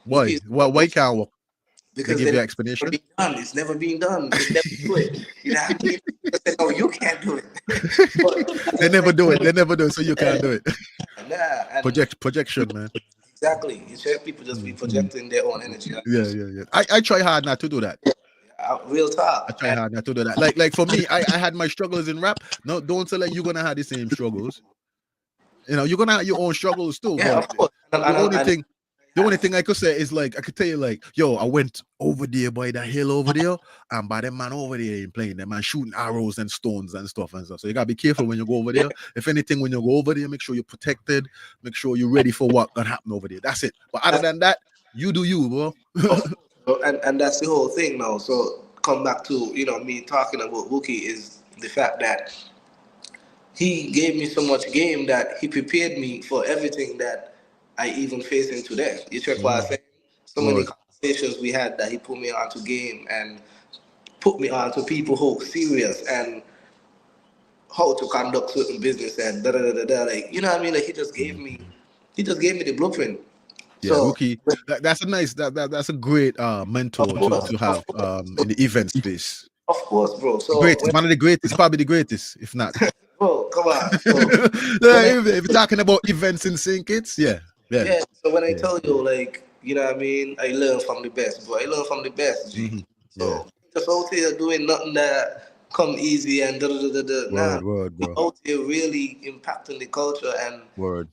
Why? Why can't work? Because they give you explanation. It's never been done. They never do it. You know what I mean? They say, "No, you can't do it." They never do it. They never do it, so you can't do it. Nah, projection, man. Exactly. You see, people just be projecting their own energy. Yeah. I try hard not to do that. Real talk. I try hard not to do that. Like for me, I had my struggles in rap. No, don't say like you're gonna have the same struggles. You know, you're gonna have your own struggles too. Yeah, of course. The only thing I could say is, like, I could tell you, like, yo, I went over there by that hill over there, and by them man over there ain't playing, them man shooting arrows and stones and stuff. So you gotta be careful when you go over there. If anything, when you go over there, make sure you're protected, make sure you're ready for what gonna happen over there. That's it. But other than that, you do you, bro. and that's the whole thing now. So come back to, you know, me talking about Wookie is the fact that he gave me so much game that he prepared me for everything that I even facing today. You check what I say? So many conversations we had that he put me onto game and put me onto people who serious and how to conduct certain business and like, you know what I mean? Like, he just gave me the blueprint. Yeah, so, Rookie, that's a great mentor to have in the event space. Of course, bro. So one of the greatest, probably the greatest, if not. Bro, come on. So, if you're talking about events in St. Kitts, yeah. So when I tell you, like, you know what I mean, I learn from the best, bro. I learn from the best, G. So just out here doing nothing that come easy and Word, bro. Out here really impacting the culture and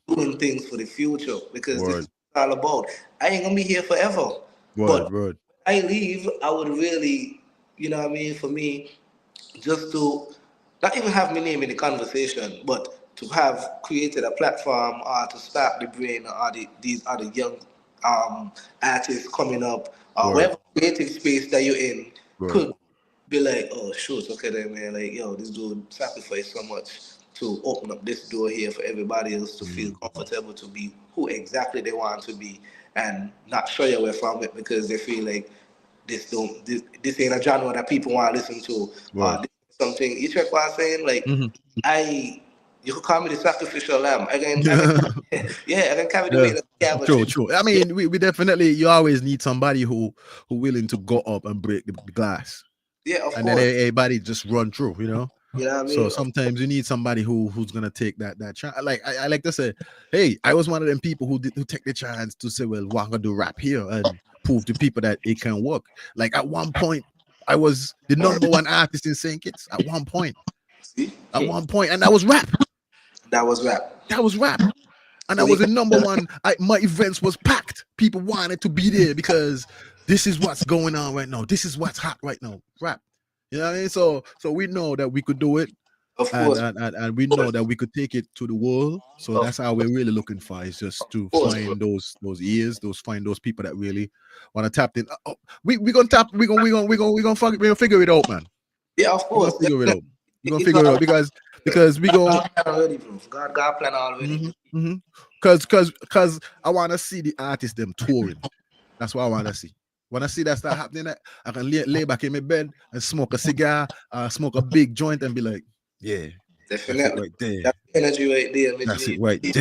doing things for the future, because this is all about. I ain't gonna be here forever. But I leave, I would really, you know what I mean, for me, just to not even have my name in the conversation, but to have created a platform to spark the brain of these other young artists coming up, whatever creative space that you're in, could be like, oh shoot, okay then, man, like, yo, this dude sacrificed so much to open up this door here for everybody else to feel comfortable to be who exactly they want to be and not shy away from it because they feel like this ain't a genre that people want to listen to. This is something, you check what I'm saying? Like, you could call me the sacrificial lamb. I can carry the weight of the cabbage. True. I mean, we definitely, you always need somebody who willing to go up and break the glass. Yeah, of course. And then everybody just run through, you know? You know what I mean? So sometimes you need somebody who's gonna take that chance. Like I like to say, hey, I was one of them people who take the chance to say, well, we're gonna do rap here and prove to people that it can work. Like at one point, I was the number one artist in St. Kitts. At one point. And that was rap. That was rap. And I was the number one. My events was packed. People wanted to be there because this is what's going on right now. This is what's hot right now. Rap. You know what I mean? So we know that we could do it. Of and course. and we know that we could take it to the world. So that's how we're really looking for, is just to find those ears, find those people that really want to tap in. We gonna tap, we gonna figure it out, man. Yeah, of We're course. gonna figure it out. We're gonna It's figure it out all because we go. God already, bro. God plan already. Because I want to see the artists them touring. That's what I want to see. When I see that start happening, I can lay back in my bed and smoke a cigar, smoke a big joint, and be like, yeah, Definitely. that's it right there. That's energy right there. That's it right there.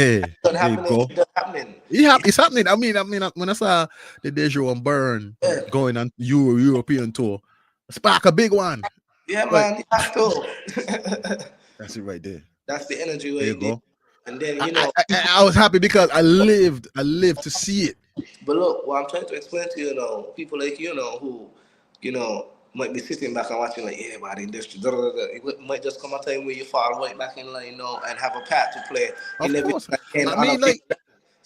There you go. It's happening. It's happening. I mean, when I saw the Dejo and Burn going on European tour, spark a big one. Yeah, man. You have to. That's it right there. That's the energy right there. You go. And then I was happy because I lived to see it. But look, what I'm trying to explain to you now, people like who, might be sitting back and watching like, yeah, but the industry, it might just come a time where you fall right back in line, and have a part to play. Of course. I mean, like,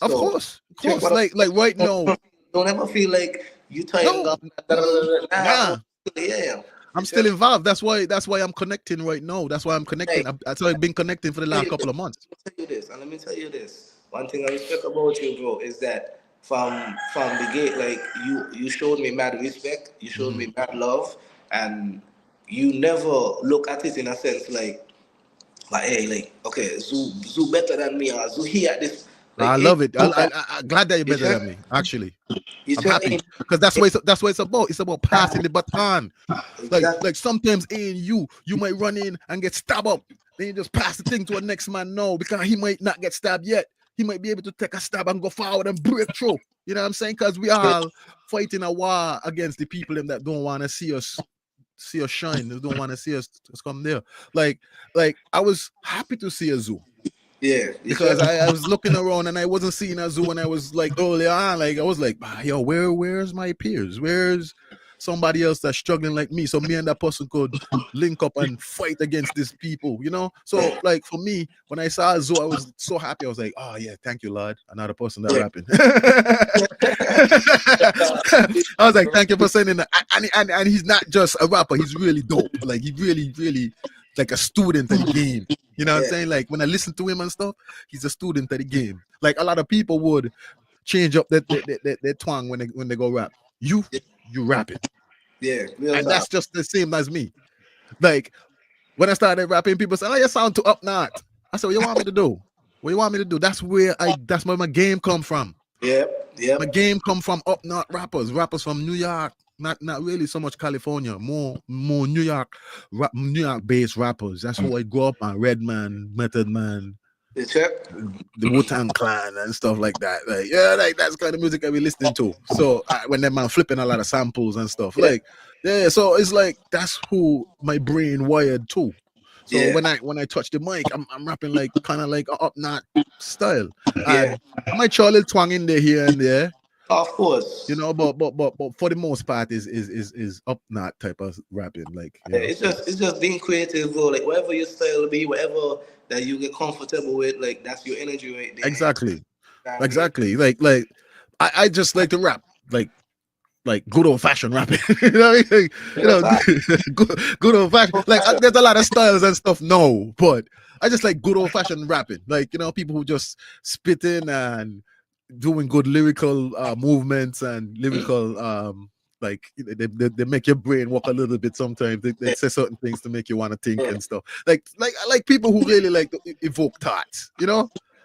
of course, like right now. Don't ever feel like you tired. Nah. Yeah. I'm still involved. That's why I'm connecting right now. That's why I'm connecting. That's why I've been connecting for the last couple of months. Let me tell you this. One thing I respect about you, bro, is that from the gate, like you showed me mad respect, you showed me mad love, and you never look at it in a sense like hey, like, okay, Zoo better than me, or Zoo here at this. Like, I love it. I'm glad that you're better than me. Actually, I'm happy because that's what it's about. It's about passing the baton. Like sometimes you might run in and get stabbed up. Then you just pass the thing to a next man. No, because he might not get stabbed yet. He might be able to take a stab and go forward and break through. You know what I'm saying? Because we all fighting a war against the people that don't want to see us shine. They don't want to see us come there. Like I was happy to see a Zoo. Yeah, because I was looking around and I wasn't seeing a Zoo, and I was like early on, like I was like, yo, where's my peers? Where's somebody else that's struggling like me? So me and that person could link up and fight against these people, So like for me, when I saw a Zoo, I was so happy. I was like, oh yeah, thank you, Lord. Another person that rapping. I was like, thank you for sending that. And he's not just a rapper, he's really dope. Like he really like a student of the game. You know what I'm saying? Like when I listen to him and stuff, he's a student of the game. Like a lot of people would change up their twang when they go rap. You rap it. Yeah. And that's just the same as me. Like when I started rapping, people say, oh, you sound too up not. I said, what you want me to do? What you want me to do? That's where my game come from. Yeah. My game come from up north rappers from New York. Not really so much California, more New York based rappers. That's who I grew up on. Redman, Method Man, the Wu-Tang Clan and stuff like that. Like that's kind of music I be listening to. So when that man flipping a lot of samples and stuff, so it's like that's who my brain wired to. So when I touch the mic, I'm rapping like kind of like up north style. And I might throw a little twang in there here and there. Of course, but for the most part is up north type of rapping. Like it's just being creative, bro. Like whatever your style be, whatever that you get comfortable with, like that's your energy right there. Exactly. Like I just like to rap like good old fashioned rapping. Good old fashioned. Like there's a lot of styles and stuff. No, but I just like good old fashioned rapping. Like people who just spitting and doing good lyrical movements and lyrical like they make your brain work a little bit sometimes. They say certain things to make you want to think and stuff. Like I like people who really like to evoke thoughts,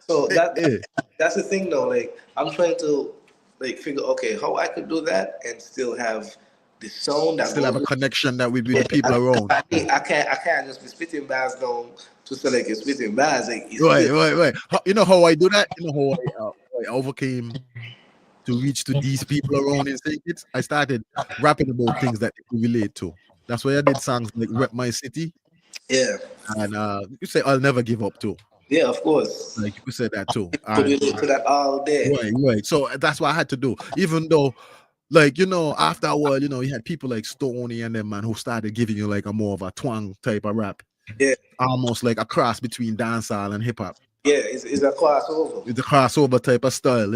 So that's the thing though. Like I'm trying to like figure, okay, how I could do that and still have the sound that still have a connection that with the people around. I can't just be spitting bars down to select a spitting bars. Like right. You know how I do that? You know how I overcame to reach to these people around in St. Kitts? I started rapping about things that they could relate to. That's why I did songs like Rep My City. Yeah. And you say I'll Never Give Up too. Yeah, of course. Like you said that too. Could relate to that all day. Right. So that's what I had to do. Even though, like, after a while, you had people like Stoney and them, man, who started giving you like a more of a twang type of rap. Yeah. Almost like a cross between dancehall and hip hop. Yeah, it's a crossover. It's a crossover type of style,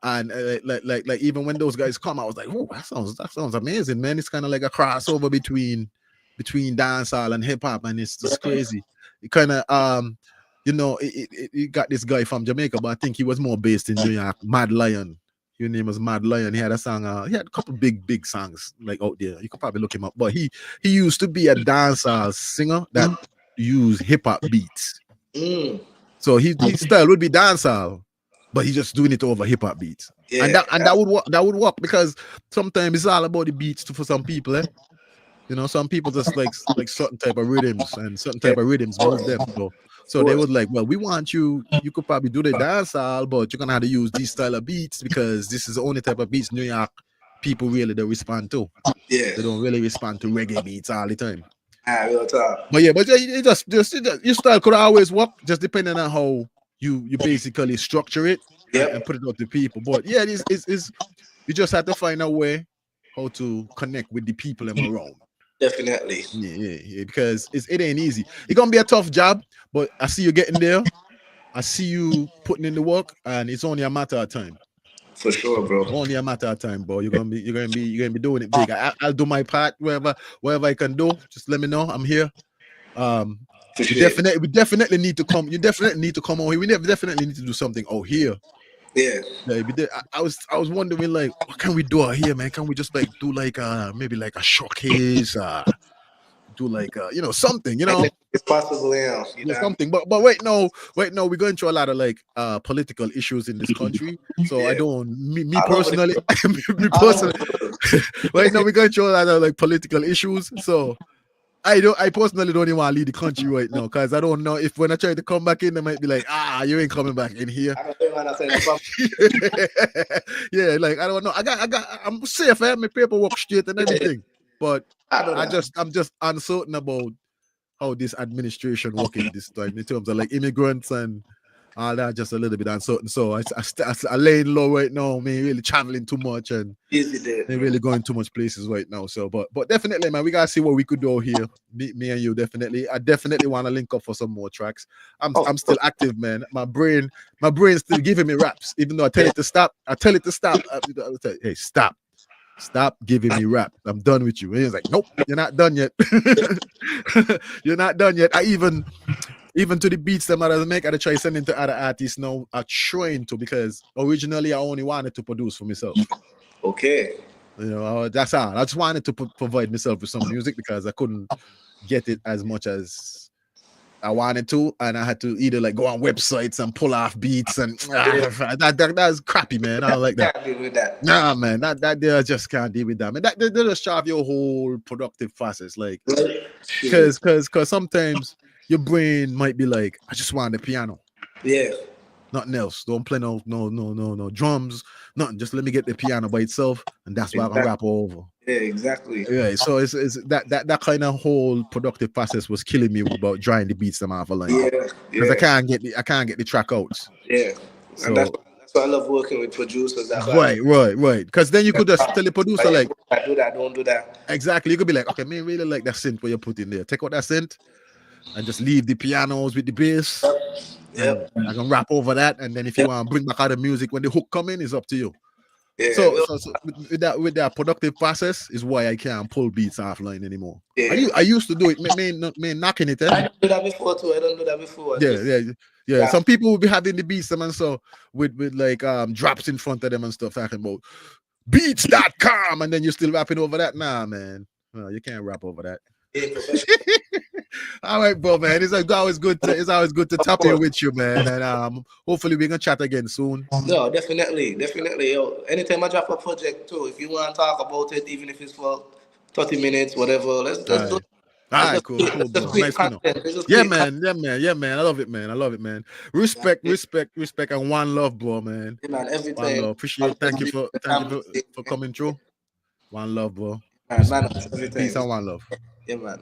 And like even when those guys come, I was like, oh, that sounds amazing, man. It's kind of like a crossover between dancehall and hip hop, and it's just crazy. it kind of you know, it got this guy from Jamaica, but I think he was more based in New York. Mad Lion. His name was Mad Lion. He had a song. He had a couple big songs like out there. You could probably look him up. But he used to be a dancehall singer that used hip hop beats. So his style would be dancehall, but he's just doing it over hip hop beats. Yeah, and that would work. That would work because sometimes it's all about the beats for some people. You know, some people just like certain type of rhythms, and certain type of rhythms move them. So they would like, well, we want you. You could probably do the dancehall, but you're gonna have to use these style of beats because this is the only type of beats New York people really don't respond to. Yeah, they don't really respond to reggae beats all the time. But it just your style could always work, just depending on how you basically structure it and put it out to people. But yeah, it's you just have to find a way how to connect with the people around. Definitely. Yeah, because it ain't easy. It's gonna be a tough job, but I see you getting there. I see you putting in the work, and it's only a matter of time. For sure, bro. Only a matter of time, bro. You're gonna be doing it big. I'll do my part wherever I can do. Just let me know. I'm here. We definitely need to come. You definitely need to come on here. We definitely need to do something out here. Yeah. I was wondering, like, what can we do out here, man? Can we just like do like maybe like a showcase, do like you know, something, you know? It's possible, yeah. Something. But wait, no, we're going through a lot of like political issues in this country. So I don't me personally right now we're going through a lot of like political issues. So I personally don't even want to leave the country right now because I don't know if when I try to come back in, they might be like, you ain't coming back in here. Yeah, like I don't know. I'm safe. I have my paperwork straight and everything, but I'm just uncertain about how this administration working this time in terms of like immigrants and all that. Just a little bit uncertain. So I laying low right now. I mean, really traveling too much and they're really going too much places right now. So, but definitely, man, we gotta see what we could do here. Me and you, definitely. I definitely want to link up for some more tracks. I'm still active, man. My brain's still giving me raps, even though I tell it to stop. I tell it to stop. Hey, stop. Stop giving me rap. I'm done with you. And he's like, nope, you're not done yet. You're not done yet. I even to the beats that I make, I try sending to other artists now. I trying to because originally I only wanted to produce for myself. Okay. You know, that's all. I just wanted to provide myself with some music because I couldn't get it as much as I wanted to, and I had to either like go on websites and pull off beats, and that's crappy, man. I don't like that. Can't deal with that. Nah, man, that they just can't deal with that, man. That they just starve your whole productive process, like, because sometimes your brain might be like, I just want the piano. Yeah. Nothing else. Don't play no drums, nothing. Just let me get the piano by itself, and that's why I can rap over. Yeah, exactly. Yeah, so it's that kind of whole productive process was killing me about drying the beats them off a line. Yeah, because I can't get the track out. Yeah, so, and that's why I love working with producers. That's right. Because then you could just tell the producer like, I do that, don't do that. Exactly. You could be like, okay, man, really like that synth where you put in there. Take out that synth and just leave the pianos with the bass. Yep. I can rap over that, and then if you want to bring back other music when the hook come in, it's up to you. Yeah. So with that productive process is why I can't pull beats offline anymore. Yeah. I used to do it, man knocking it. I don't do that before too. I don't do that before. Yeah. Some people will be having the beats and so with like drops in front of them and stuff talking about beats.com, and then you're still rapping over that. Nah, man. No, you can't rap over that. All right, bro, man. It's always good to tap in with you, man. And hopefully we can chat again soon. No, definitely. Yo, anytime I drop a project too, if you want to talk about it, even if it's for 30 minutes, whatever, let's do it. All right, cool, bro. Nice to know. Yeah, man. I love it, man. Respect, and one love, bro, man. Yeah, man, everything. One love. Appreciate it. Thank you for coming through. One love, bro. Man, peace and one love. Yeah, man.